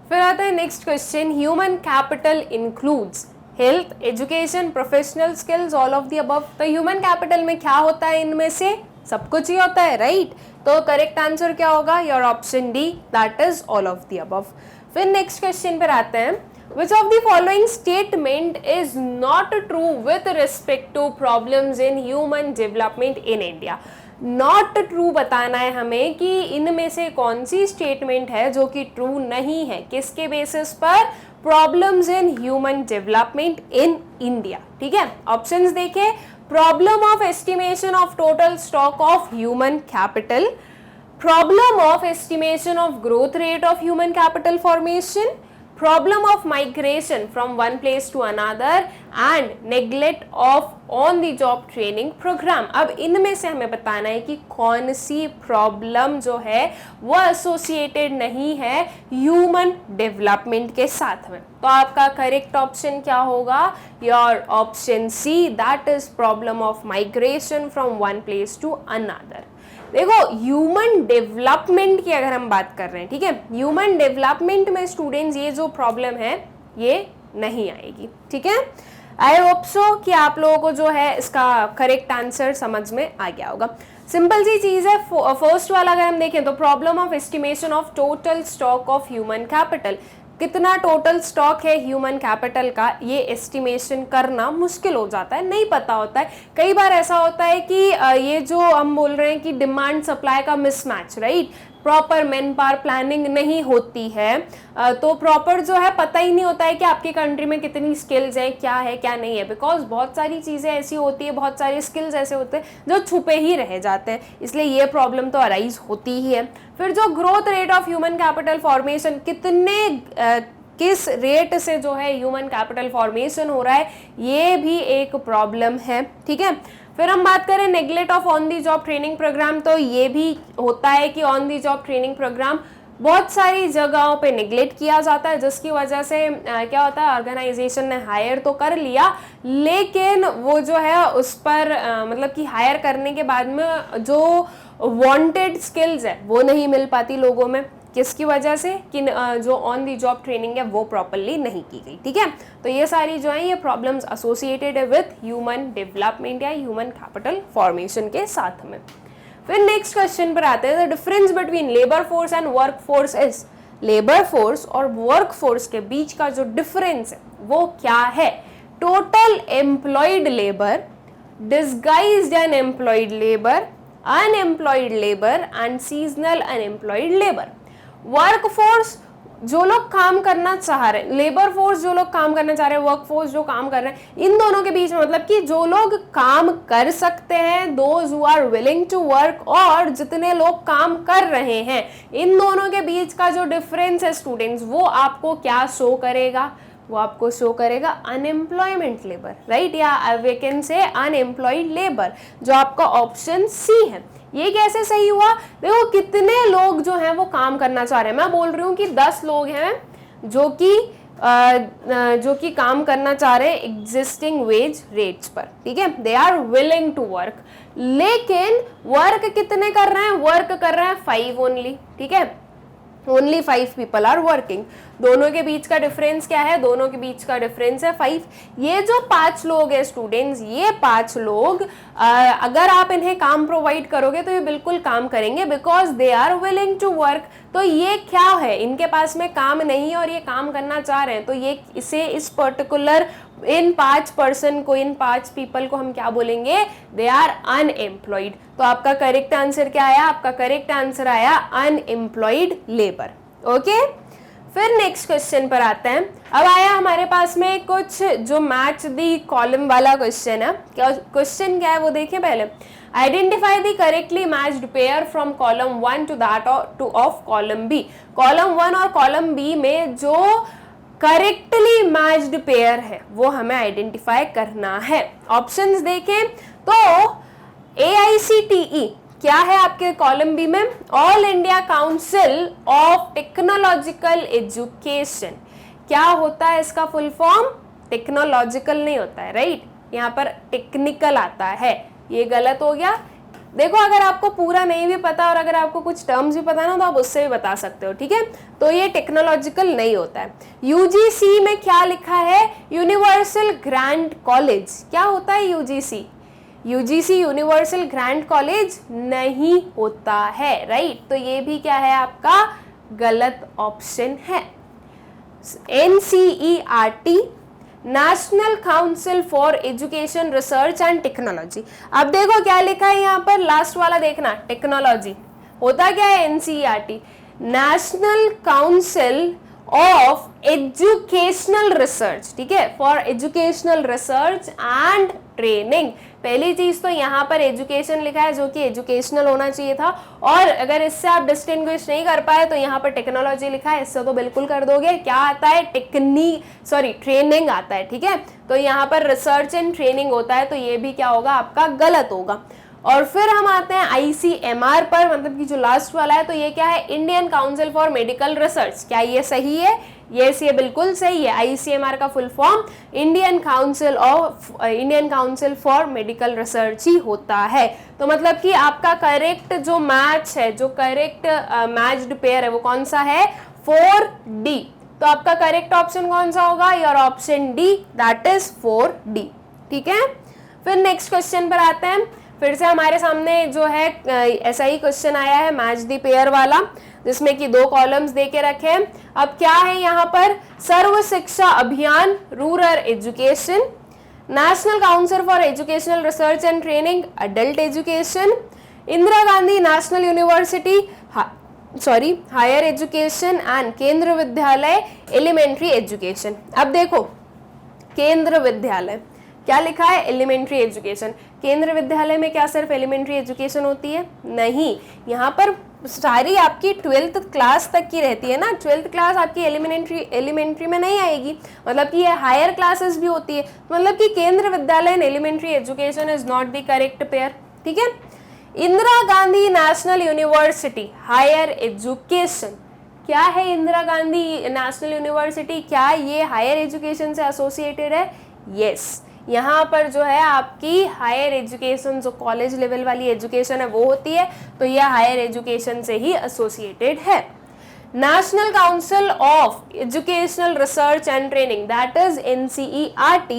A: फिर आता है next question, human capital includes health, education, professional skills, all of the above. तो ह्यूमन कैपिटल में क्या होता है? इनमें से सब कुछ ही होता है, राइट। तो करेक्ट आंसर क्या होगा? Your option D, that is all of the above. फिर नेक्स्ट क्वेश्चन पर आते हैं, which of the following statement is not true with respect to problems in human development in India. Not true बताना है हमें कि इनमें से कौन सी स्टेटमेंट है जो कि ट्रू नहीं है, किसके बेसिस पर? Problems in human development in India, ठीक है। ऑप्शंस देखें, problem of estimation of total stock of human capital, problem of estimation of growth rate of human capital formation, problem of migration from one place to another and neglect of on the job training program। अब इनमें से हमें बताना है कि कौन सी problem जो है वो एसोसिएटेड नहीं है ह्यूमन डेवलपमेंट के साथ में। तो आपका करेक्ट ऑप्शन क्या होगा? Your option C, that is problem of migration from one place to another. देखो ह्यूमन डेवलपमेंट की अगर हम बात कर रहे हैं, ठीक है, ह्यूमन डेवलपमेंट में स्टूडेंट्स ये जो प्रॉब्लम है ये नहीं आएगी, ठीक है। आई होप सो कि आप लोगों को जो है इसका करेक्ट आंसर समझ में आ गया होगा। सिंपल सी चीज है। फर्स्ट वाला अगर हम देखें तो problem of estimation of total stock of human capital, कितना टोटल स्टॉक है ह्यूमन कैपिटल का, ये एस्टिमेशन करना मुश्किल हो जाता है, नहीं पता होता है। कई बार ऐसा होता है कि ये जो हम बोल रहे हैं कि डिमांड सप्लाई का mismatch, right, proper man power planning नहीं होती है, तो प्रॉपर जो है पता ही नहीं होता है कि आपकी कंट्री में कितनी स्किल्स हैं, क्या है क्या नहीं है, बिकॉज बहुत सारी चीज़ें ऐसी होती है, बहुत सारे स्किल्स ऐसे होते हैं जो छुपे ही रह जाते हैं, इसलिए ये प्रॉब्लम तो अराइज होती ही है। फिर जो growth rate of human capital formation, किस रेट से जो है ह्यूमन कैपिटल फॉर्मेशन हो रहा है, ये भी एक प्रॉब्लम है, ठीक है। फिर हम बात करें neglect of on the job training program, तो ये भी होता है कि on the job training program बहुत सारी जगहों पे नेग्लेक्ट किया जाता है, जिसकी वजह से क्या होता है, ऑर्गेनाइजेशन ने हायर तो कर लिया लेकिन वो जो है उस पर मतलब कि हायर करने के बाद में जो वांटेड स्किल्स है वो नहीं मिल पाती लोगों में, किसकी वजह से कि जो ऑन दी जॉब ट्रेनिंग है वो प्रॉपरली नहीं की गई, ठीक है। तो ये सारी जो है ये प्रॉब्लम्स एसोसिएटेड है विद ह्यूमन डेवलपमेंट या ह्यूमन कैपिटल फॉर्मेशन के साथ में। फिर नेक्स्ट क्वेश्चन पर आते हैं, the difference between labour force and work force is, labour force और वर्क फोर्स के बीच का जो डिफरेंस है वो क्या है? Total employed labour, disguised unemployed labour, unemployed labour and seasonal unemployed labour. Work force जो लोग काम करना चाह रहे हैं, लेबर फोर्स जो लोग काम करना चाह रहे हैं, वर्क फोर्स जो काम कर रहे हैं, इन दोनों के बीच में मतलब कि जो लोग काम कर सकते हैं, those who are willing to work, और जितने लोग काम कर रहे हैं, इन दोनों के बीच का जो डिफरेंस है स्टूडेंट्स, वो आपको क्या शो करेगा? वो आपको शो करेगा अनएम्प्लॉयमेंट लेबर, राइट, या we can say unemployed labour, जो आपका ऑप्शन सी है। ये कैसे सही हुआ? देखो कितने लोग जो हैं वो काम करना चाह रहे हैं, मैं बोल रही हूँ कि 10 लोग हैं जो कि काम करना चाह रहे हैं एग्जिस्टिंग वेज रेट्स पर, ठीक है, they are willing to work, लेकिन वर्क कितने कर रहे हैं? वर्क कर रहे हैं 5 ओनली, ठीक है, ओनली 5 पीपल आर वर्किंग। दोनों के बीच का डिफरेंस क्या है? दोनों के बीच का डिफरेंस है 5। ये जो 5 लोग हैं स्टूडेंट्स, ये 5 लोग अगर आप इन्हें काम प्रोवाइड करोगे तो ये बिल्कुल काम करेंगे, because they are willing to work. तो ये क्या है? इनके पास में काम नहीं है और ये काम करना चाह रहे हैं, तो ये इसे इस पर्टिकुलर इन 5 पर्सन को, इन 5 पीपल को हम क्या बोलेंगे? They are unemployed. तो आपका करेक्ट आंसर क्या आया? आपका करेक्ट आंसर आया अनएम्प्लॉयड लेबर। ओके, फिर नेक्स्ट क्वेश्चन पर आते हैं। अब आया हमारे पास में कुछ जो मैच दी कॉलम वाला क्वेश्चन है। क्वेश्चन क्या है वो देखिए पहले। Identify the correctly matched pair from column 1 to that of column B. Column 1 और कॉलम बी में जो करेक्टली मैच्ड पेयर है वो हमें आइडेंटिफाई करना है। ऑप्शंस देखें तो AICTE क्या है आपके कॉलम बी में? All India council of technological education. क्या होता है इसका फुल फॉर्म? टेक्नोलॉजिकल नहीं होता है, राइट? यहाँ पर टेक्निकल आता है, ये गलत हो गया। देखो, अगर आपको पूरा नहीं भी पता और अगर आपको कुछ टर्म्स भी पता ना तो आप उससे भी बता सकते हो, ठीक है? तो ये टेक्नोलॉजिकल नहीं होता है। UGC में क्या लिखा है? Universal grant college. क्या होता है UGC? UGC universal grant college नहीं होता है, राइट? तो ये भी क्या है आपका? गलत ऑप्शन है। NCERT, national council for education research and technology. अब देखो क्या लिखा है यहाँ पर, लास्ट वाला देखना, टेक्नोलॉजी। होता क्या है NCERT? National council of educational research, ठीक है, for educational research and training. पहली चीज तो यहाँ पर एजुकेशन लिखा है जो कि एजुकेशनल होना चाहिए था, और अगर इससे आप डिस्टिंग्विश नहीं कर पाए तो यहाँ पर टेक्नोलॉजी लिखा है, इससे तो बिल्कुल कर दोगे। क्या आता है? ट्रेनिंग आता है, ठीक है? तो यहाँ पर रिसर्च एंड ट्रेनिंग होता है, तो ये भी क्या होगा आपका? गलत होगा। और फिर हम आते हैं ICMR पर, मतलब कि जो लास्ट वाला है, तो ये क्या है? Indian council for medical research. क्या ये सही है? यस, ये बिल्कुल सही है। ICMR का full form Indian council for medical research ही होता है। तो मतलब कि आपका करेक्ट जो मैच है, जो करेक्ट मैच्ड पेयर है वो कौन सा है? 4D। तो आपका करेक्ट ऑप्शन कौन सा होगा? Your option D, that is 4D, ठीक है? फिर नेक्स्ट क्वेश्चन पर आते हैं। फिर से हमारे सामने जो है ऐसा ही क्वेश्चन आया है मैच दी पेयर वाला, जिसमें कि 2 कॉलम्स दे के रखे हैं। अब क्या है यहाँ पर? Sarva Shiksha Abhiyan rural education, national council for educational research and training adult education, Indira Gandhi national university higher education and Kendra Vidyalaya elementary education. अब देखो, केंद्र विद्यालय क्या लिखा है? Elementary education. केंद्र विद्यालय में क्या सिर्फ एलिमेंट्री एजुकेशन होती है? नहीं, यहाँ पर सारी आपकी 12th क्लास तक की रहती है ना। 12th क्लास आपकी एलिमेंट्री में नहीं आएगी, मतलब कि ये हायर क्लासेस भी होती है। मतलब कि Kendra Vidyalaya in elementary education is not the correct pair, ठीक है? Indira Gandhi national university higher education, क्या है इंदिरा गांधी नेशनल यूनिवर्सिटी? क्या ये हायर एजुकेशन से एसोसिएटेड है? यस, यहाँ पर जो है आपकी हायर एजुकेशन, जो कॉलेज लेवल वाली एजुकेशन है वो होती है, तो यह हायर एजुकेशन से ही एसोसिएटेड है। National council of educational research and training, that is NCERT,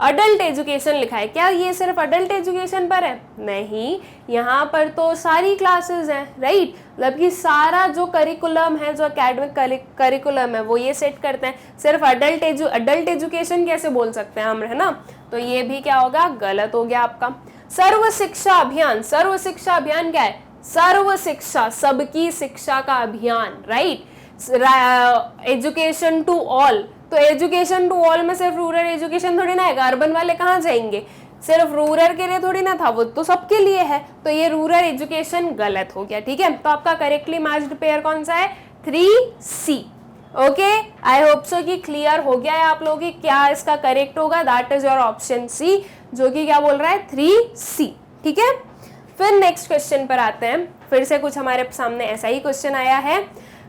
A: adult education लिखा है। क्या ये सिर्फ अडल्ट एजुकेशन पर है? नहीं, यहाँ पर तो सारी क्लासेस हैं, राइट? मतलब कि सारा जो करिकुलम है, जो एकेडमिक करिकुलम है वो ये सेट करते हैं। सिर्फ अडल्ट एजुकेशन कैसे बोल सकते हैं हम, है ना? तो ये भी क्या होगा? गलत हो गया आपका। सर्व शिक्षा अभियान, सर्व शिक्षा अभियान क्या है? सर्व शिक्षा, सबकी शिक्षा का अभियान, राइट? एजुकेशन टू ऑल, तो एजुकेशन टू ऑल में सिर्फ रूरल एजुकेशन थोड़ी ना है, अर्बन वाले कहाँ जाएंगे? सिर्फ रूरल के लिए थोड़ी ना था, वो तो सबके लिए है। तो ये रूरल एजुकेशन गलत हो गया, ठीक है? तो आपका करेक्टली मैच्ड पेयर कौन सा है? 3C। Okay, I hope so कि क्लियर हो गया है आप लोगों की क्या इसका करेक्ट होगा। That is your option C, जो कि क्या बोल रहा है? 3C, ठीक है? फिर नेक्स्ट क्वेश्चन पर आते हैं। फिर से कुछ हमारे सामने ऐसा ही क्वेश्चन आया है।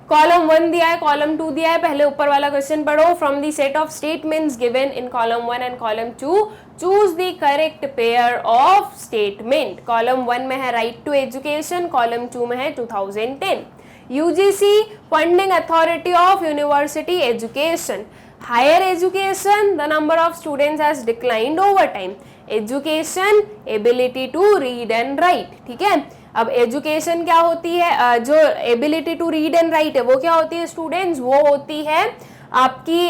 A: कॉलम 1 दिया है, कॉलम 2 दिया है। पहले ऊपर वाला क्वेश्चन पढ़ो। From the set of statements given in column 1 and column 2 choose the correct pair of statement. Column 1 में है राइट टू एजुकेशन, कॉलम 2 में है 2010। UGC funding authority of university education. Higher education, the number of students has declined over time. Education, ability to read and write. ठीक है, अब education क्या होती है, जो ability to read and write है वो क्या होती है स्टूडेंट्स, वो होती है आपकी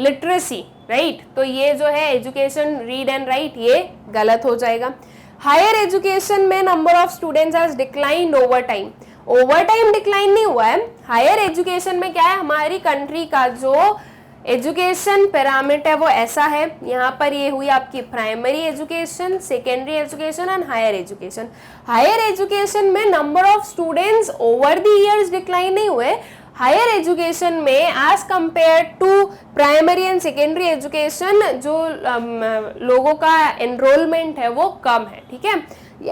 A: लिटरेसी, राइट. तो ये जो है एजुकेशन, रीड एंड राइट, ये गलत हो जाएगा. हायर एजुकेशन में number of students has declined over time. Over time decline नहीं हुआ है. हायर एजुकेशन में क्या है, हमारी कंट्री का जो एजुकेशन पिरामिड है वो ऐसा है. यहाँ पर ये हुई आपकी primary education, secondary education and higher education. Higher education में number of students over the years decline नहीं हुए. हायर एजुकेशन में as compare to primary and secondary education जो लोगों का एनरोलमेंट है वो कम है. ठीक है,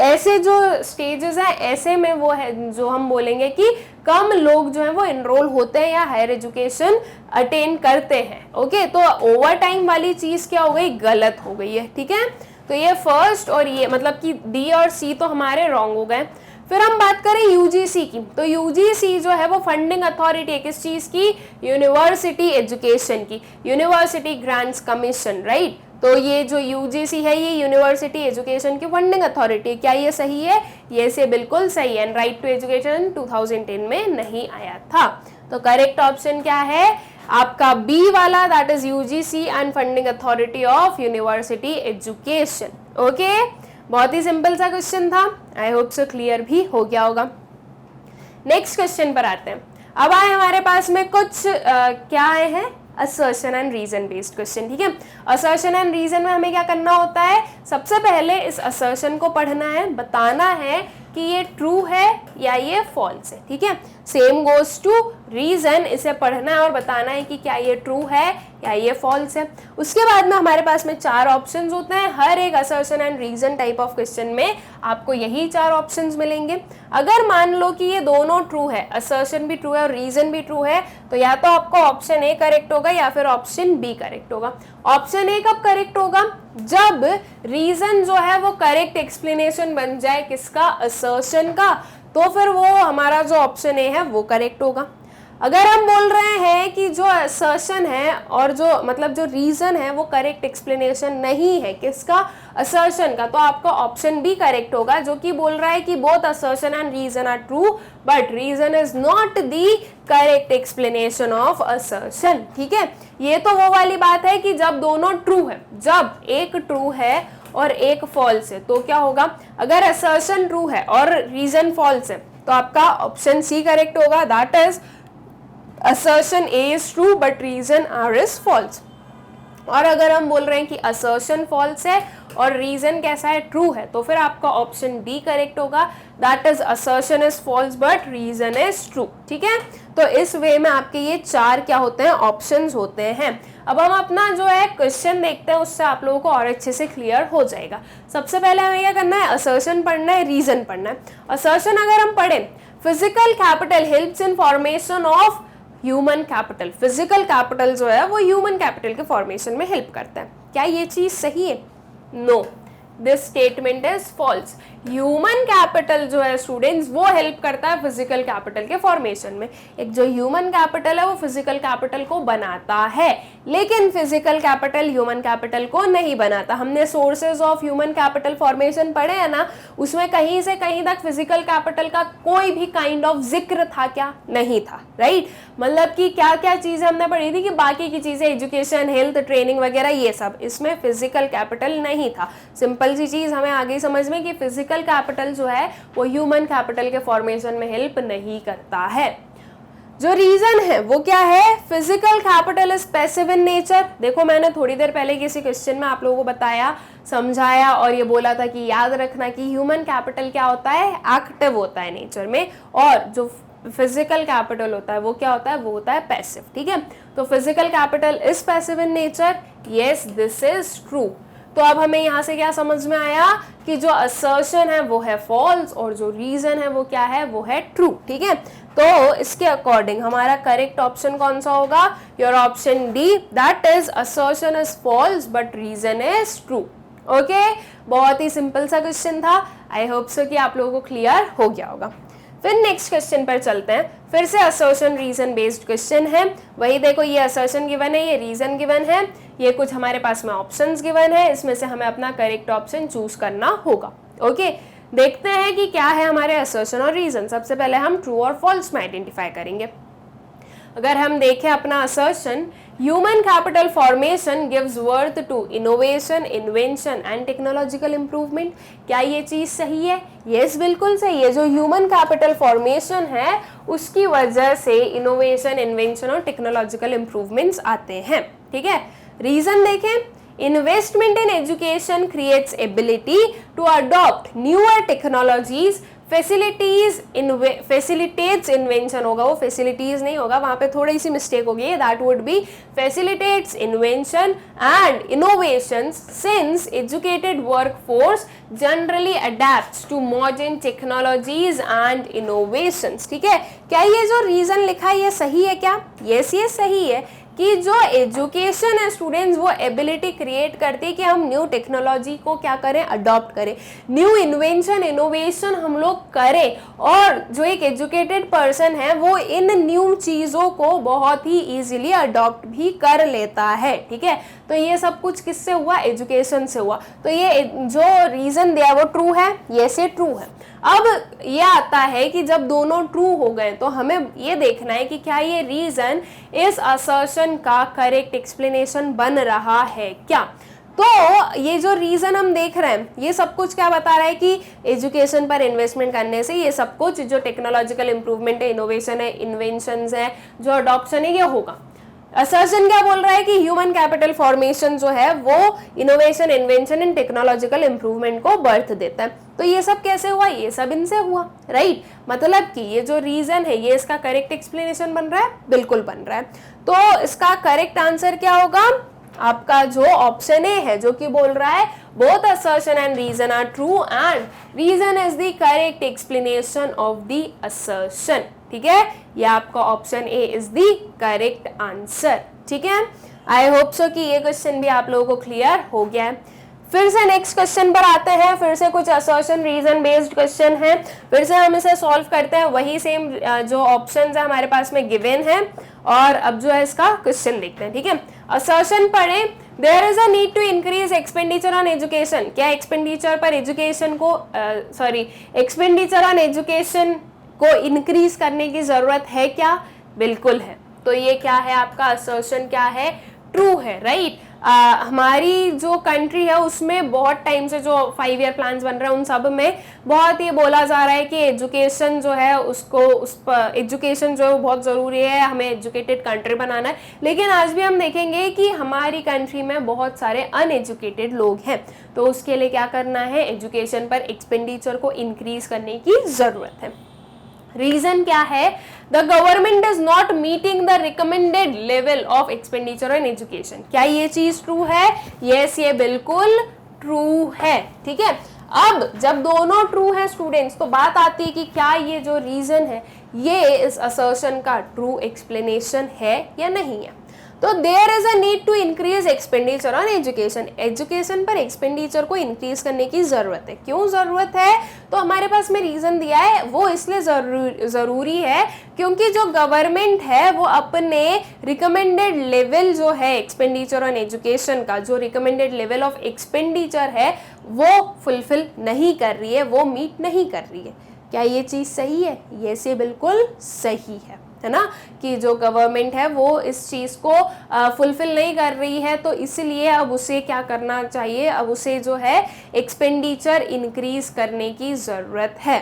A: ऐसे जो स्टेजेस हैं ऐसे में वो है जो हम बोलेंगे कि कम लोग जो हैं वो एनरोल होते हैं या हायर एजुकेशन अटेन करते हैं. ओके, तो ओवर टाइम वाली चीज क्या हो गई, गलत हो गई है. ठीक है, तो ये फर्स्ट और ये मतलब कि डी और सी तो हमारे रॉन्ग हो गए. फिर हम बात करें यूजीसी की, तो यूजीसी जो है वो फंडिंग अथॉरिटी है किस चीज की, यूनिवर्सिटी एजुकेशन की. University grants commission, right. तो ये जो यूजीसी है ये यूनिवर्सिटी एजुकेशन की फंडिंग अथॉरिटी है. क्या ये सही है, ये से बिल्कुल सही है. राइट टू एजुकेशन 2010 में नहीं आया था. तो करेक्ट ऑप्शन क्या है आपका बी वाला, that is UGC and funding authority of university education. Okay, बहुत ही सिंपल सा क्वेश्चन था. आई होप सो क्लियर भी हो गया होगा. नेक्स्ट क्वेश्चन पर आते हैं. अब आए हमारे पास में कुछ क्या आए हैं, assertion and reason based question. ठीक है, असर्शन एंड रीजन में हमें क्या करना होता है, सबसे पहले इस असर्शन को पढ़ना है, बताना है कि ये ट्रू है या ये फॉल्स है. ठीक है, सेम गोज टू रीजन, इसे पढ़ना है और बताना है कि क्या ये ट्रू है या ये फॉल्स है. उसके बाद में हमारे पास में 4 ऑप्शंस होते हैं. हर एक assertion and reason type of question में आपको यही 4 ऑप्शंस मिलेंगे. अगर मान लो कि ये दोनों ट्रू है, असर्शन भी ट्रू है और रीजन भी ट्रू है, तो या तो आपको ऑप्शन ए करेक्ट होगा या फिर ऑप्शन बी करेक्ट होगा. ऑप्शन ए कब करेक्ट होगा, जब रीजन जो है वो करेक्ट एक्सप्लेनेशन बन जाए किसका, असर्शन का, तो फिर वो हमारा जो ऑप्शन ए है वो करेक्ट होगा. अगर हम बोल रहे हैं कि जो असर्शन है और जो मतलब जो रीजन है वो करेक्ट एक्सप्लेनेशन नहीं है किसका, असर्शन का, तो आपका ऑप्शन बी करेक्ट होगा जो कि बोल रहा है कि both assertion and reason are true but reason is not the correct explanation of assertion. ठीक है, ये तो वो वाली बात है कि जब दोनों ट्रू है, जब एक ट्रू है और एक फॉल्स है तो क्या होगा, अगर असर्शन ट्रू है और रीजन फॉल्स है तो आपका ऑप्शन सी करेक्ट होगा, that is assertion A is true but reason R is false. और अगर हम बोल रहे हैं कि assertion false है और reason कैसा है, true है, तो फिर आपका ऑप्शन D करेक्ट होगा, that is assertion is false but reason is true. ठीक है, तो इस वे में आपके ये 4 क्या होते हैं, ऑप्शंस होते हैं. अब हम अपना जो है क्वेश्चन देखते हैं, उससे आप लोगों को और अच्छे से क्लियर हो जाएगा. सबसे पहले हमें क्या करना है, assertion पढ़ना है, reason पढ़ना है. assertion अगर हम पढ़ें, physical capital helps in formation of human capital. Physical capital जो है वो ह्यूमन कैपिटल के फॉर्मेशन में हेल्प करता है. क्या ये चीज सही है, no, this statement is false. Human capital जो है स्टूडेंट्स वो हेल्प करता है फिजिकल कैपिटल के फॉर्मेशन में. एक जो ह्यूमन कैपिटल है वो फिजिकल कैपिटल को बनाता है, लेकिन फिजिकल कैपिटल ह्यूमन कैपिटल को नहीं बनाता. हमने sources of human capital formation पढ़े हैं ना, उसमें कहीं से कहीं तक फिजिकल कैपिटल का कोई भी काइंड ऑफ जिक्र था क्या, नहीं था, राइट. मतलब कि क्या क्या चीजें हमने पढ़ी थी कि बाकी की चीजें एजुकेशन, हेल्थ, ट्रेनिंग वगैरह ये सब, इसमें फिजिकल कैपिटल नहीं था. सिंपल सी चीज हमें आगे समझ में कि फिजिकल कैपिटल जो है वो ह्यूमन कैपिटल के फॉर्मेशन में हेल्प नहीं करता है. जो रीजन है वो क्या है, physical capital is passive in nature. देखो मैंने थोड़ी देर पहले किसी क्वेश्चन में आप लोगों को बताया, समझाया और ये बोला था कि याद रखना कि ह्यूमन कैपिटल क्या होता है, एक्टिव होता है नेचर में, और जो फिजिकल कैपिटल होता है वो क्या होता है, वो होता है पैसिव. ठीक है, तो physical capital is passive in nature, yes this is true. तो अब हमें यहाँ से क्या समझ में आया कि जो असर्शन है वो है फॉल्स और जो रीजन है वो क्या है, वो है ट्रू. ठीक है, तो इसके अकॉर्डिंग हमारा करेक्ट ऑप्शन कौन सा होगा, your option D, that is assertion is false but reason is true. Okay, बहुत ही सिंपल सा क्वेश्चन था. आई होप सो कि आप लोगों को क्लियर हो गया होगा. फिर नेक्स्ट क्वेश्चन पर चलते हैं, फिर से असर्शन रीजन बेस्ड क्वेश्चन है। वही देखो, ये असर्शन गिवन है, ये रीजन गिवन है, ये कुछ हमारे पास में ऑप्शंस गिवन है, इसमें से हमें अपना करेक्ट ऑप्शन चूज करना होगा। ओके, देखते हैं कि क्या है हमारे असर्शन और रीजन। सबसे पहले हम ट्रू और फॉल्स में आइडेंटिफाई करेंगे। अगर हम देखें अपना assertion, human capital formation gives worth to innovation, invention and technological improvement. क्या ये चीज सही है? यस, बिल्कुल सही है। जो ह्यूमन कैपिटल फॉर्मेशन है उसकी वजह से इनोवेशन, इन्वेंशन और टेक्नोलॉजिकल इंप्रूवमेंट्स आते हैं। ठीक है, रीजन देखें, investment in education creates ability to adopt newer technologies, facilitates invention होगा, वो फैसिलिटीज नहीं होगा, वहां पे थोड़ी सी मिस्टेक होगी, that would be facilitates invention and innovations since educated workforce generally adepts to modern technologies and innovations. ठीक है, क्या ये जो रीजन लिखा है ये सही है क्या? यस, ये सही है कि जो एजुकेशन है स्टूडेंट्स, वो एबिलिटी क्रिएट करती है कि हम न्यू टेक्नोलॉजी को क्या करें, अडॉप्ट करें, न्यू इन्वेंशन, इनोवेशन हम लोग करें, और जो एक एजुकेटेड पर्सन है वो इन न्यू चीज़ों को बहुत ही इजीली अडॉप्ट भी कर लेता है। ठीक है, तो ये सब कुछ किससे हुआ? एजुकेशन से हुआ। तो ये जो रीजन दिया वो ट्रू है, ये से ट्रू है। अब ये आता है कि जब दोनों ट्रू हो गए तो हमें ये देखना है कि क्या ये रीजन इस असर्शन का करेक्ट एक्सप्लेनेशन बन रहा है क्या। तो ये जो रीजन हम देख रहे हैं ये सब कुछ क्या बता रहा है कि एजुकेशन पर इन्वेस्टमेंट करने से ये सब कुछ जो टेक्नोलॉजिकल इंप्रूवमेंट है, इनोवेशन है, इन्वेंशंस है, जो अडॉप्शन है, ये होगा। असर्शन क्या बोल रहा है कि ह्यूमन कैपिटल फॉर्मेशन जो है वो innovation, invention and technological improvement को बर्थ देता है। तो ये सब कैसे हुआ? ये सब इनसे हुआ, राइट। मतलब कि ये जो रीजन है ये इसका करेक्ट एक्सप्लेनेशन बन रहा है, बिल्कुल बन रहा है। तो इसका करेक्ट आंसर क्या होगा? आपका जो ऑप्शन ए है, जो कि बोल रहा है both assertion and reason are true and reason is the correct explanation of the assertion. ठीक है, ये आपका option A is the correct answer. ठीक है, आई होप सो कि ये क्वेश्चन भी आप लोगों को क्लियर हो गया है। फिर से नेक्स्ट क्वेश्चन पर आते हैं। फिर से कुछ असर्शन रीजन बेस्ड क्वेश्चन है, फिर से हम इसे सॉल्व करते हैं। वही सेम जो ऑप्शंस है हमारे पास में गिवन है, और अब जो है इसका क्वेश्चन देखते हैं। ठीक है, असर्शन पढ़े, there is a need to increase expenditure on education. क्या एक्सपेंडिचर पर एजुकेशन को एक्सपेंडिचर ऑन एजुकेशन को इंक्रीज करने की जरूरत है क्या? बिल्कुल है। तो ये क्या है आपका असर्शन, क्या है? ट्रू है, राइट। हमारी जो कंट्री है उसमें बहुत टाइम से जो 5 ईयर प्लान्स बन रहे हैं उन सब में बहुत ये बोला जा रहा है कि एजुकेशन जो है एजुकेशन जो है वो बहुत ज़रूरी है, हमें एजुकेटेड कंट्री बनाना है। लेकिन आज भी हम देखेंगे कि हमारी कंट्री में बहुत सारे अनएजुकेटेड लोग हैं, तो उसके लिए क्या करना है? एजुकेशन पर एक्सपेंडिचर को इंक्रीज करने की ज़रूरत है। रीजन क्या है? The government is not meeting the recommended level of expenditure on education. क्या ये चीज ट्रू है? यस, ये बिल्कुल ट्रू है। ठीक है, अब जब दोनों ट्रू है स्टूडेंट्स तो बात आती है कि क्या ये जो रीजन है ये इस असर्शन का ट्रू एक्सप्लेनेशन है या नहीं है। तो there is a need to increase expenditure on education. Education पर एक्सपेंडिचर को इंक्रीज करने की जरूरत है। क्यों जरूरत है? तो हमारे पास में रीजन दिया है, वो इसलिए जरूरी है क्योंकि जो गवर्नमेंट है वो अपने रिकमेंडेड लेवल जो है एक्सपेंडिचर ऑन एजुकेशन का, जो रिकमेंडेड लेवल ऑफ एक्सपेंडिचर है वो फुलफिल नहीं कर रही है, वो मीट नहीं कर रही है। क्या ये चीज सही है? ये से बिल्कुल सही है ना, कि जो गवर्नमेंट है वो इस चीज़ को फुलफिल नहीं कर रही है, तो इसलिए अब उसे क्या करना चाहिए? अब उसे जो है एक्सपेंडिचर इंक्रीज करने की ज़रूरत है,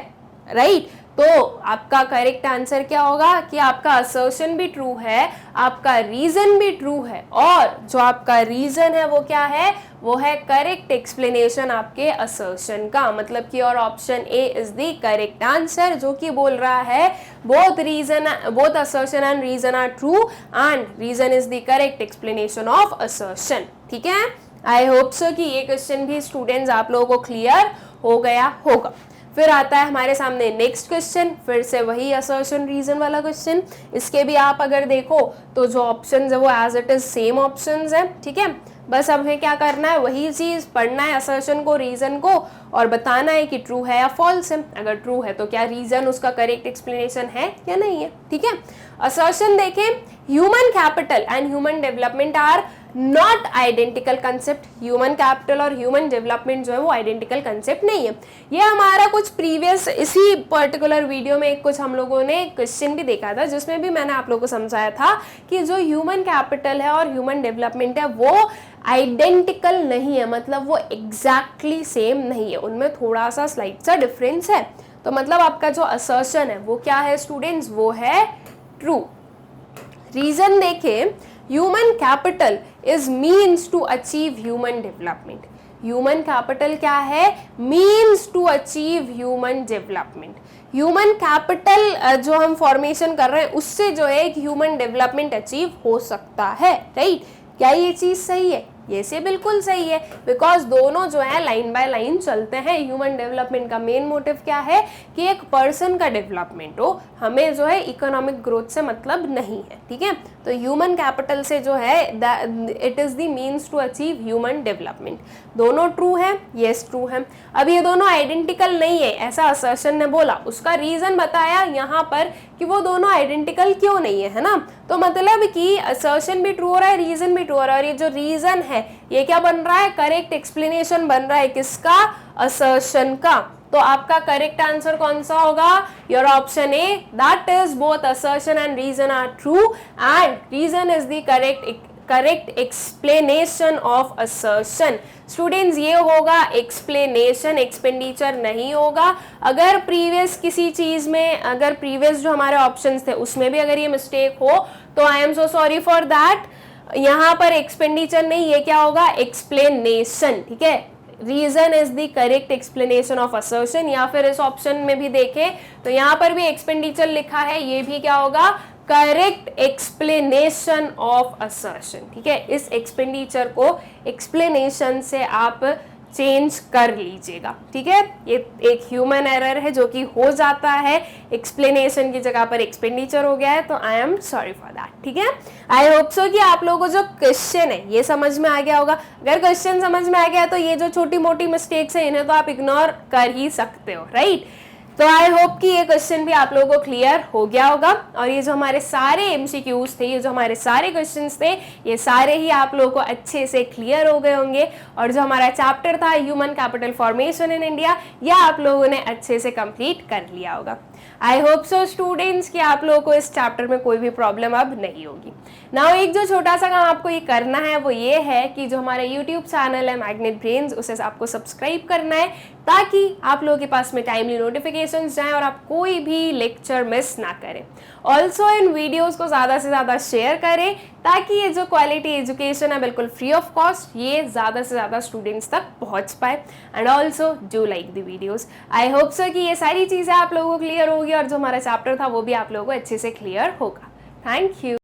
A: राइट। तो आपका करेक्ट आंसर क्या होगा कि आपका असर्शन भी ट्रू है, आपका रीजन भी ट्रू है, और जो आपका रीजन है वो क्या है? वो है करेक्ट एक्सप्लेनेशन आपके असर्शन का। मतलब कि और option A is the correct answer, जो कि बोल रहा है both assertion and reason are true and reason is the correct explanation of assertion. ठीक है, आई होप सो कि ये क्वेश्चन भी स्टूडेंट्स आप लोगों को क्लियर हो गया होगा। फिर आता है हमारे सामने नेक्स्ट क्वेश्चन, फिर से वही असर्शन रीजन वाला क्वेश्चन। इसके भी आप अगर देखो तो जो ऑप्शंस है वो as it is same options है। ठीक है, बस हमें क्या करना है, वही चीज पढ़ना है, असर्शन को, रीजन को, और बताना है कि ट्रू है या फॉल्स है। अगर ट्रू है तो क्या रीजन उसका करेक्ट एक्सप्लेनेशन है या नहीं है, ठीक है। असर्शन देखें, human capital and human development are not identical concept. Human capital और ह्यूमन डेवलपमेंट जो है वो आइडेंटिकल कंसेप्ट नहीं है। ये हमारा कुछ प्रीवियस इसी पर्टिकुलर वीडियो में कुछ हम लोगों ने क्वेश्चन भी देखा था, जिसमें भी मैंने आप लोगों को समझाया था कि जो ह्यूमन कैपिटल है और ह्यूमन डेवलपमेंट है वो आइडेंटिकल नहीं है, मतलब वो एग्जैक्टली सेम नहीं है, उनमें थोड़ा सा स्लाइट सा डिफरेंस है। तो मतलब आपका जो असर्शन है वो क्या है स्टूडेंट्स, वो है ट्रू। रीजन देखें, human capital is means to achieve human development. Human capital क्या है, means to achieve human development. Human capital जो हम फॉर्मेशन कर रहे हैं उससे जो है एक ह्यूमन डेवलपमेंट अचीव हो सकता है, राइट। क्या ये चीज सही है? ये से बिल्कुल सही है, बिकॉज दोनों जो है लाइन बाय लाइन चलते हैं। ह्यूमन डेवलपमेंट का मेन मोटिव क्या है कि एक पर्सन का डेवलपमेंट हो, हमें जो है इकोनॉमिक ग्रोथ से मतलब नहीं है, ठीक है। तो ह्यूमन कैपिटल से जो है it is the means to achieve human development. दोनों ट्रू है, यस ट्रू है। अब ये दोनों आइडेंटिकल नहीं है ऐसा असर्शन ने बोला, उसका रीजन बताया यहाँ पर कि वो दोनों आइडेंटिकल क्यों नहीं है ना। तो मतलब कि असर्शन भी ट्रू हो रहा है, रीजन भी ट्रू हो रहा है, और ये जो रीजन है ये क्या बन रहा है, करेक्ट एक्सप्लेनेशन बन रहा है किसका, असर्शन का। तो आपका करेक्ट आंसर कौन सा होगा, your option A, that is both assertion and reason are true and reason is the correct explanation of assertion. Students ये होगा एक्सप्लेनेशन, एक्सपेंडिचर नहीं होगा। अगर प्रीवियस किसी चीज में, अगर प्रीवियस जो हमारे ऑप्शंस थे उसमें भी अगर ये मिस्टेक हो तो आई am so sorry for that. यहाँ पर एक्सपेंडिचर नहीं, ये क्या होगा, एक्सप्लेनेशन, ठीक है। Reason is the correct explanation of assertion. या फिर इस ऑप्शन में भी देखें तो यहाँ पर भी एक्सपेंडिचर लिखा है, ये भी क्या होगा, करेक्ट एक्सप्लेनेशन ऑफ असर्शन, ठीक है। इस एक्सपेंडिचर को एक्सप्लेनेशन से आप चेंज कर लीजिएगा, ठीक है। ये एक ह्यूमन एरर है जो कि हो जाता है, एक्सप्लेनेशन की जगह पर एक्सपेंडिचर हो गया है, तो I am sorry for that, ठीक है। आई होप सो कि आप लोगों को जो क्वेश्चन है ये समझ में आ गया होगा। अगर क्वेश्चन समझ में आ गया तो ये जो छोटी मोटी मिस्टेक्स है इन्हें तो आप इग्नोर कर ही सकते हो, राइट। तो आई होप कि ये क्वेश्चन भी आप लोगों को क्लियर हो गया होगा। और ये जो हमारे सारे एमसीक्यूज थे, ये जो हमारे सारे क्वेश्चंस थे, ये सारे ही आप लोगों को अच्छे से क्लियर हो गए होंगे। और जो हमारा चैप्टर था human capital formation in India, यह आप लोगों ने अच्छे से कंप्लीट कर लिया होगा। आई होप सो स्टूडेंट्स कि आप लोगों को इस चैप्टर में कोई भी प्रॉब्लम अब नहीं होगी। नाउ एक जो छोटा सा काम आपको ये करना है वो ये है कि जो हमारा यूट्यूब चैनल है मैग्नेट ब्रेन्स, उसे आपको सब्सक्राइब करना है ताकि आप लोगों के पास में टाइमली नोटिफिकेशंस जाएं और आप कोई भी लेक्चर मिस ना करें। ऑल्सो इन वीडियोस को ज़्यादा से ज़्यादा शेयर करें ताकि ये जो क्वालिटी एजुकेशन है बिल्कुल फ्री ऑफ कॉस्ट, ये ज़्यादा से ज़्यादा स्टूडेंट्स तक पहुंच पाए। And also do like the videos. I hope so कि ये सारी चीज़ें आप लोगों को क्लियर होगी और जो हमारा चैप्टर था वो भी आप लोगों को अच्छे से क्लियर होगा। Thank you.